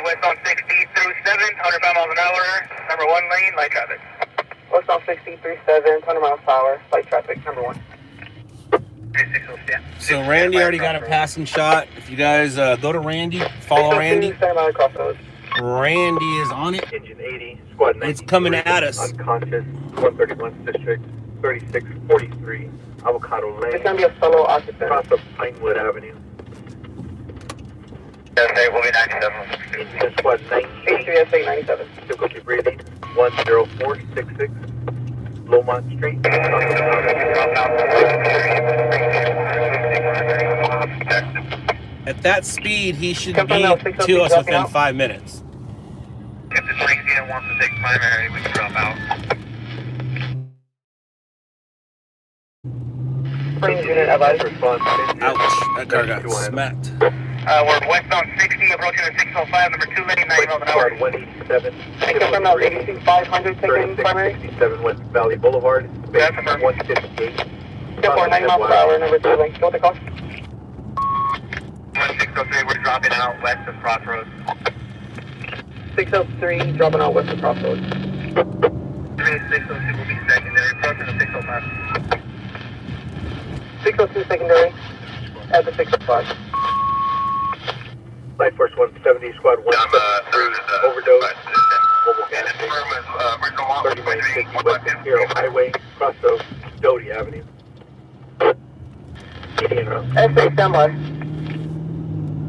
West on 60 through 7, 100 miles an hour, number 1 lane, light traffic. West on 60 through 7, 100 miles per hour, light traffic, number 1. So Randy already got a passing shot. If you guys go to Randy, follow Randy. Randy is on it. Engine 80, squad 90. It's coming at us. Unconscious, 131 District, 3643, Avocado Lane. It's going to be a solo occupant. Cross of Pinewood Avenue. SA will be 97. Engine squad 90. HVSA 97. Difficulty breathing, 10466, Lomont Street. At that speed, he should be to us within 5 minutes. If the swing unit wants to take primary, we can drop out. Springs unit advised. Response. Ouch, that car got smacked. We're west on 60, approaching the 605, number 2 lane, 90 miles an hour. 187. Take it from now 82 500, taking primary. 67 West Valley Boulevard. That's affirmed. 158. 9 miles per hour, number 2 lane. Go with the call. 1603, we're dropping out west of Crossroads. 603, dropping out west of Crossroads. 3602 will be secondary, approaching the 605. 602 secondary, at the 605. Light Force 170, Squad 173, overdose. Mobile gas station. 3960 West Imperial Highway, cross of Doty Avenue. Indian Road. SA standby.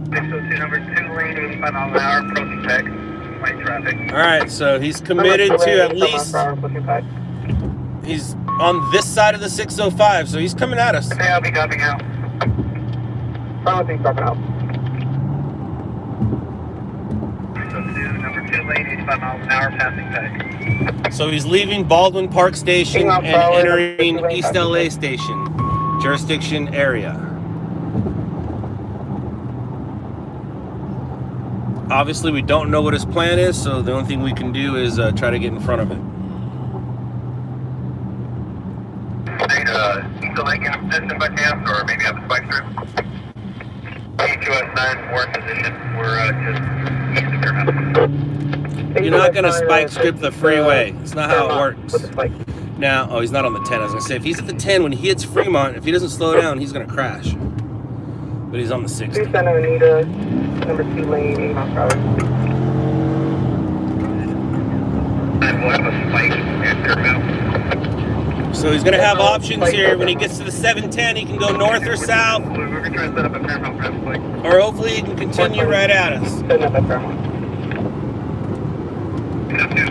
602, number 2 lane, 85 miles an hour, approaching tech, light traffic. All right, so he's committed to at least, he's on this side of the 605, so he's coming at us. Okay, I'll be dropping out. Silencing dropping out. 602, number 2 lane, 85 miles an hour, passing tech. So he's leaving Baldwin Park Station and entering East LA Station, jurisdiction area. Obviously, we don't know what his plan is, so the only thing we can do is try to get in front of it. You still like in a position by chance, or maybe have a spike strip? HUS 9, we're in position. We're just east of Paramount. You're not gonna spike strip the freeway. It's not how it works. Now, oh, he's not on the 10. I was gonna say, if he's at the 10 when he hits Fremont, if he doesn't slow down, he's gonna crash. But he's on the 60. 2 Santa Anita, number 2 lane, 80 miles per hour. And we'll have a spike at Paramount. So he's gonna have options here. When he gets to the 710, he can go north or south. We're gonna try to set up a Paramount for a spike. Or hopefully he can continue right at us. Setting up at Paramount.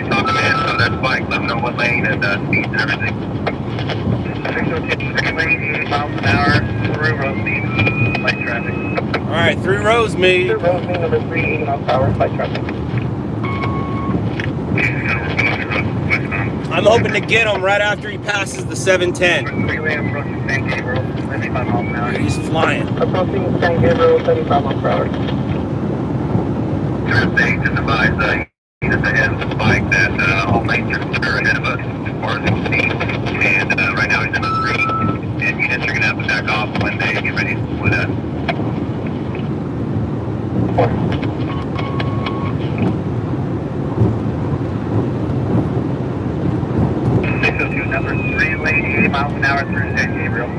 Talk to man, so that's spike. Let them know what lane and speed and everything. 6 lane, 80 miles an hour, through Rosemead, light traffic. Alright, through Rosemead. Through Rosemead, number 3, 80 miles per hour, light traffic. I'm hoping to get him right after he passes the 710. 3 lane approaching San Gabriel, 75 miles an hour. He's flying. Approaching San Gabriel, 75 miles per hour. Thursday, just advise units ahead of the spike that all lanes are ahead of us as far as we can see. And right now he's in the green. And units are going to have to back off when they get ready to split up. 602, number 3 lane, 80 miles an hour through San Gabriel.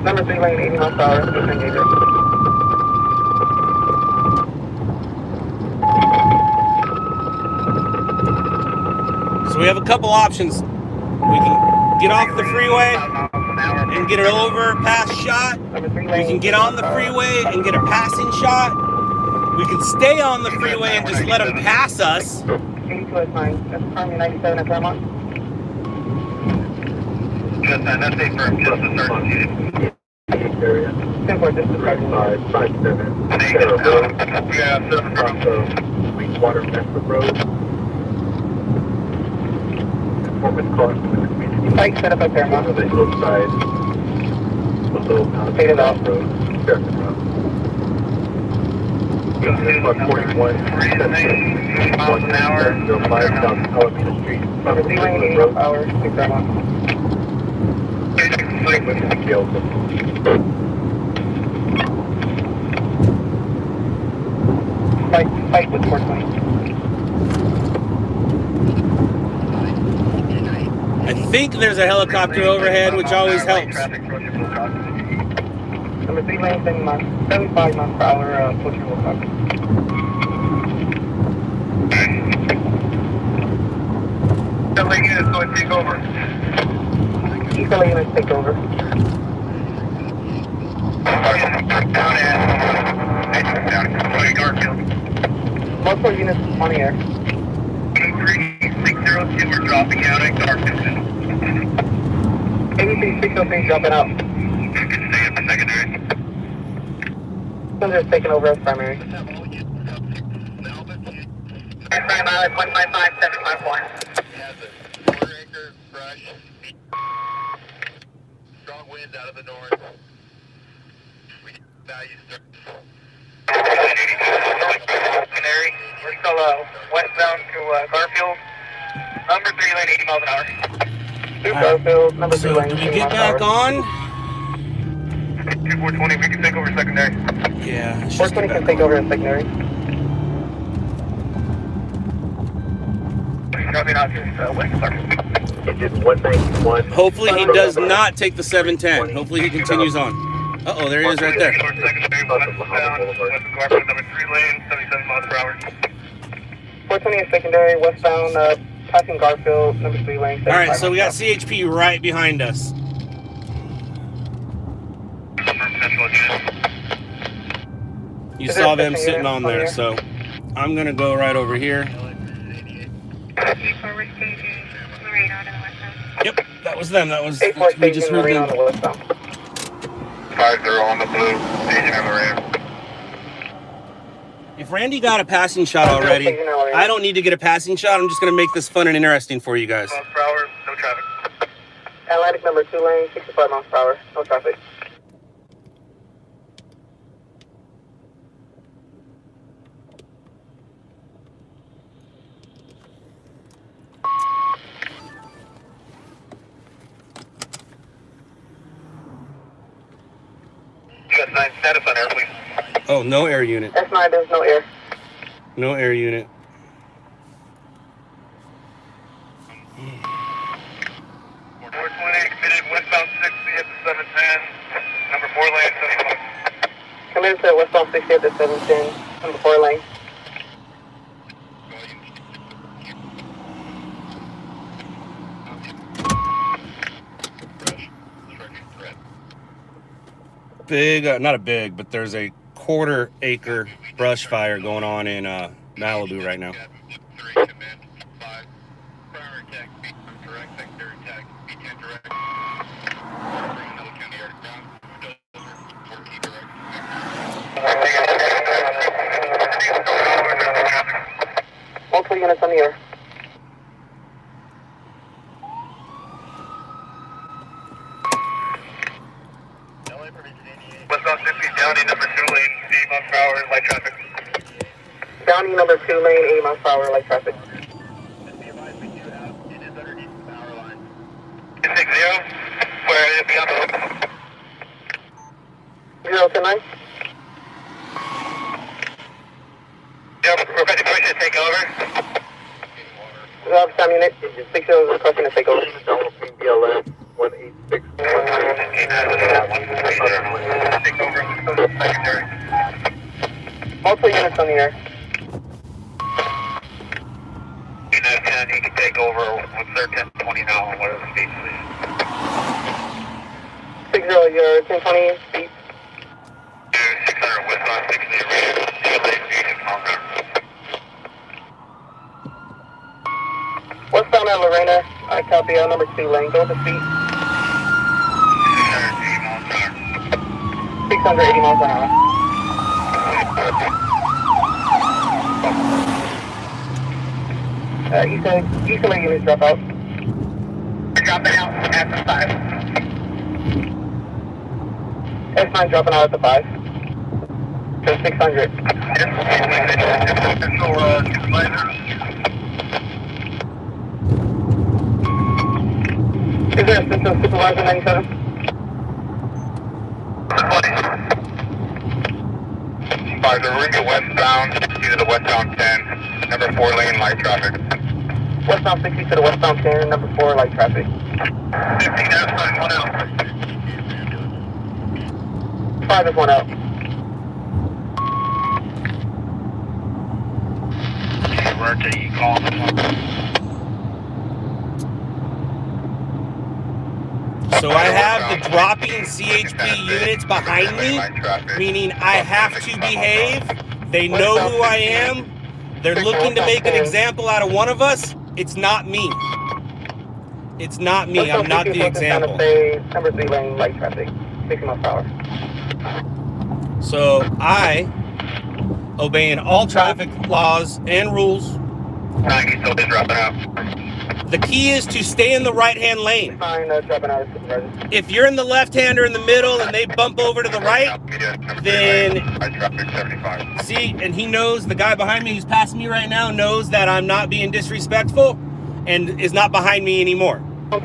Number 3 lane, 80 miles per hour, through San Gabriel. So we have a couple options. We can get off the freeway and get an overpass shot. We can get on the freeway and get a passing shot. We can stay on the freeway and just let them pass us. 82 is fine. That's Army 97 at Paramount. Just that's a firm, just a certain Area. 10-4, just the 557. Yeah, 7 Off of Sweetwater Metro Road. Performance cost with the community. Spike set up at Paramount. On the hillside. Below Mount Faded off. Road. Fairfield Road. About 41. 80 miles an hour. 05 South Alameda Street. Number 3 lane, 80 miles per hour, through Paramount. Spike with 420. I think there's a helicopter overhead, which always helps. Number 3 lane, 75 miles per hour, approaching Wilcox. LA units going to take over. East LA units take over. Multiple units on the air. 83602, we're dropping out at Garfield. 83603 dropping out. Stay at the secondary. Sunder's taking over as primary. Prime Island 155754. Has a 4-acre brush. Strong winds out of the north. We value Canary. We're still westbound to Garfield. Number 3 lane, 80 miles an hour. To Garfield, number 3 So lane. do we get back on? 2420, we can take over secondary. Yeah. let's just 420 get can back take on. over as secondary. Copy not just west of Garfield. Engine 191. Hopefully he does not take the 710. Hopefully he continues on. Uh-oh, there he is right there. Secondary, westbound, west of Garfield, number 3 lane, 77 miles per hour. 420 is secondary, westbound, passing Garfield, number 3 lane. All right, so we got CHP right behind us. You saw them sitting on there, so I'm gonna go right over here. Yep, that was them. That was we just heard them. 50 on the blue, station on the ramp. If Randy got a passing shot already, I don't need to get a passing shot. I'm just gonna make this fun and interesting for you guys. Miles per hour, no traffic. Atlantic number 2 lane, 65 miles per hour, no traffic. US 9 status on air, please. Oh, no air unit. S9, there's no air. No air unit. 420, committed westbound 60 at the 710, number 4 lane, 75. Committed to westbound 60 at the 710, number 4 lane. Big, not a big, but there's a quarter-acre brush fire going on in Malibu right now. Multiple units on the air. Westbound 60, Downey, number 2 lane, 8 miles per hour, light traffic. Downey, number 2 lane, 8 miles per hour, light traffic. Be advised, we do have, it is underneath the power line. 60, where it be on the 029. Yeah, we're ready to take over. Sam unit, 60 is requesting to take over. BLM 186. Take over, secondary. Multiple units on the air. You can take over once they're 1020 now, whatever the speed, please. 60, you're 1020 feet. 600 westbound 60, Westbound at Lorena, I copy number 2 lane, go with the speed. 680 miles an hour. East lane units drop out. Dropping out at the 5. S9 dropping out at the 5. So 600. Is there a system supervisor 97? Supervisor, we're going westbound, 60 to the westbound 10, number 4 lane light traffic. Westbound 60 to the westbound 10, number 4 light traffic. 15 outside, 1 out. 5 is 1 out. Where do you call them? So I have the dropping CHP units behind me, meaning I have to behave. They know who I am. They're looking to make an example out of one of us. It's not me. It's not me. I'm not the example. Number 3 lane light traffic, 60 miles per hour. So I, obeying all traffic laws and rules, 90 still been dropping out. the key is to stay in the right-hand lane. Fine, dropping out of supervisor. If you're in the left-hand or in the middle and they bump over to the right, then traffic 75. see, and he knows, the guy behind me who's passing me right now knows that I'm not being disrespectful and is not behind me anymore. He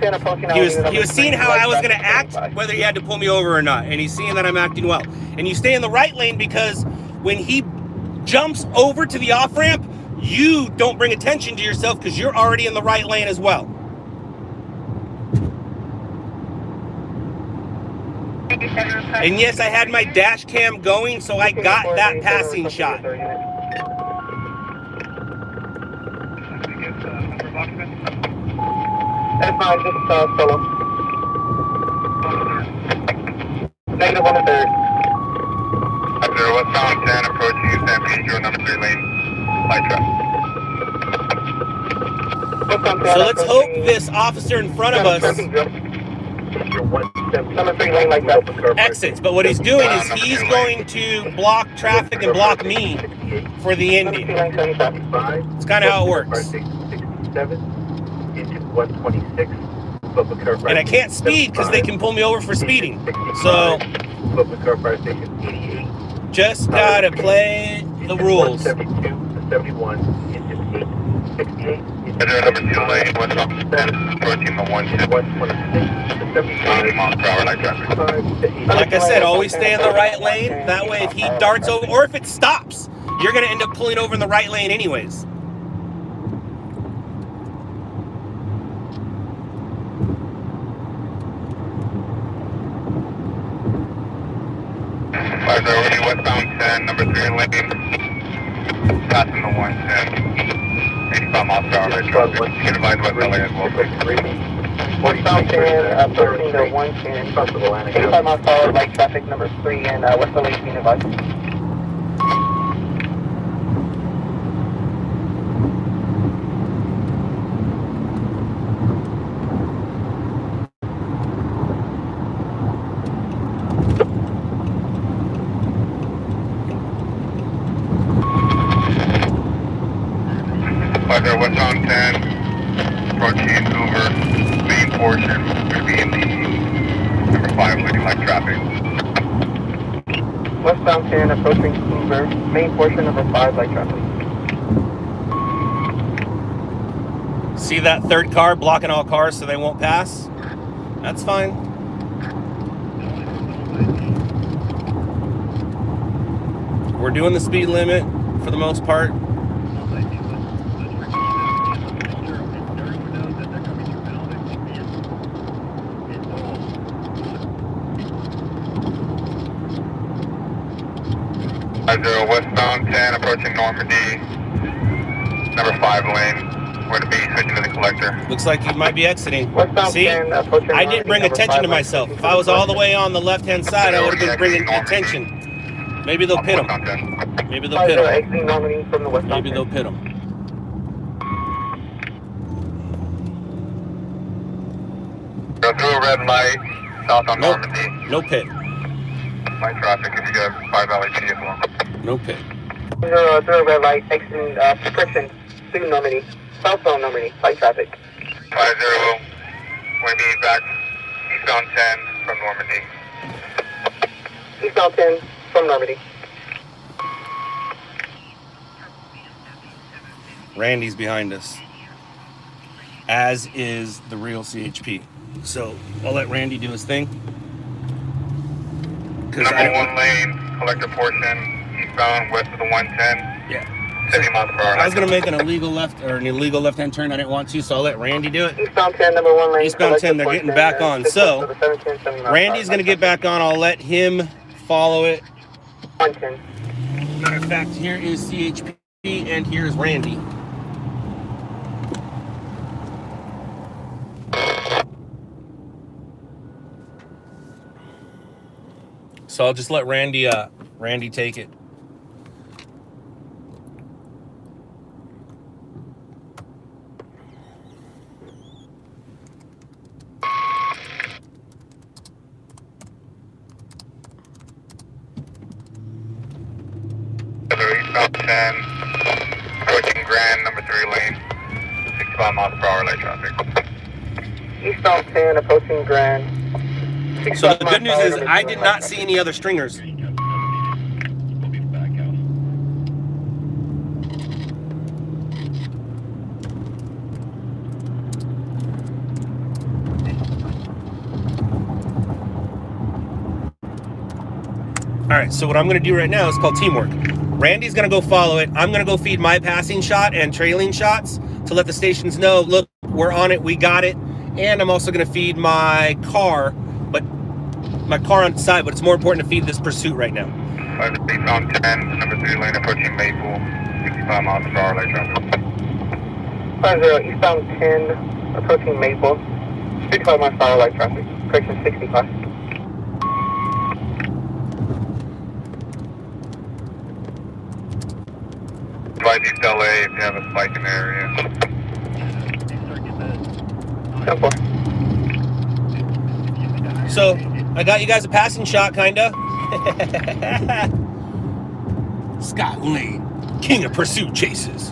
was seeing how I was going to act, whether he had to pull me over or not, and he's seeing that I'm acting well. And you stay in the right lane because when he jumps over to the off-ramp, you don't bring attention to yourself because you're already in the right lane as well. And yes, I had my dash cam going, so I got that passing shot. That's fine, just solo. Negative 1/3. After westbound 10, approaching San Pedro, number 3 lane, light traffic. So let's hope this officer in front of us exits. But what he's doing is he's going to block traffic and block me for the ending. It's kind of how it works. And I can't speed because they can pull me over for speeding. So just gotta play the rules. 172 to 71, engine 868. Number 2 lane, westbound 10, approaching the 110. 126 to 75. 80 miles per hour light traffic. Like I said, always stay in the right lane. That way, if he darts over, or if it stops, you're going to end up pulling over in the right lane anyways. Westbound 10, number 3 lane, passing the 110, 85 miles per hour light traffic. You can advise West LA as well, please. Westbound 10, approaching the 110, 85 miles per hour, light traffic, number 3, and West LA, being advised. Westbound 10, approaching Hoover, main portion, going to be in the number 5 lane light traffic. Westbound 10, approaching Hoover, main portion, number 5, light traffic. See that third car blocking all cars so they won't pass? That's fine. We're doing the speed limit for the most part. Westbound 10, approaching Normandy, number 5 lane. We're going to be switching to the collector. Looks like you might be exiting. Westbound See? 10, approaching I didn't bring Normandy, attention to number 5, myself. If I was all the way on the left-hand side, I would have been bringing attention. Maybe they'll pit him. Maybe they'll pit him. exiting Normandy from the westbound Maybe they'll pit him. Go through a red light, south on Nope. Normandy. No pit. Light traffic, if you got 5 LAP as well. No pit. Through a red light, exiting Friction, through Normandy, southbound Normandy, light traffic. 50, we're be back eastbound 10 from Normandy. Eastbound 10 from Normandy. Randy's behind us, as is the real CHP. So I'll let Randy do his thing. Number 1 lane, collector portion, eastbound west of the 110. Yeah. 70 miles per hour. I was gonna make an illegal left-hand turn. I didn't want to, so I'll let Randy do it. Eastbound 10, number 1 lane. Eastbound 10, they're getting back on. So Randy's gonna get back on. I'll let him follow it. 110. Matter of fact, here is CHP and here's Randy. So I'll just let Randy take it. Eastbound 10, approaching Grand, number 3 lane, 65 miles per hour light traffic. Eastbound 10, approaching Grand. So the good news is I did not see any other stringers. All right, so what I'm gonna do right now is called teamwork. Randy's gonna go follow it. I'm gonna go feed my passing shot and trailing shots to let the stations know, look, we're on it, we got it. And I'm also gonna feed my car on the side, but it's more important to feed this pursuit right now. Eastbound 10, number 3 lane, approaching Maple, 65 miles per hour light traffic. 50, eastbound 10, approaching Maple, 65 miles per hour light traffic, correction 65. Advise East LA if you have a spike in the area. 10-4. So I got you guys a passing shot, kinda. Scott Lane, king of pursuit chases.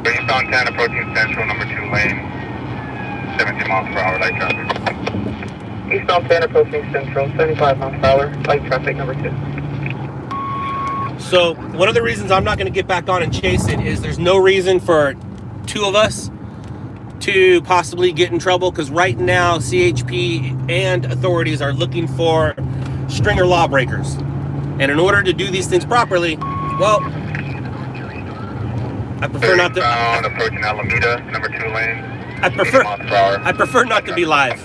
Eastbound 10, approaching Central, number 2 lane, 17 miles per hour, light traffic. Eastbound 10 approaching Central, 75 miles per hour, light traffic number 2. So one of the reasons I'm not going to get back on and chase it is there's no reason for two of us to possibly get in trouble, because right now CHP and authorities are looking for stringer lawbreakers. And in order to do these things properly, well, I prefer not to. Approaching Alameda, number 2 lane. I prefer not to be live.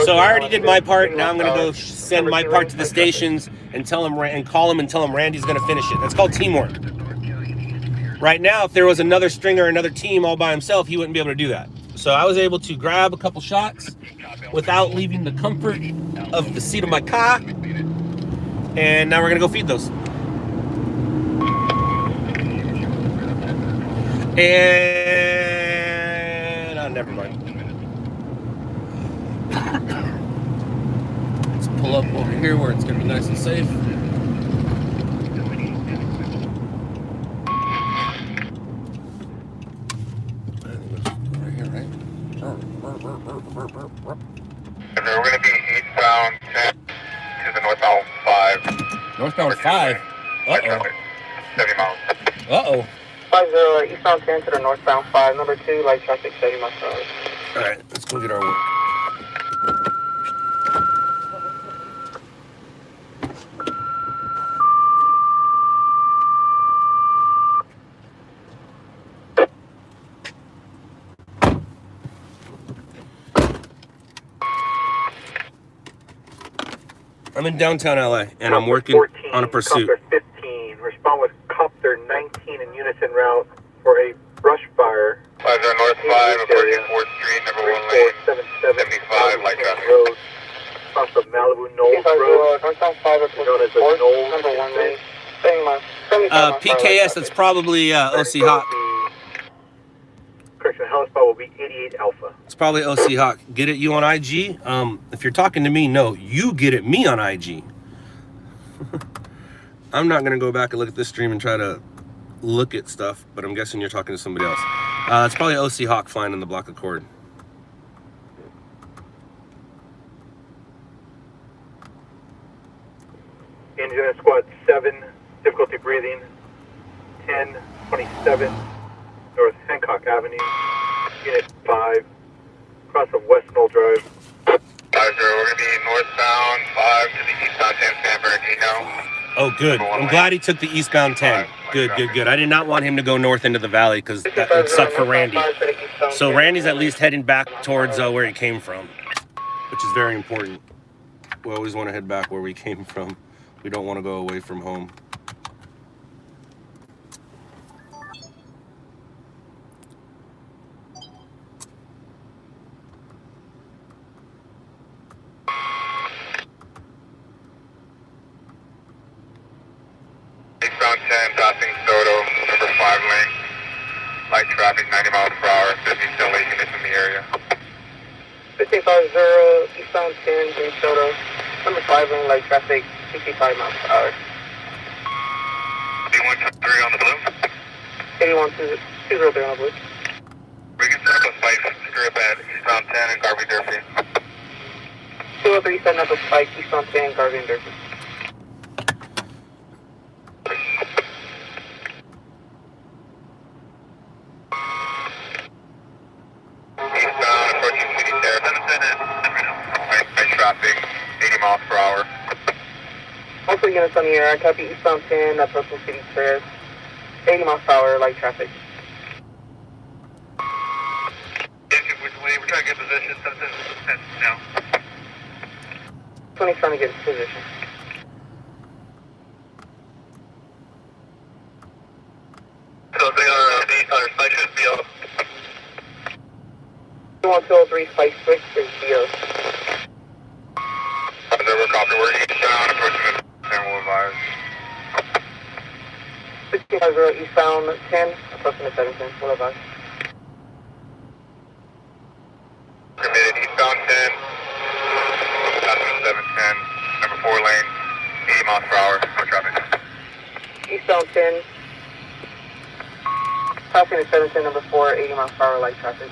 So I already did my part. Now I'm gonna go send my part to the stations and tell them and call them and tell them Randy's gonna finish it. That's called teamwork. Right now, if there was another stringer, another team all by himself, he wouldn't be able to do that. So I was able to grab a couple shots without leaving the comfort of the seat of my car. And now we're gonna go feed those. And oh, never mind. Let's pull up over here where it's gonna be nice and safe. Right here, right? We're gonna be eastbound 10 to the northbound 5. Northbound 5? Uh-oh. 70 miles. Uh-oh. 50 eastbound 10 to the northbound 5, number 2, light traffic 70 miles per hour. All right, let's go get our work. I'm in downtown LA, and I'm working 14, on a pursuit. Copter 15, respond with Copter 19 in unison route for a brush fire. 50 north 5, approaching 4th Street, number 1 lane, 75, light traffic. Road, across the Malibu Knolls Road, Northbound 5 known as the Knolls. number 1 lane, 70 miles. PKS, that's probably OC Hawk. Correction, the spot will be 88 Alpha. It's probably OC Hawk. Get it you on IG? If you're talking to me, no, you get it me on IG. I'm not going to go back and look at this stream and try to look at stuff, but I'm guessing you're talking to somebody else. It's probably OC Hawk flying in the block of cord. Engine squad 7, difficulty breathing, 1027 North Hancock Avenue, unit 5, across of West Knoll Drive. 50, we're going to be northbound 5 to the eastbound 10 Sanford, Oh, good. I'm glad he took the eastbound 10. Good, good, good. I did not want him to go north into the valley because that would suck for Randy. So Randy's at least heading back towards where he came from, which is very important. We always want to head back where we came from. We don't want to go away from home. Eastbound 10, passing Soto, number 5 lane, light traffic 90 miles per hour, 50 still late units in the area. 50 eastbound 10 Green Soto, number 5 lane, light traffic 65 miles per hour. 8123 on the blue. 203 on the blue. We can set up a spike strip at eastbound 10 and Garvey Durfee. 203 setting up a spike eastbound 10 Garvey and Durfee. Eastbound approaching City Terrace and light traffic 80 miles per hour. Also units on the air, I copy eastbound 10 approaching City Terrace, 80 miles per hour, light traffic. We're trying to get position, now. 20's trying to get position. So these are spike should be up. 203 spike switch is BO. We're copy, we're eastbound approaching the 10 will advise. 650 eastbound 10 approaching the 17 will advise. Committed eastbound 10, passing 710, number 4 lane, 80 miles per hour, no traffic. Eastbound 10, passing the 710 number 4, 80 miles per hour, light traffic.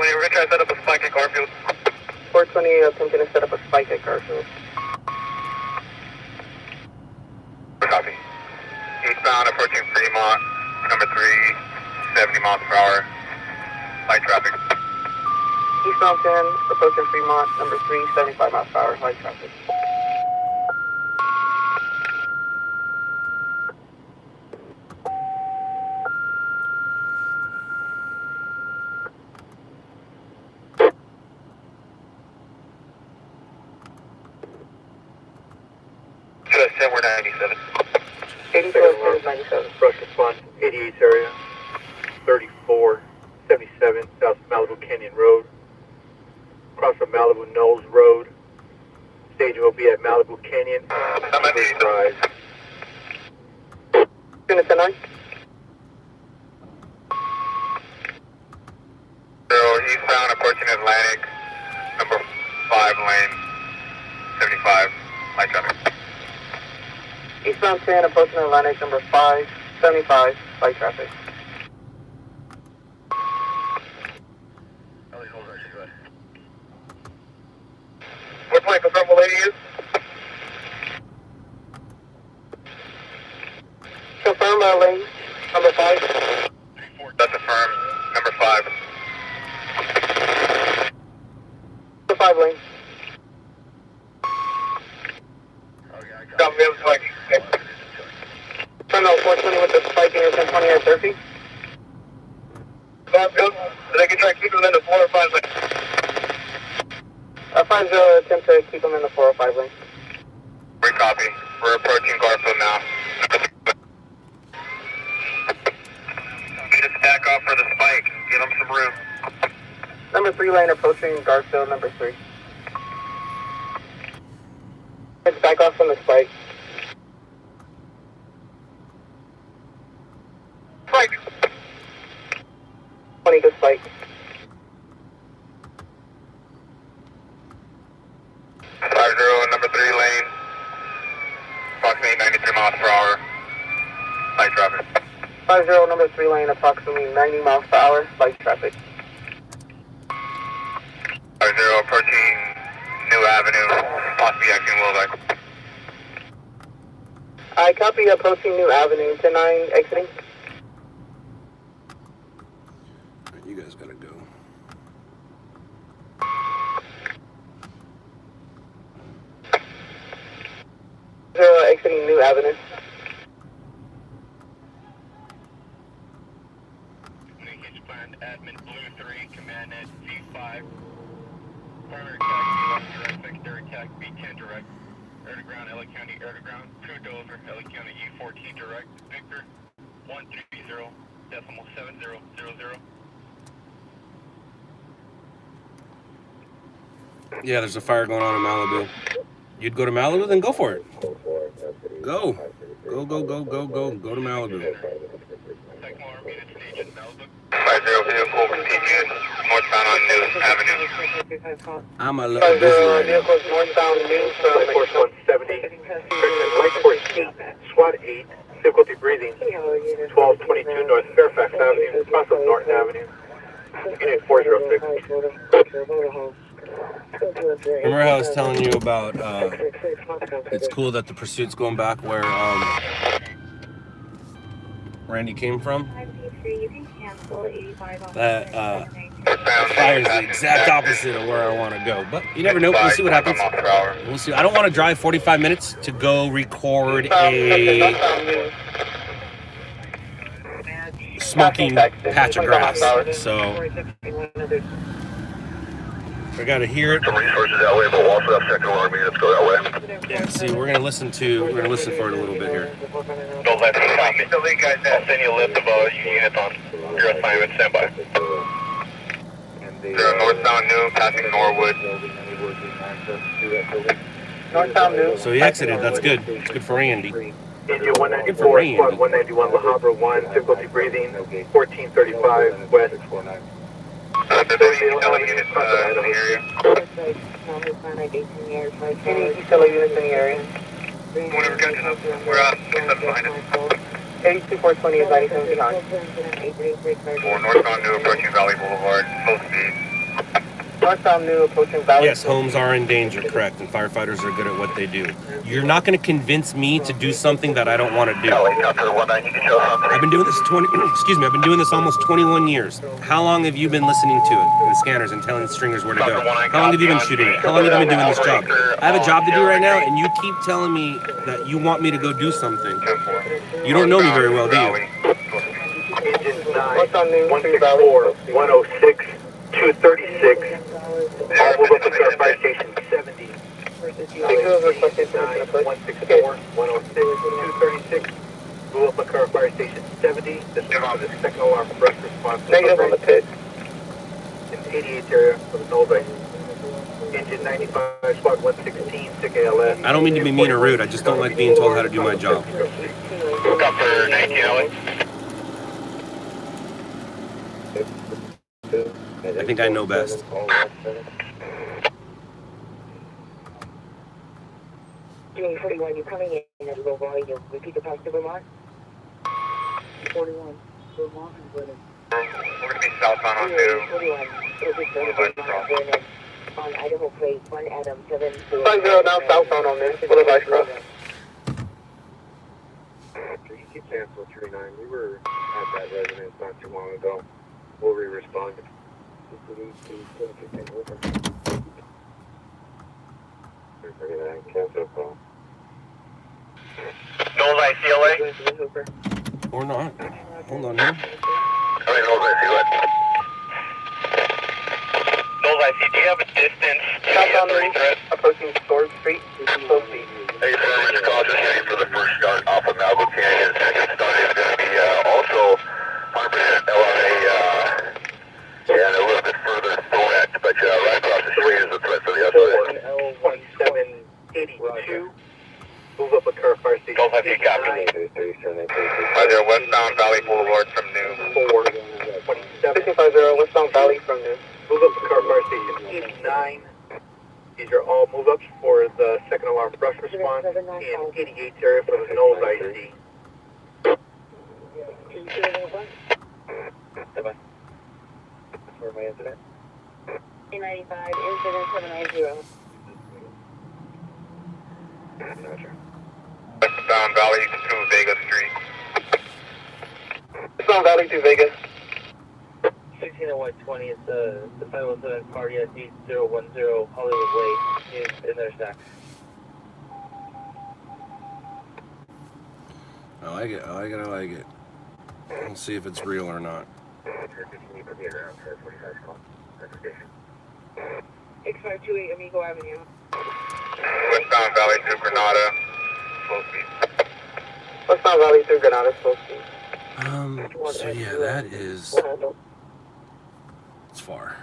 420, we're going to try to set up a spike at Garfield. 420 attempting to set up a spike at Garfield. Copy. Eastbound approaching Fremont, number 3, 70 miles per hour. Light traffic. Eastbound 10, approaching Fremont, number 3, 75 miles per hour, light traffic. We're 97. 84 97. Brush response, 88 area, 3477 South Malibu Canyon Road. Across from Malibu Knolls Road. Staging will be at Malibu Canyon. Drive. Unit 10-9. So eastbound approaching Atlantic, number 5 lane, 75, light traffic. Eastbound 10, approaching Atlantic, number 5, 75, light traffic. What point confirm what lady is? Confirm lane, number 5. That's affirmed, number 5. Number 5 lane. Stop me, I'm like, Terminal 420 with the spike in your 1020 at 30. They can try to keep them in the 4 or 5 lane. 50 attempt to keep them in the 405 lane. We copy. We're approaching Garfield now. Need to stack off for the spike. Give them some room. Number 3 lane approaching Garfield, number 3. It's back off from the spike. Spike. 20 to spike. 50, number 3 lane. Approximately 93 miles per hour. Light traffic. 50, number 3 lane, approximately 90 miles per hour, light traffic. 50, approaching New Avenue. Possibly acting a little back. I copy approaching New Avenue, 10-9 exiting. You guys gotta go. Exiting New Avenue. Linkage planned, admin Blue 3, command at V5. Primary attack, V1 direct, secondary attack, V10 direct. Air to ground, LA County, air to ground. Crew Dover, LA County, E14 direct. Victor, 130.7000. Yeah, there's a fire going on in Malibu. You'd go to Malibu? Then go for it. Go. Go to Malibu. 50 vehicle continuing northbound on New Avenue. I'm a little busy. Vehicles northbound New, Force 170. Light Force 8, SWAT 8, difficulty breathing. 1222 North Fairfax Avenue, across from Norton Avenue. Unit 406. Remember how I was telling you about, it's cool that the pursuit's going back where Randy came from? That fire is the exact opposite of where I want to go. But you never know. We'll see what happens. We'll see. I don't want to drive 45 minutes to go record a smoking patch of grass. So I gotta hear it. Some resources that way, but we'll also have second alarm units go that way. Yeah, see, we're gonna listen for it a little bit here. Don't let me copy. The lead guys, I'll send you a list of units on your assignment. Stand by. They're northbound New, passing Norwood. northbound New. So he exited. That's good. It's good for Randy. India 194, Squad 191, La Habra 1, difficulty breathing, 1435 west. There's only utility units in the area. Any utility units in the area? Whenever guys are up, we're out. What's up behind us? 82420 is 97 behind. For northbound New, approaching Valley Boulevard, full speed. Northbound New approaching Valley. Yes, homes are in danger, correct, and firefighters are good at what they do. You're not going to convince me to do something that I don't want to do. I've been doing this I've been doing this almost 21 years. How long have you been listening to it, the scanners, and telling the stringers where to go? How long have you been shooting it? How long have you been doing this job? I have a job to do right now, and you keep telling me that you want me to go do something. You don't know me very well, do you? What's on New 164, 106, 236. All move up to car fire station 70. 164, 106, 236. Move up a car fire station 70. This is on the second alarm rush response. Negative on the pit. In the 88 area for the Nova. Engine 95, squad 116, 6 ALS. I don't mean to be mean or rude. I just don't like being told how to do my job. Look up for 19 LA. I think I know best. Doing 41, you're coming in at low volume. Repeat the positive remark. 41. Vermont and Brennan. We're going to be southbound on New. 41. On Idaho plate, 1 Adam 7. 50 now southbound on this. What advice cross? You keep cancel 39. We were at that residence not too long ago. We'll re-respond. Cancel call. Knowles ICLA? Or not. Hold on here. Knowles ICLA. Knowles IC, do you have a distance to Southbound the New threat? approaching Sword Street. Close speed. Hey, Farmers Call, just ready for the first start off of Malgo Canyon. Second start is going to be also 100% LRA, and a little bit further Thorax, but right across the street is the threat for the other side. L1782. Move up a car fire station. Golf, have you copied? Either westbound Valley Boulevard from New. 650 westbound Valley from New. Move up to car fire station 89. These are all move-ups for the second alarm brush response in 88 area for the Knowles IC. Where my incident? 95, incident 790. Westbound Valley to Vega Street. Westbound Valley to Vegas. 160120, it's the 507 party at 8010 Hollywood Way in their stacks. I like it. I like it. I like it. Let's see if it's real or not. X528 Amigo Avenue. Westbound Valley to Granada. Slow speed. Westbound Valley through Granada, slow speed. So yeah, that is, it's far.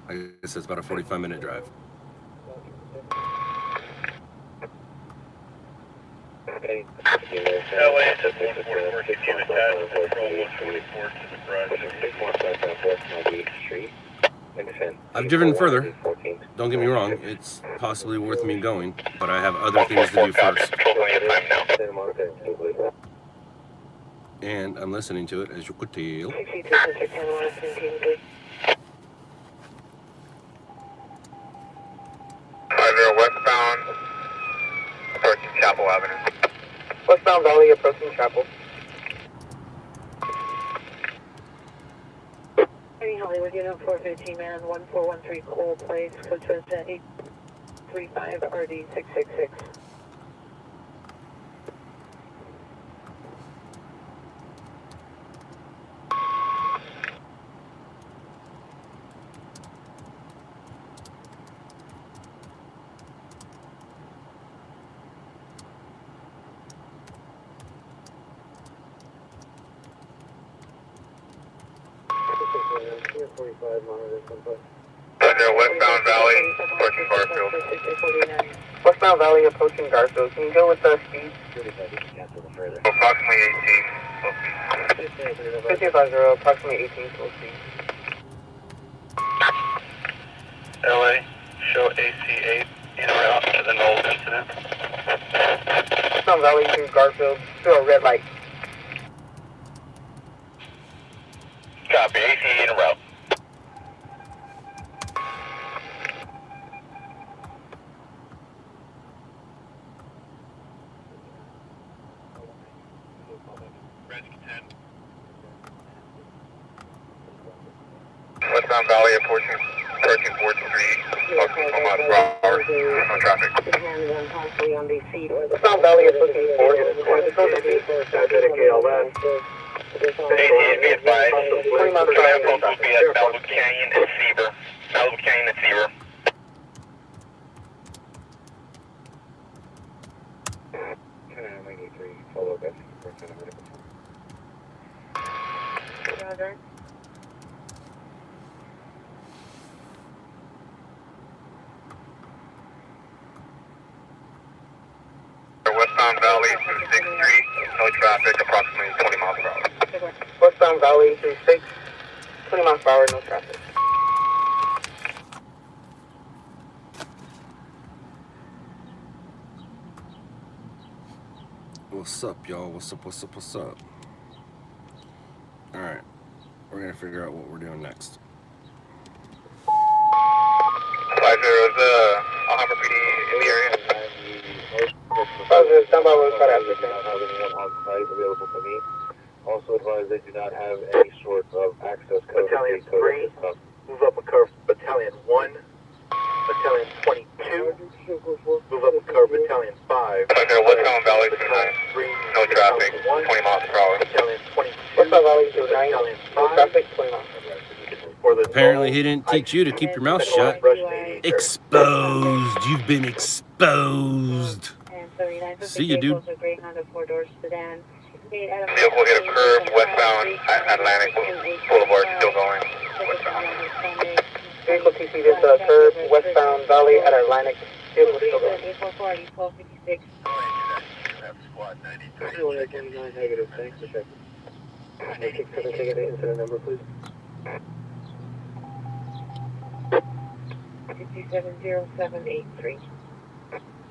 I guess it's about a 45-minute drive. LA to 144, continue attached, control 144 to the garage. I've driven further. Don't get me wrong, it's possibly worth me going, but I have other things to do first. And I'm listening to it, as you could tell. Either westbound, approaching Chapel Avenue. Westbound Valley approaching Chapel. Hollywood, unit 415, man, 1413 Cole Place, code 835 RD 666. Either westbound Valley, approaching Garfield. Westbound Valley approaching Garfield. Can you go with the speed? Approximately 18, slow speed. 1550, approximately 18, slow speed. LA, show AC8 in route to the Knowles incident. Westbound Valley through Garfield, through a red light. Copy, AC en route. Westbound Valley approaching 4th Street, approximately 4 miles per hour, no traffic. Westbound Valley approaching 4th. Be advised, examples will be at Malibu Canyon and Seaver. Malibu Canyon and Seaver. Follow that. Roger. Westbound Valley through 6th Street, no traffic, approximately 20 miles per hour. Westbound Valley through 6, 20 miles per hour, no traffic. What's up, y'all? What's up? What's up? What's up? All right, we're gonna figure out what we're doing next. 50 is Alhambra PD in the area. 50, stand by with I do not have anyone on site available for me. Also advise they do not have any sort of access code. Battalion 3, move up a curve. Battalion 1, Battalion 22, move up a curve. Battalion 5. Westbound Valley through 9, 3, no traffic, 20 miles per hour. Battalion 22, Westbound Valley through 9, Battalion no 5. traffic, 20 miles. Apparently, he didn't teach you to keep your mouth shut. Exposed. You've been exposed. See you, dude. Vehicle hit a curve westbound Atlantic Boulevard, still going. Vehicle TC hits a curve, westbound Valley at Atlantic. Vehicle still going. Negative, thanks for checking. 67 ticket incident number, please. 570783.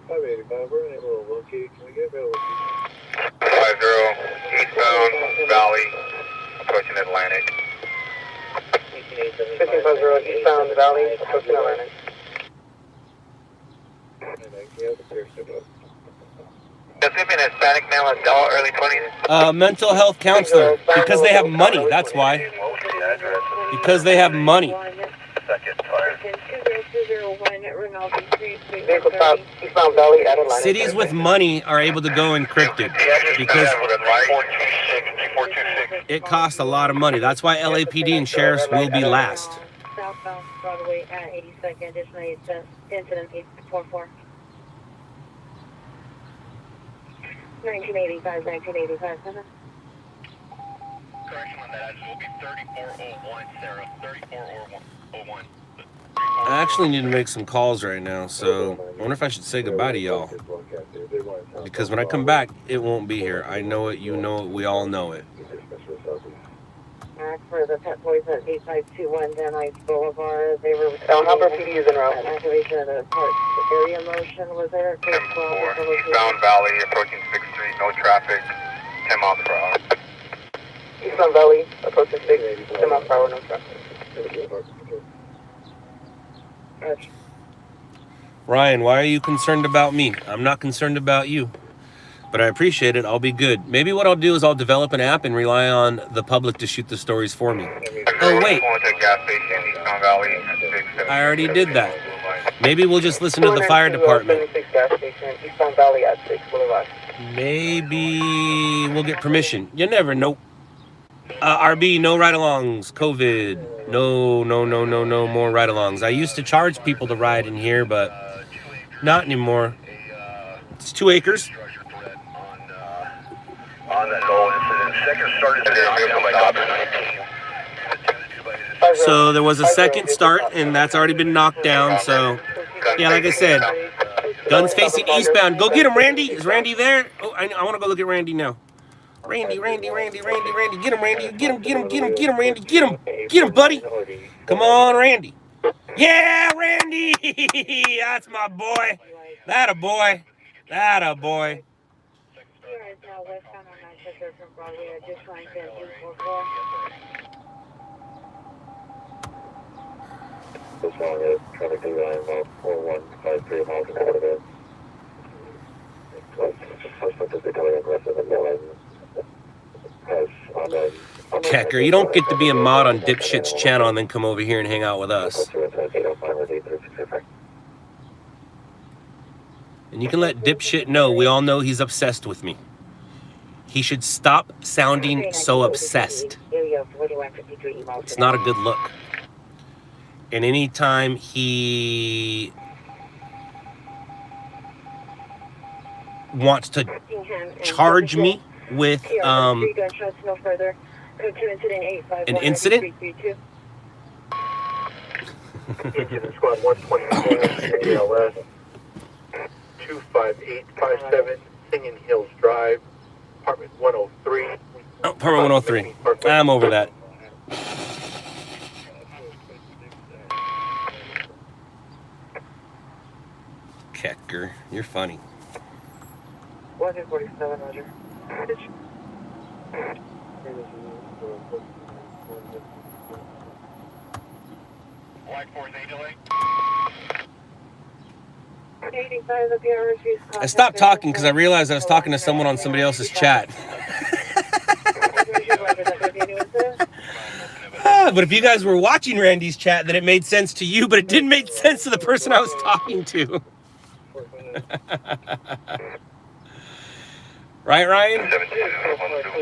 585, we're unable to locate. Can we get available? 50 eastbound Valley, approaching Atlantic. 1550 eastbound Valley, approaching Atlantic. Does it be an Hispanic male adult, early 20s? Mental health counselor. Because they have money, that's why. Because they have money. Second fire. Vehicle stop, eastbound Valley at Atlantic. Cities with money are able to go encrypted because it costs a lot of money. That's why LAPD and sheriffs will be last. Southbound Broadway at 82nd, additionally incident 844. 1985, 1985, Correction on that, it will be 3401, Sarah. 3401. I actually need to make some calls right now, so I wonder if I should say goodbye to y'all. Because when I come back, it won't be here. I know it, you know it, we all know it. For the Pet Boys at 8521 Van Nuys Boulevard, they were... Alhambra PD is en route. Activation of the park area motion was there. Ten 4, eastbound Valley, approaching 6th Street, no traffic, 10 miles per hour. Eastbound Valley, approaching 6, 10 miles per hour, no traffic. Ryan, why are you concerned about me? I'm not concerned about you. But I appreciate it. I'll be good. Maybe what I'll do is I'll develop an app and rely on the public to shoot the stories for me. Oh, wait. I already did that. Maybe we'll just listen to the fire department. Maybe we'll get permission. You never know. RB, no ride-alongs. COVID. No more ride-alongs. I used to charge people to ride in here, but not anymore. It's 2 acres. On that low incident, second started So there was a second start, and that's already been knocked down. So, yeah, like I said, guns facing eastbound. Go get him, Randy. Is Randy there? Oh, I want to go look at Randy now. Randy. Get him, Randy. Get him, Randy. Get him, Randy. Get him, buddy. Come on, Randy. Yeah, Randy. That's my boy. That a boy. Now westbound on 9th from Broadway, additional incident 844. This one is traffic line 4153 miles an hour. Suspect is becoming aggressive and yelling. Has Kecker. You don't get to be a mod on Dipshit's channel and then come over here and hang out with us. And you can let Dipshit know, we all know he's obsessed with me. He should stop sounding so obsessed. It's not a good look. And anytime he wants to charge me with an incident, Engine squad 124 ALS 25857 Singing Hills Drive, apartment 103. oh, apartment 103. I'm over that. Kecker, you're funny. 147, Roger. White Force Angel. I stopped talking because I realized I was talking to someone on somebody else's chat. But if you guys were watching Randy's chat, then it made sense to you, but it didn't make sense to the person I was talking to. Right, Ryan? 8272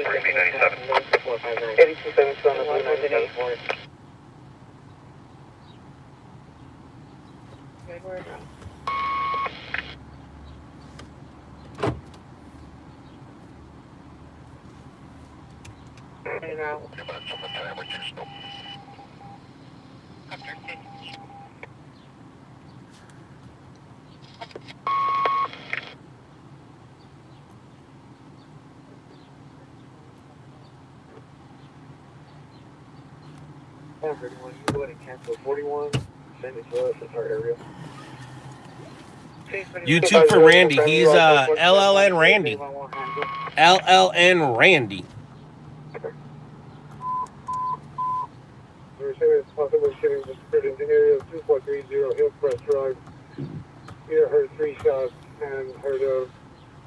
You go ahead and cancel 41, send it to us, it's our area. YouTube for Randy. He's LLN Randy. LLN Randy. We're possibly shooting the spread into area 2430 Hillcrest Drive. You heard 3 shots and heard of.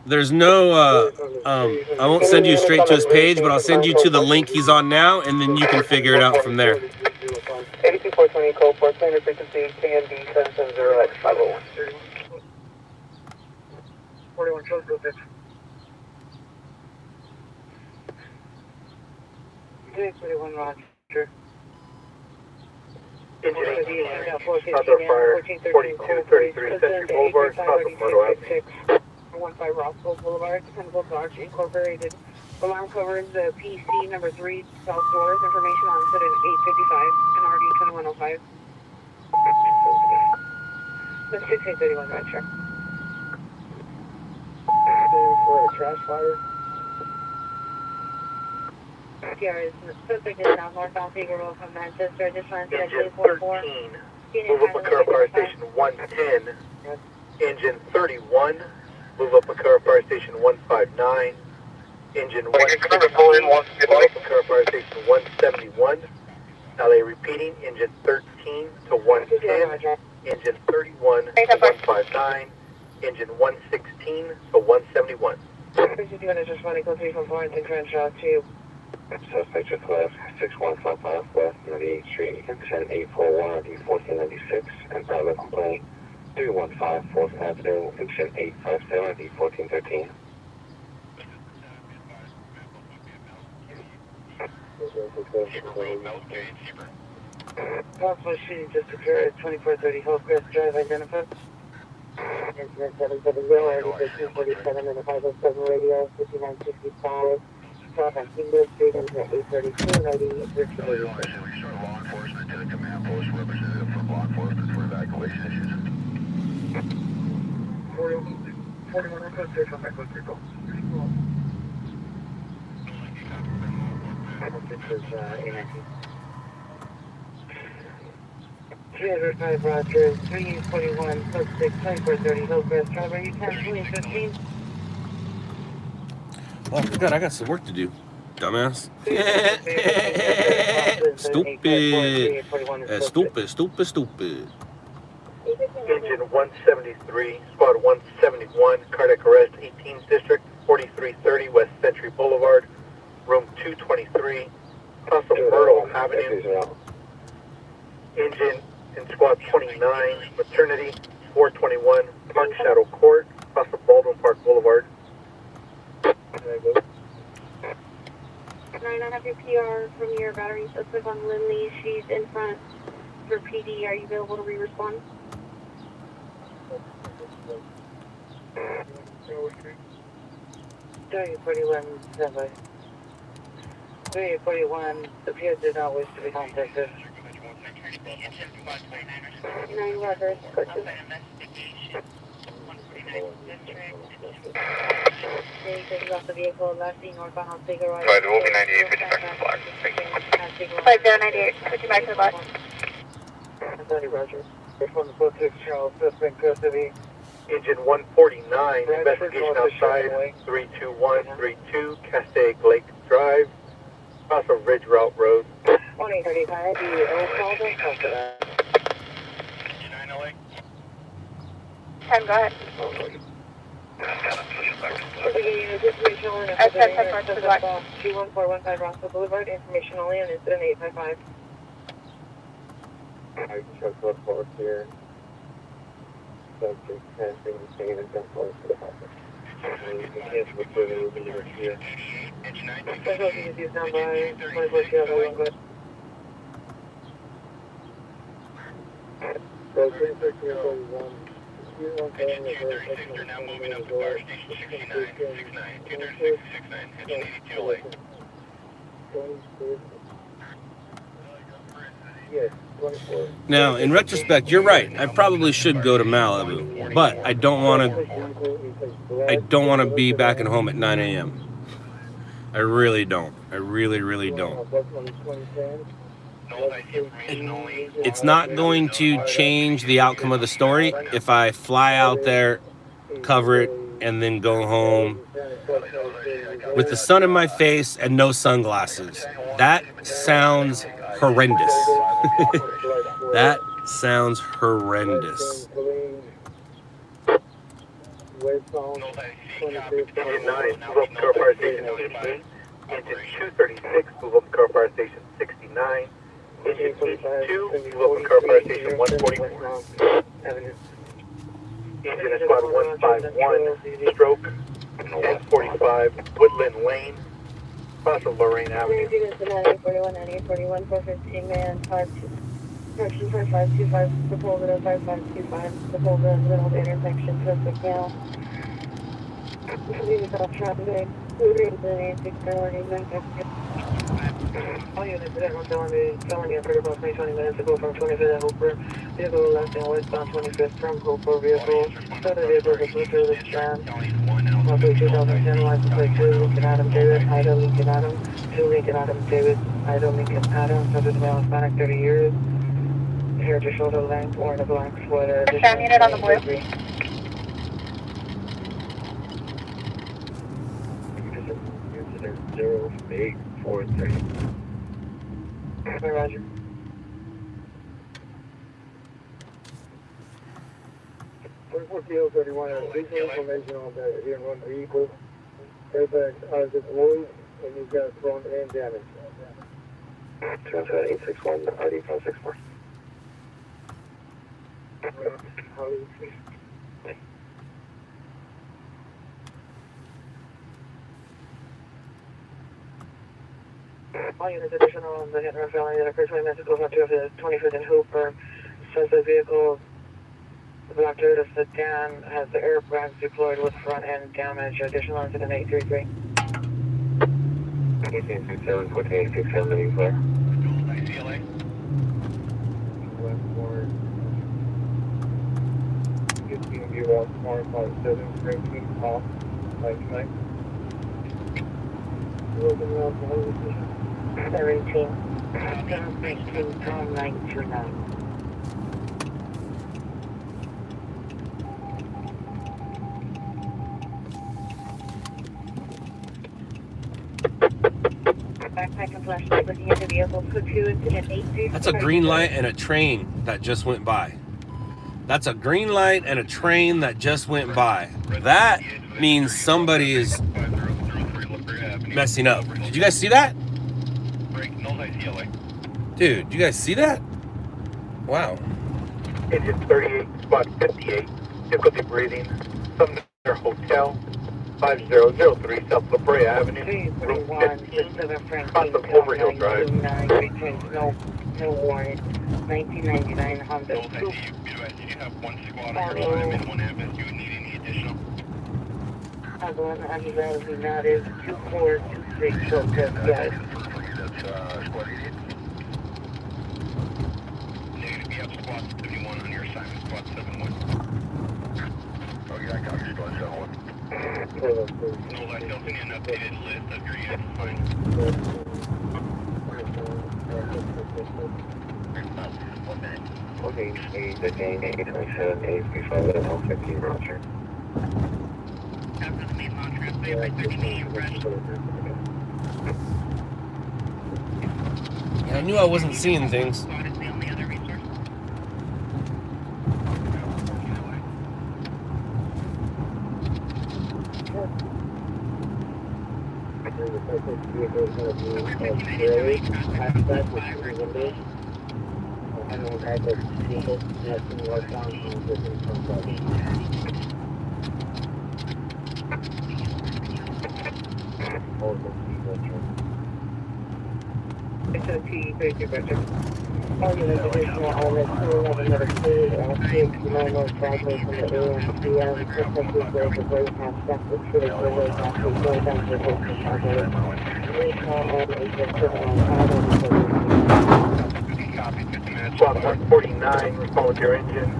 There's no, I won't send you straight to his page, but I'll send you to the link he's on now, and then you can figure it out from there. 82420 code 4 standard frequency KND 770X501. 41 close to this. 321 Roger. Outdoor fire 4233 Century Boulevard, south of Myrtle Avenue. 15 Roscoe Boulevard, Chemical Dodge Incorporated. Alarm covers the PC number 3 south doors. Information on incident 855 and RD 2105. That's 6831 Roger. For a trash fire. PR is suspect is now northbound Figure Road from Manchester. Additional incident Engine 844. 13, move up McCarr Fire Station 110. Engine 31, move up McCarr Fire Station 159. Engine 116, move up McCarr Fire Station 171. LA repeating, engine 13 to 110. Engine 31 to 159. Engine 116 to 171. Please do just want to go 344 and Crenshaw 2. Suspect just left 6155 West 98th Street, consent 841 RD 1496, and private complaint 315 4th Avenue, consent 857 RD 1413. Possible shooting just occurred at 2430 Hillcrest Drive, identified. Incident 770, RD 1347 and the 507 radio, 5965. South on Kingdom Street, incident 832, and RD 1380. Law enforcement to the command post, representative from law enforcement for evacuation issues. 41 close to come back, close to go. This is A19. 305 Roger, 341 plus 6, 2430 Hillcrest Drive. Are you canceling 15? Oh, I forgot I got some work to do, dumbass. Stupid. Stupid. Engine 173, squad 171, cardiac arrest, 18th District, 4330 West Century Boulevard, room 223, Cross of Myrtle Avenue. Engine in squad 29, maternity 421, Park Shadow Court, across of Baldwin Park Boulevard. Can I not have your PR from your battery suspect on Lindley? She's in front for PD. Are you available to re-respond? $41 $41 appears to not wish to be contacted. 9 Rogers, purchase. Taking off the vehicle, last seen northbound on Figure Road. Right, it will be 98, 55 black. Thank you. 5098, switching back to the black. 30 Roger. This one's 46 Charles, suspect custody. Engine 149, investigation outside 32132, Castaic Lake Drive, across of Ridge Route Road. 1835, the old call, don't talk to that. 10, go ahead. I said 10 parts to the black. 21415 Rossville Boulevard, information only on incident 855. I just look forward here. Subject passing the same and jump forward to the hospital. We can't look further, we'll be here. Special duties down by 24 Kilo, good. So 31341. They're now moving up to fire station 69, 69, engine 82 late. Yes, 24. Now, in retrospect, you're right. I probably should go to Malibu, but I don't want to. I don't want to be back at home at 9 a.m. I really don't. I really don't. It's not going to change the outcome of the story if I fly out there, cover it, and then go home with the sun in my face and no sunglasses. That sounds horrendous. That sounds horrendous. Engine 9, move up to Car Fire Station 88. Engine 236, move up to Car Fire Station 69. Engine 82, move up to Car Fire Station 144. Engine in squad 151, stroke 1045, Woodland Lane, across of Lorraine Avenue. 9841, 9841, 415, man, 5525, the pole at 5525, the pole in the middle of the intersection, perfect now. Leave off traffic, all units that were telling you for about 20 minutes ago from 25th and Hooper. Vehicle left and westbound 25th from Hooper. Vehicle, other vehicles are through the stand. Roughly 2010 license plate 2 Lincoln Adam David, Ida Lincoln Adam, 2 Lincoln Adam David, Ida Lincoln Adam, subject male Hispanic 30 years. Hair to shoulder length, wearing a black sweater. Fan unit on the blue. Zero 843. Roger. Kilo 31 has visual information on that here on the vehicle. Airbags are deployed and you've got thrown and damage. Transfer 861, ID 564. All units additional on the hit and run felony that occurred 20 minutes ago from 25th and Hooper. Says the vehicle, the black Toyota sedan, has the airbags deployed with front end damage. Additional incident 833. 1867, 1486, clear. Westport. 15 Bureau, 457, Green off, like tonight. Looking around for the position. 17. 16, 929. Backpack and flashlight looking at the vehicle. Code 2 incident 833. That's a green light and a train that just went by. That's a green light and a train that just went by. That means somebody is messing up. Did you guys see that? Dude, you guys see that? Wow. Engine 38, spot 58, difficulty breathing, Sumner Hotel, 5003 South La Brea Avenue, room 15, on the Overhill Drive. No warrant, 1999 Honda Coupe. You have one squad on your side and one ambulance. Do you need any additional? The one under that is not is 2426, so just guys. That's squad 88. Negative, you have squad 71 on your assignment, squad 71. Okay, I got you, squad 71. No, I don't need an updated list of your units, fine. Okay, 815, 827, 835, 15, Roger. After the main launch, we're going to stay by 13 fresh. Yeah, I knew I wasn't seeing things. Squad is the only other resource. It's a T, thank you, Richard. Oh, yeah, there's additional elements, 211 that are cleared, L6, 9 travelers from the AM, PM, protected way for great half step, with true way half to go down to the host travelers. Recall all agents on Squad 149, respond with your engine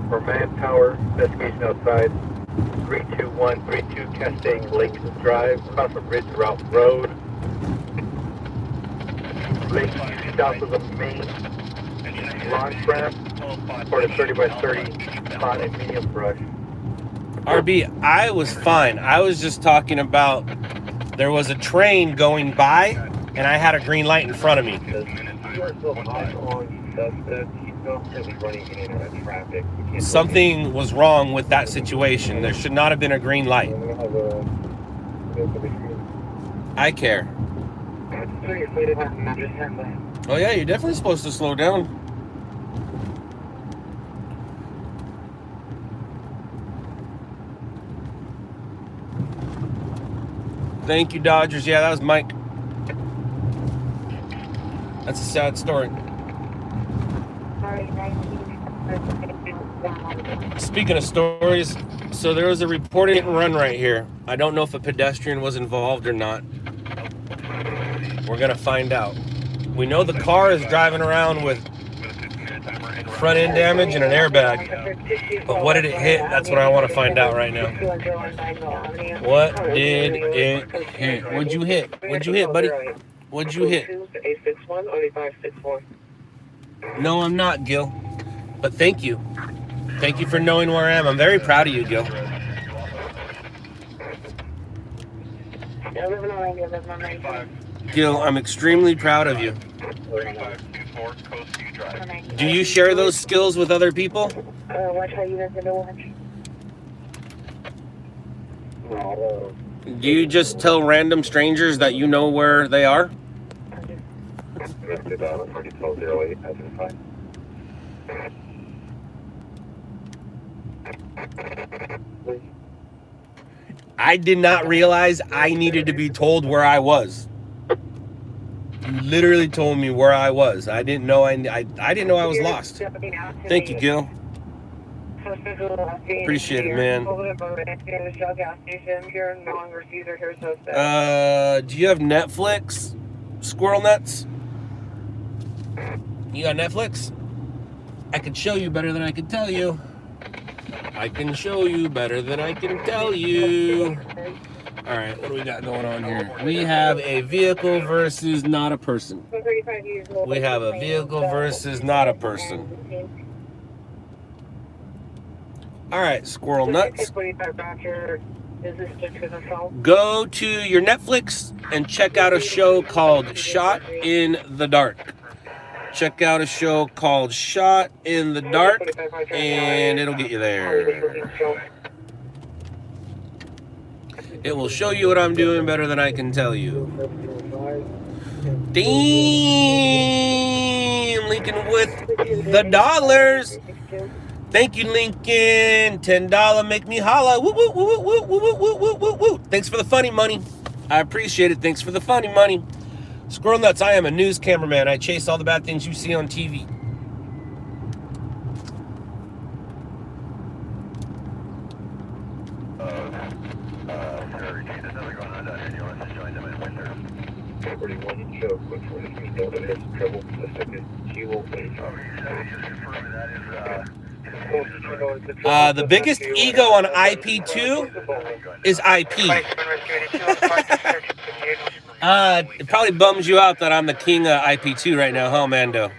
for manpower, investigation outside, 32132 Castaigne Lakes Drive, across the Ridge Route Road. Lake south of the main launch ramp, for the 30 by 30 spot and medium brush. RB, I was fine. I was just talking about there was a train going by and I had a green light in front of me. Something was wrong with that situation. There should not have been a green light. I care. Oh yeah, you're definitely supposed to slow down. Thank you, Dodgers. Yeah, that was Mike. That's a sad story. Speaking of stories, so there was a reported hit and run right here. I don't know if a pedestrian was involved or not. We're gonna find out. We know the car is driving around with front end damage and an airbag. But what did it hit? That's what I want to find out right now. What did it hit? What'd you hit? What'd you hit, buddy? What'd you hit? No, I'm not, Gil. But thank you. Thank you for knowing where I am. I'm very proud of you, Gil. Gil, I'm extremely proud of you. Do you share those skills with other people? Do you just tell random strangers that you know where they are? I did not realize I needed to be told where I was. You literally told me where I was. I didn't know I didn't know I was lost. Thank you, Gil. Appreciate it, man. Do you have Netflix? Squirrel Nuts? You got Netflix? I can show you better than I can tell you. I can show you better than I can tell you. All right, what do we got going on here? We have a vehicle versus not a person. We have a vehicle versus not a person. All right, Squirrel Nuts. Go to your Netflix and check out a show called Shot in the Dark. Check out a show called Shot in the Dark, and it'll get you there. It will show you what I'm doing better than I can tell you. Damn, Lincoln with the dollars. Thank you, Lincoln. $10 make me holla. Woo, woo, woo, woo, woo, woo, woo, woo, woo, woo. Thanks for the funny money. I appreciate it. Thanks for the funny money. Squirrel Nuts, I am a news cameraman. I chase all the bad things you see on TV. The biggest ego on IP2 is IP. It probably bums you out that I'm the king of IP2 right now, huh, Mando?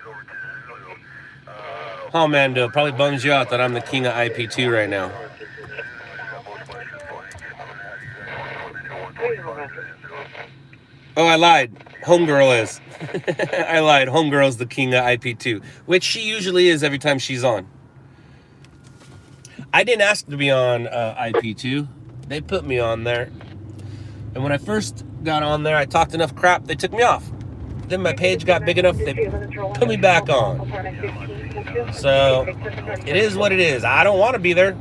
Huh, Mando? Probably bums you out that I'm the king of IP2 right now. Oh, I lied. Homegirl is. I lied. Homegirl's the king of IP2, which she usually is every time she's on. I didn't ask to be on IP2. They put me on there. And when I first got on there, I talked enough crap, they took me off. Then my page got big enough, they put me back on. So, it is what it is. I don't want to be there,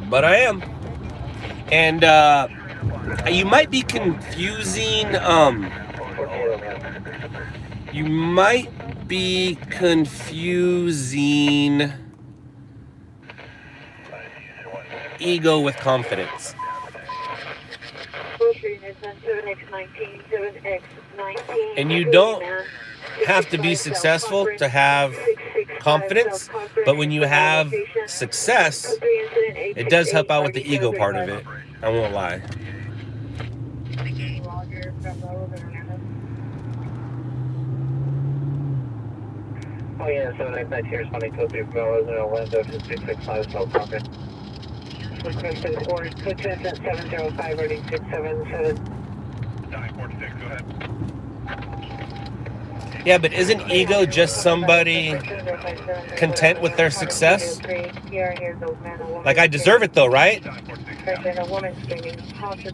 but I am. And you might be confusing, ego with confidence. And you don't have to be successful to have confidence, but when you have success, it does help out with the ego part of it. I won't lie. Oh yeah, 789 here, responding to a few fellows in Orlando, 665 South Pocket. 674, 705, ready 677. 946, go ahead. Yeah, but isn't ego just somebody content with their success? Like, I deserve it though, right?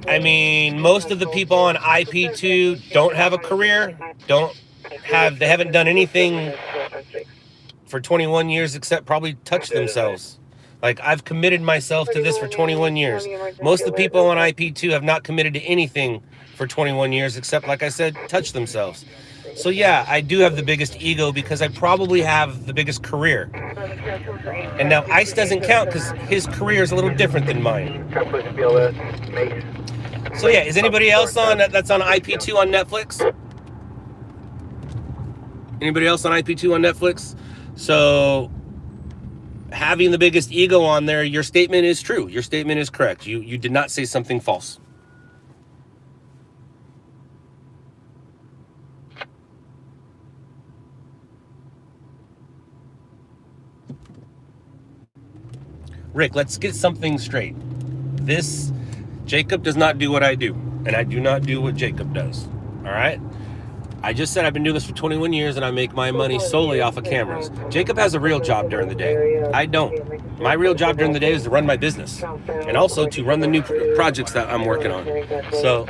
I mean, most of the people on IP2 don't have a career, they haven't done anything for 21 years except probably touch themselves. Like, I've committed myself to this for 21 years. Most of the people on IP2 have not committed to anything for 21 years except, like I said, touch themselves. So yeah, I do have the biggest ego because I probably have the biggest career. And now Ice doesn't count because his career is a little different than mine. So yeah, is anybody else on that's on IP2 on Netflix? Anybody else on IP2 on Netflix? So having the biggest ego on there, your statement is true. Your statement is correct. You did not say something false. Rick, let's get something straight. Jacob does not do what I do, and I do not do what Jacob does. All right? I just said I've been doing this for 21 years and I make my money solely off of cameras. Jacob has a real job during the day. I don't. My real job during the day is to run my business and also to run the new projects that I'm working on. So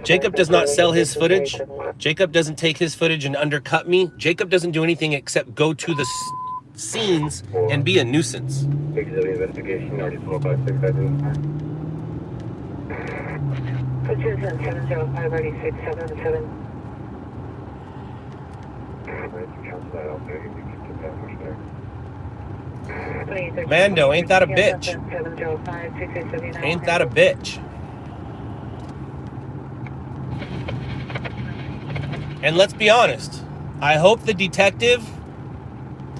Jacob does not sell his footage. Jacob doesn't take his footage and undercut me. Jacob doesn't do anything except go to the scenes and be a nuisance. Investigation, 705, ready 677. Mando, ain't that a bitch? Ain't that a bitch? And let's be honest, I hope the detective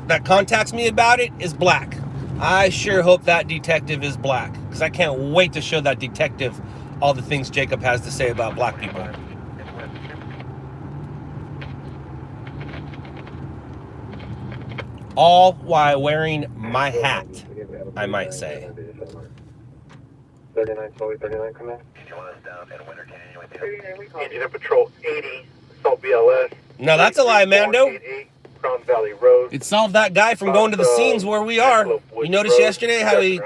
that contacts me about it is black. I sure hope that detective is black, because I can't wait to show that detective all the things Jacob has to say about black people. All while wearing my hat, I might say. 39, 39, come in. Engine of Patrol 80, Salt BLS. No, that's a lie, Mando. Crown Valley Road. It solved that guy from going to the scenes where we are. You noticed yesterday how he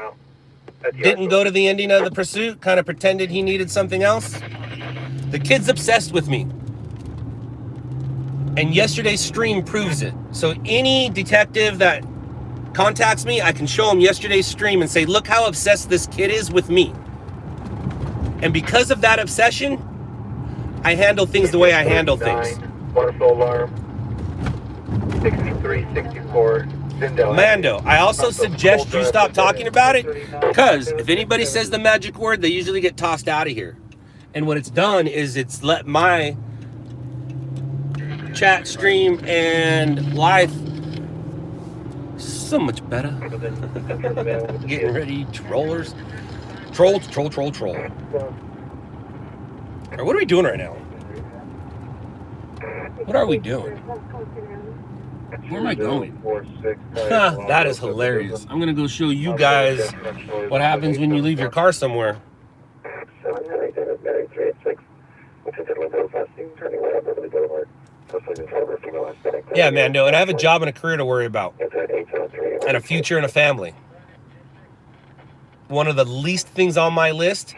didn't go to the ending of the pursuit, kind of pretended he needed something else? The kid's obsessed with me. And yesterday's stream proves it. So any detective that contacts me, I can show them yesterday's stream and say, look how obsessed this kid is with me. And because of that obsession, I handle things the way I handle things. Waterfall alarm. 6364. Mando, I also suggest you stop talking about it, because if anybody says the magic word, they usually get tossed out of here. And what it's done is it's let my chat, stream, and life so much better. Getting ready, trollers. Troll. Alright, what are we doing right now? What are we doing? Where am I going? That is hilarious. I'm gonna go show you guys what happens when you leave your car somewhere. Yeah, man, no, and I have a job and a career to worry about, and a future and a family. One of the least things on my list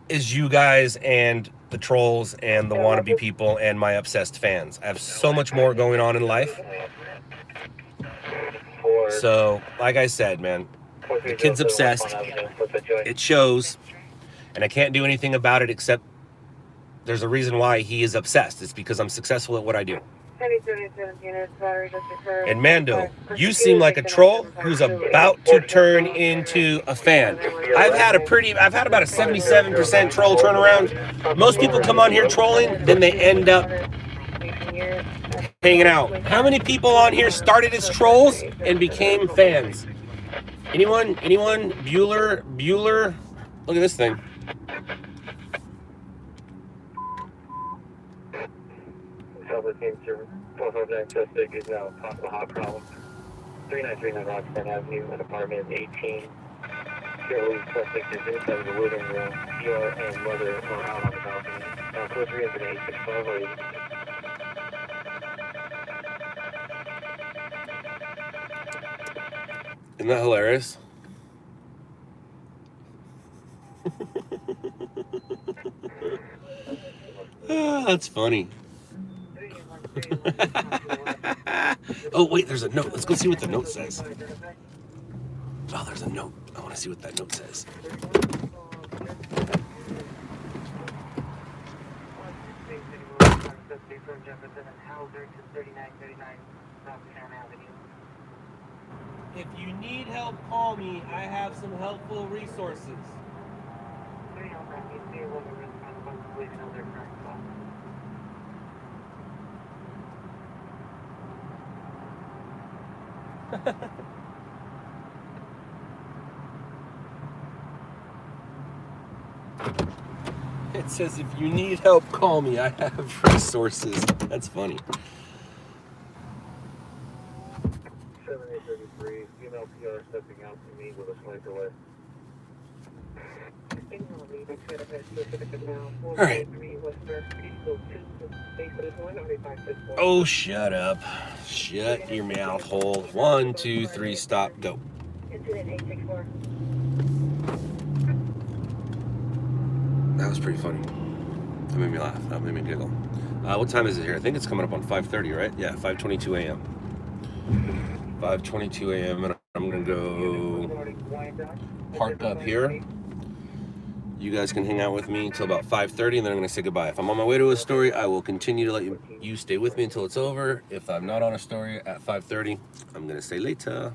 is you guys and the trolls and the wannabe people and my obsessed fans. I have so much more going on in life. So, like I said, man, the kid's obsessed. It shows, and I can't do anything about it except there's a reason why he is obsessed. It's because I'm successful at what I do. And Mando, you seem like a troll who's about to turn into a fan. I've had about a 77% troll turnaround. Most people come on here trolling, then they end up hanging out. How many people on here started as trolls and became fans? Anyone? Bueller? Look at this thing. Suspect is now a possible hot problem. 3939 Rockstead Avenue, an apartment 18. Currently, suspect is inside of the living room. PR and mother are out on the balcony. Close incident 865 or 8. Isn't that hilarious? That's funny. Oh, wait, there's a note. Let's go see what the note says. Oh, there's a note. I want to see what that note says. If you need help, call me. I have some helpful resources. It says, if you need help, call me. I have resources. That's funny. 7833, female PR stepping out to me with a sniper rifle. All right. Oh, shut up. Shut your mouth hole. 1, 2, 3, stop, go. That was pretty funny. That made me laugh. That made me giggle. What time is it here? I think it's coming up on 5:30, right? Yeah, 5:22 a.m. 5:22 a.m. and I'm gonna go park up here. You guys can hang out with me until about 5:30, and then I'm gonna say goodbye. If I'm on my way to a story, I will continue to let you stay with me until it's over. If I'm not on a story at 5:30, I'm gonna say later.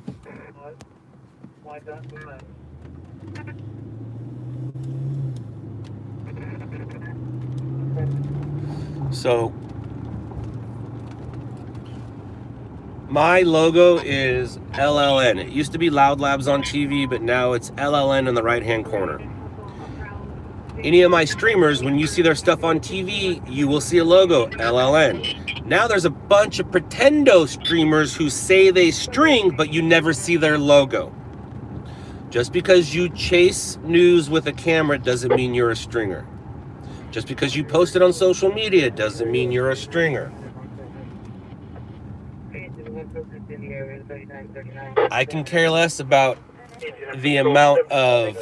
So my logo is LLN. It used to be LOUDLABS on TV, but now it's LLN in the right-hand corner. Any of my streamers, when you see their stuff on TV, you will see a logo, LLN. Now there's a bunch of pretendo streamers who say they string, but you never see their logo. Just because you chase news with a camera doesn't mean you're a stringer. Just because you post it on social media doesn't mean you're a stringer. I can care less about the amount of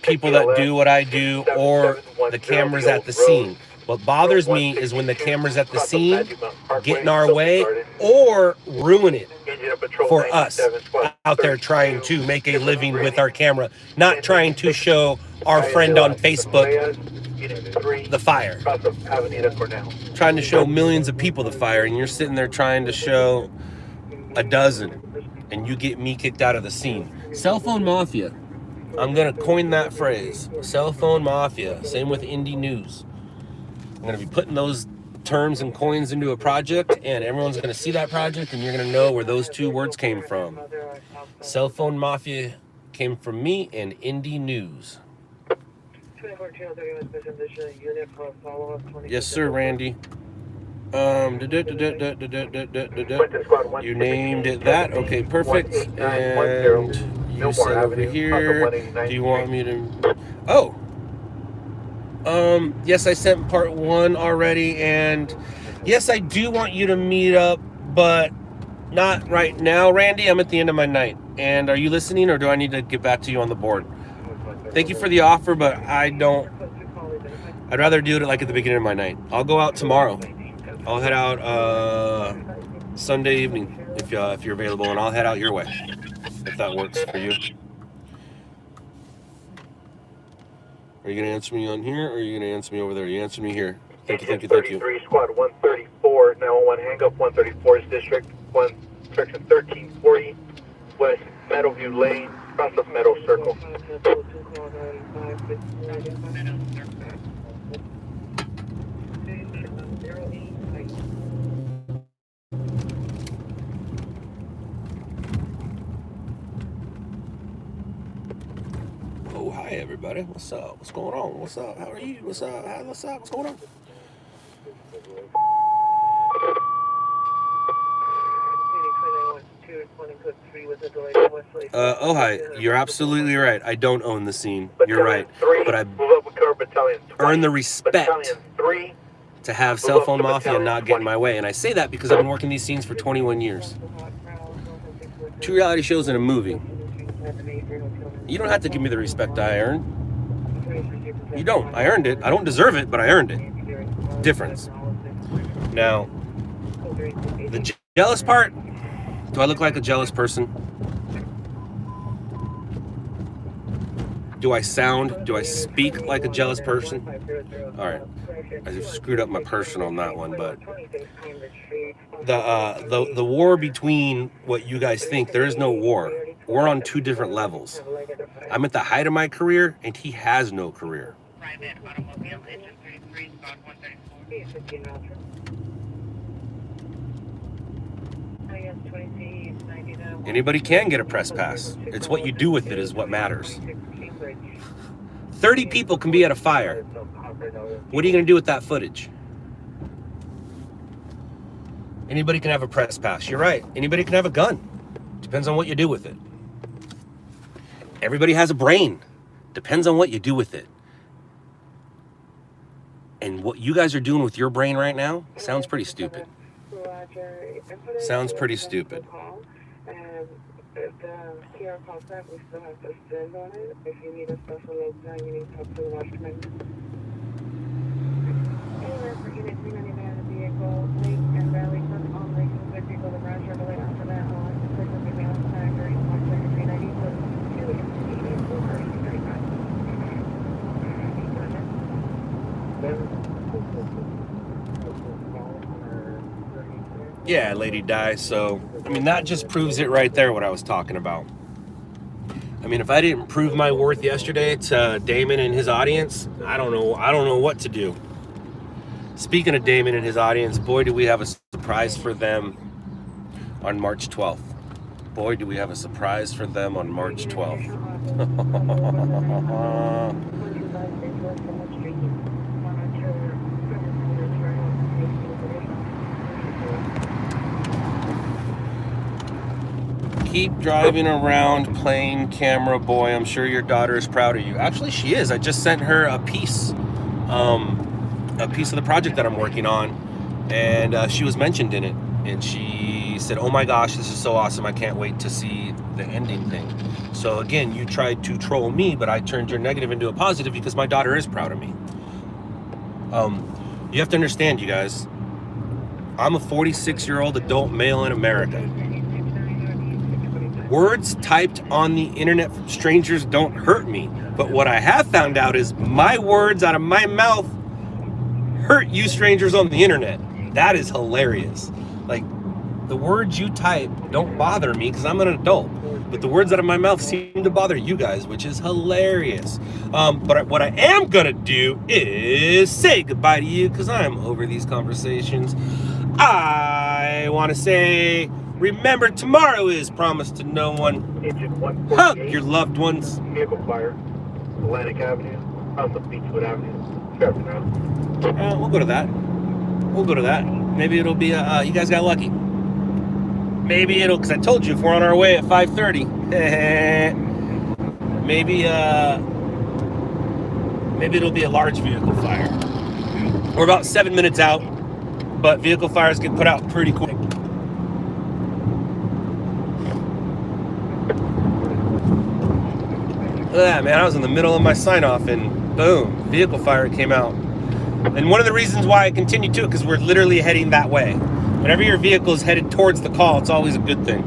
people that do what I do or the cameras at the scene. What bothers me is when the camera's at the scene, get in our way, or ruin it for us out there trying to make a living with our camera, not trying to show our friend on Facebook the fire. Trying to show millions of people the fire, and you're sitting there trying to show a dozen, and you get me kicked out of the scene. Cell phone mafia. I'm gonna coin that phrase. Cell phone mafia. Same with indie news. I'm gonna be putting those terms and coins into a project, and everyone's gonna see that project, and you're gonna know where those two words came from. Cell phone mafia came from me, and indie news. Yes, sir, Randy. You named it that. Okay, perfect. And you said over here, do you want me to... Oh. Yes, I sent part 1 already, and yes, I do want you to meet up, but not right now, Randy. I'm at the end of my night. And are you listening, or do I need to get back to you on the board? Thank you for the offer, but I'd rather do it like at the beginning of my night. I'll go out tomorrow. I'll head out Sunday evening if you're available, and I'll head out your way if that works for you. Are you gonna answer me on here, or are you gonna answer me over there? You answer me here. Thank you, thank you, thank you. 33 squad 134, 911 hang up 134's district 1 section 1340 West Meadowview Lane, across the Meadow Circle. Oh, hi everybody. What's up? What's going on? What's up? How are you? What's up? What's up? What's going on? Oh, hi. You're absolutely right. I don't own the scene. You're right. But I earn the respect to have cell phone mafia not get in my way. And I say that because I've been working these scenes for 21 years. 2 reality shows and a movie. You don't have to give me the respect I earn. You don't. I earned it. I don't deserve it, but I earned it. Difference. Now, the jealous part, do I look like a jealous person? Do I speak like a jealous person? All right. I screwed up my personal on that one, but the war between what you guys think, there is no war. We're on 2 different levels. I'm at the height of my career, and he has no career. Anybody can get a press pass. It's what you do with it is what matters. 30 people can be at a fire. What are you going to do with that footage? Anybody can have a press pass. You're right. Anybody can have a gun. Depends on what you do with it. Everybody has a brain. Depends on what you do with it. And what you guys are doing with your brain right now sounds pretty stupid. Sounds pretty stupid. If the QR pops up, we still have to send on it. If you need a special location, you need to talk to the watch commander. Anywhere for unit 399 of the vehicle, Lake and Valley, first on Lake, and good people, the branch shortly after that, on click with the mail tag during 1 second 390, so 2 immediate 430 Yeah, Lady Di. So, I mean, that just proves it right there, what I was talking about. I mean, if I didn't prove my worth yesterday to Damon and his audience, I don't know what to do. Speaking of Damon and his audience, boy, do we have a surprise for them on March 12th. Boy, do we have a surprise for them on March 12th. Keep driving around playing camera boy. I'm sure your daughter is proud of you. Actually, she is. I just sent her a piece of the project that I'm working on, and she was mentioned in it, and she said, oh my gosh, this is so awesome, I can't wait to see the ending thing. So again, you tried to troll me, but I turned your negative into a positive because my daughter is proud of me. You have to understand, you guys. I'm a 46-year-old adult male in America. Words typed on the internet from strangers don't hurt me. But what I have found out is my words out of my mouth hurt you strangers on the internet. That is hilarious. Like, the words you type don't bother me because I'm an adult. But the words out of my mouth seem to bother you guys, which is hilarious. But what I am going to do is say goodbye to you because I'm over these conversations. I want to say, remember, tomorrow is promised to no one. Hug your loved ones. Vehicle fire, Atlantic Avenue, south of Beechwood Avenue. We'll go to that. We'll go to that. Maybe it'll be, you guys got lucky. Maybe it'll, because I told you if we're on our way at 5:30. maybe it'll be a large vehicle fire. We're about 7 minutes out, but vehicle fires get put out pretty quick. Look at that, man. I was in the middle of my sign-off and boom, vehicle fire came out. And one of the reasons why I continue to, because we're literally heading that way. Whenever your vehicle is headed towards the call, it's always a good thing.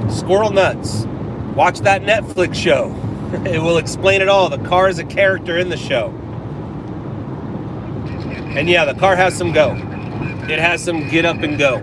Squirrel nuts. Watch that Netflix show. It will explain it all. The car is a character in the show. And yeah, the car has some go. It has some get up and go.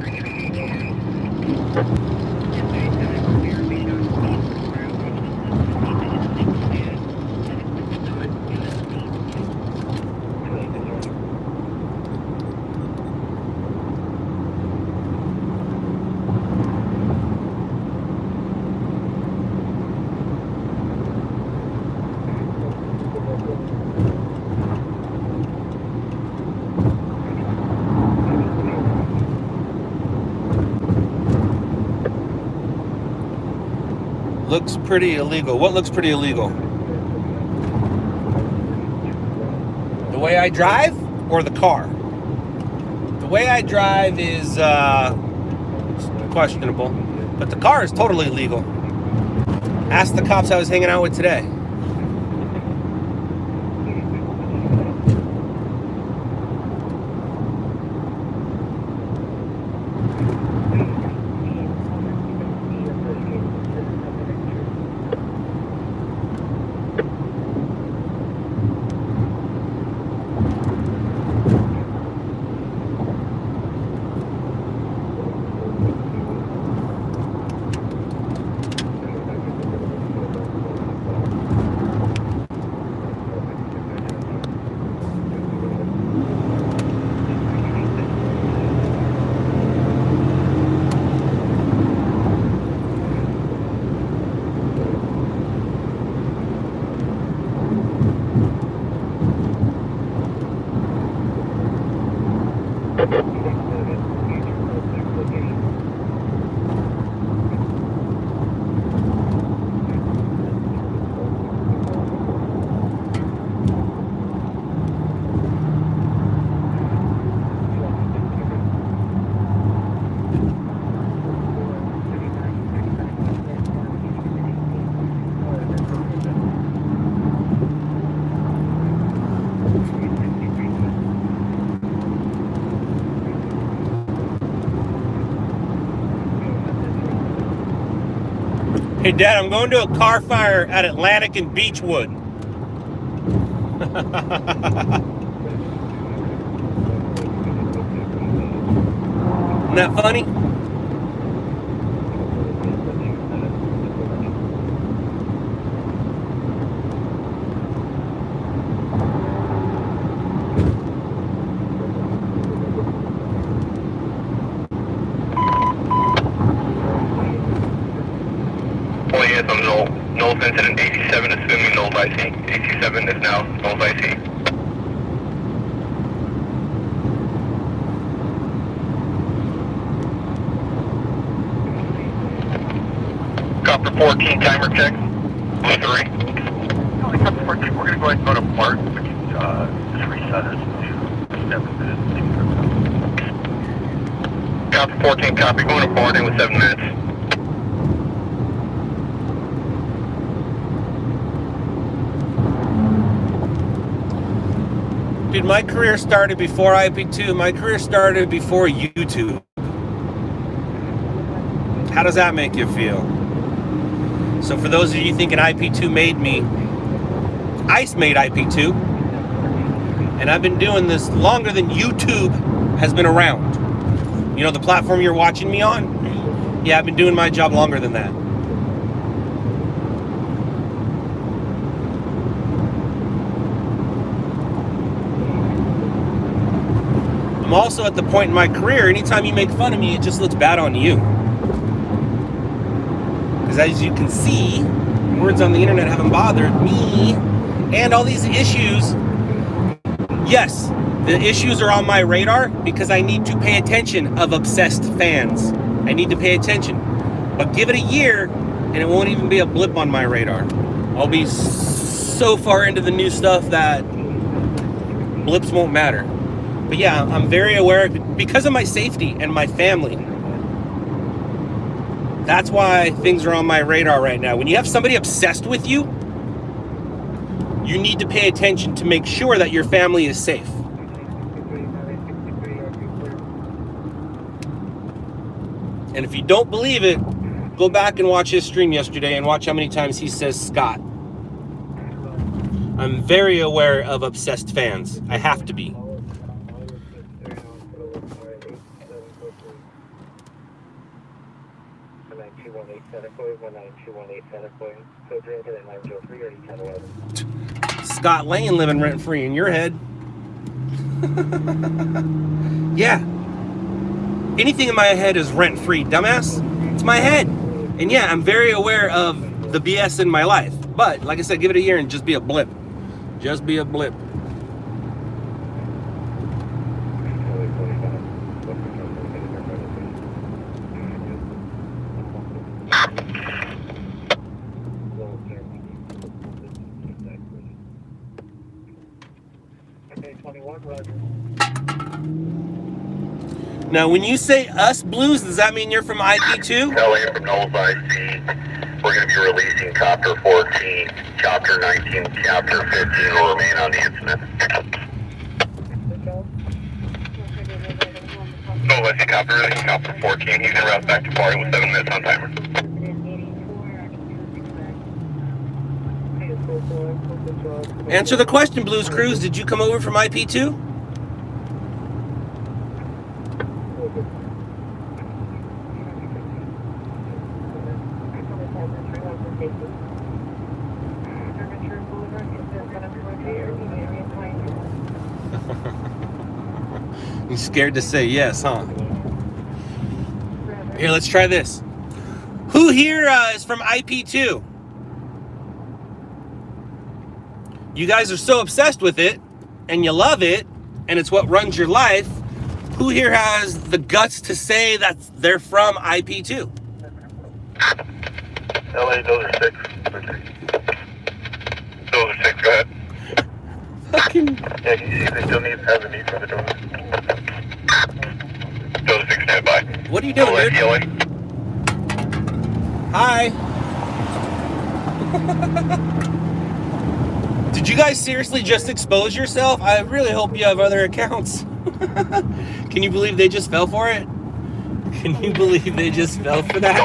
Looks pretty illegal. What looks pretty illegal? The way I drive or the car? The way I drive is questionable, but the car is totally legal. Ask the cops I was hanging out with today. Hey, Dad, I'm going to a car fire at Atlantic and Beechwood. Isn't that funny? Knowles incident, AC7 assuming Knowles IC. AC7 is now Knowles IC. Copper 14 timer check. Blue 3. Copy 14, we're going to go ahead and go to Bart. We can just reset us to 7 minutes. Copy 14, copy. Going to Bart in with 7 minutes. Dude, my career started before IP2. My career started before YouTube. How does that make you feel? So for those of you thinking IP2 made me, ICE made IP2. And I've been doing this longer than YouTube has been around. You know, the platform you're watching me on? Yeah, I've been doing my job longer than that. I'm also at the point in my career, anytime you make fun of me, it just looks bad on you. Because as you can see, words on the internet haven't bothered me. And all these issues, yes, the issues are on my radar because I need to pay attention of obsessed fans. I need to pay attention. But give it a year and it won't even be a blip on my radar. I'll be so far into the new stuff that blips won't matter. But yeah, I'm very aware because of my safety and my family. That's why things are on my radar right now. When you have somebody obsessed with you, you need to pay attention to make sure that your family is safe. And if you don't believe it, go back and watch his stream yesterday and watch how many times he says Scott. I'm very aware of obsessed fans. I have to be. Scott Lane living rent-free in your head. Yeah. Anything in my head is rent-free, dumbass. It's my head. And yeah, I'm very aware of the BS in my life. But, like I said, give it a year and just be a blip. Just be a blip. Now, when you say us blues, does that mean you're from IP2? LA from Knowles IC. We're going to be releasing Chapter 14, Chapter 19, Chapter 15 will remain on the incident. Knowles IC, Chapter releasing Chapter 14. He's going to route back to Potty with 7 minutes on timer. Answer the question, Blues Cruise. Did you come over from IP2? You scared to say yes, huh? Here, let's try this. Who here is from IP2? You guys are so obsessed with it, and you love it, and it's what runs your life. Who here has the guts to say that they're from IP2? LA, those are 6. Those are 6, go ahead. Fucking... Yeah, can you see if they still have a need for the door? Those are 6, stand by. What are you doing, dude? LA. Hi. Did you guys seriously just expose yourself? I really hope you have other accounts. Can you believe they just fell for it? Can you believe they just fell for that?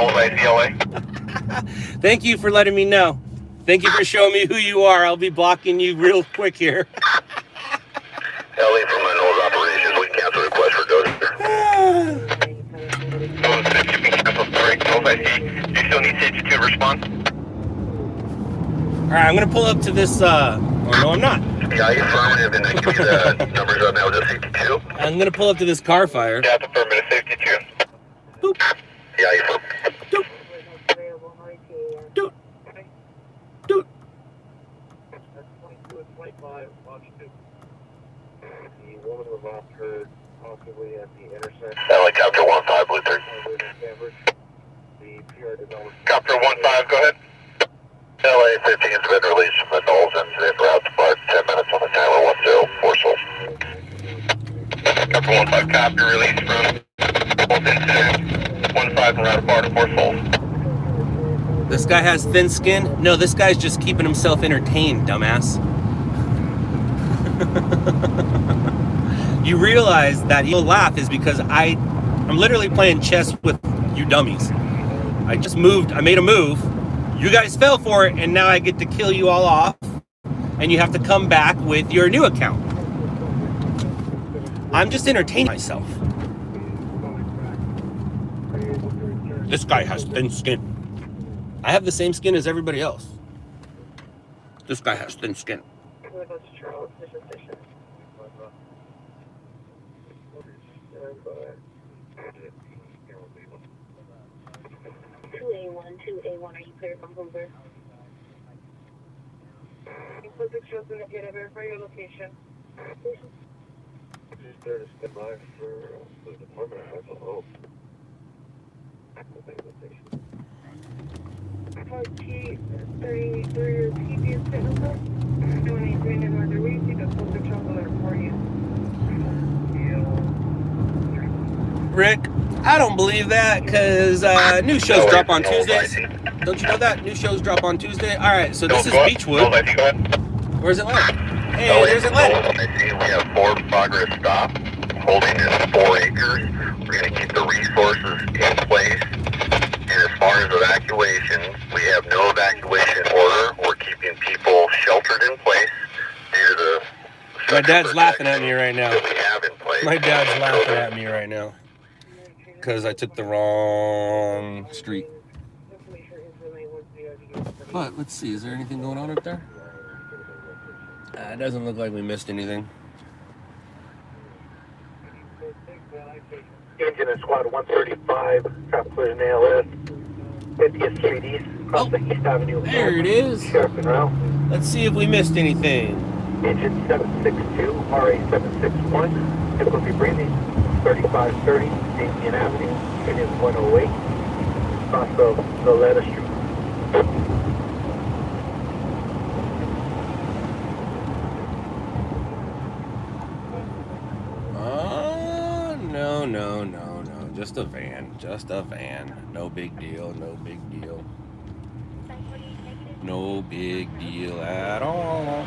Thank you for letting me know. Thank you for showing me who you are. I'll be blocking you real quick here. LA from my Knowles operations, we cancel request for go. Do you still need safety to respond? Alright, I'm gonna pull up to this, oh no I'm not. Yeah, affirmative, and I give you the numbers on now, just safety 2. I'm gonna pull up to this car fire. Yeah, affirmative, safety 2. Boop. Yeah, affirmative. Doot. Doot. Doot. The woman was off her possibly at the intersection. Helicopter 15, Blue 3. The PR developer. Copter 15, go ahead. LA 15 has been released from the Knolls incident route to 5 to 10 minutes on the timer 10 4 souls. Number 15 copy release from Knolls incident 15 and route apart of 4 souls. This guy has thin skin? No, this guy's just keeping himself entertained, dumbass. You realize that you'll laugh is because I'm literally playing chess with you dummies. I made a move. You guys fell for it, and now I get to kill you all off, and you have to come back with your new account. I'm just entertaining myself. This guy has thin skin. I have the same skin as everybody else. This guy has thin skin. 2A1, are you clear from Hoover? Equal 6 shows in the data, verify your location. Just there to stand by for the department. I don't know. Rick, I don't believe that because new shows drop on Tuesdays. Don't you know that? New shows drop on Tuesday. All right, so this is Beechwood. Where's Atlanta? Hey, there's Atlanta. We have 4 progress stop. Holding is 4 acres. We're going to keep the resources in place. And as far as evacuations, we have no evacuation order. We're keeping people sheltered in place due to the... My dad's laughing at me right now. ...that we have in place. My dad's laughing at me right now because I took the wrong street. But let's see, is there anything going on up there? It doesn't look like we missed anything. Engine in squad 135, traffic collision ALS, 50th Street East, across the East Avenue. There it is. Sheriff Monroe. Let's see if we missed anything. Engine 762, RA 761, difficulty breathing, 3530, Damien Avenue, Union 108, across the Loretta Street. No. Just a van. No big deal. No big deal at all.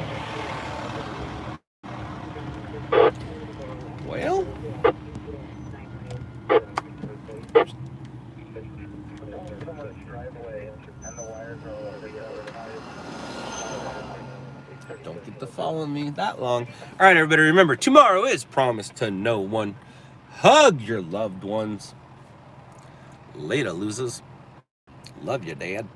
Well, don't get to following me that long. All right, everybody, remember, tomorrow is Promise to No One. Hug your loved ones. Later, losers. Love you, Dad.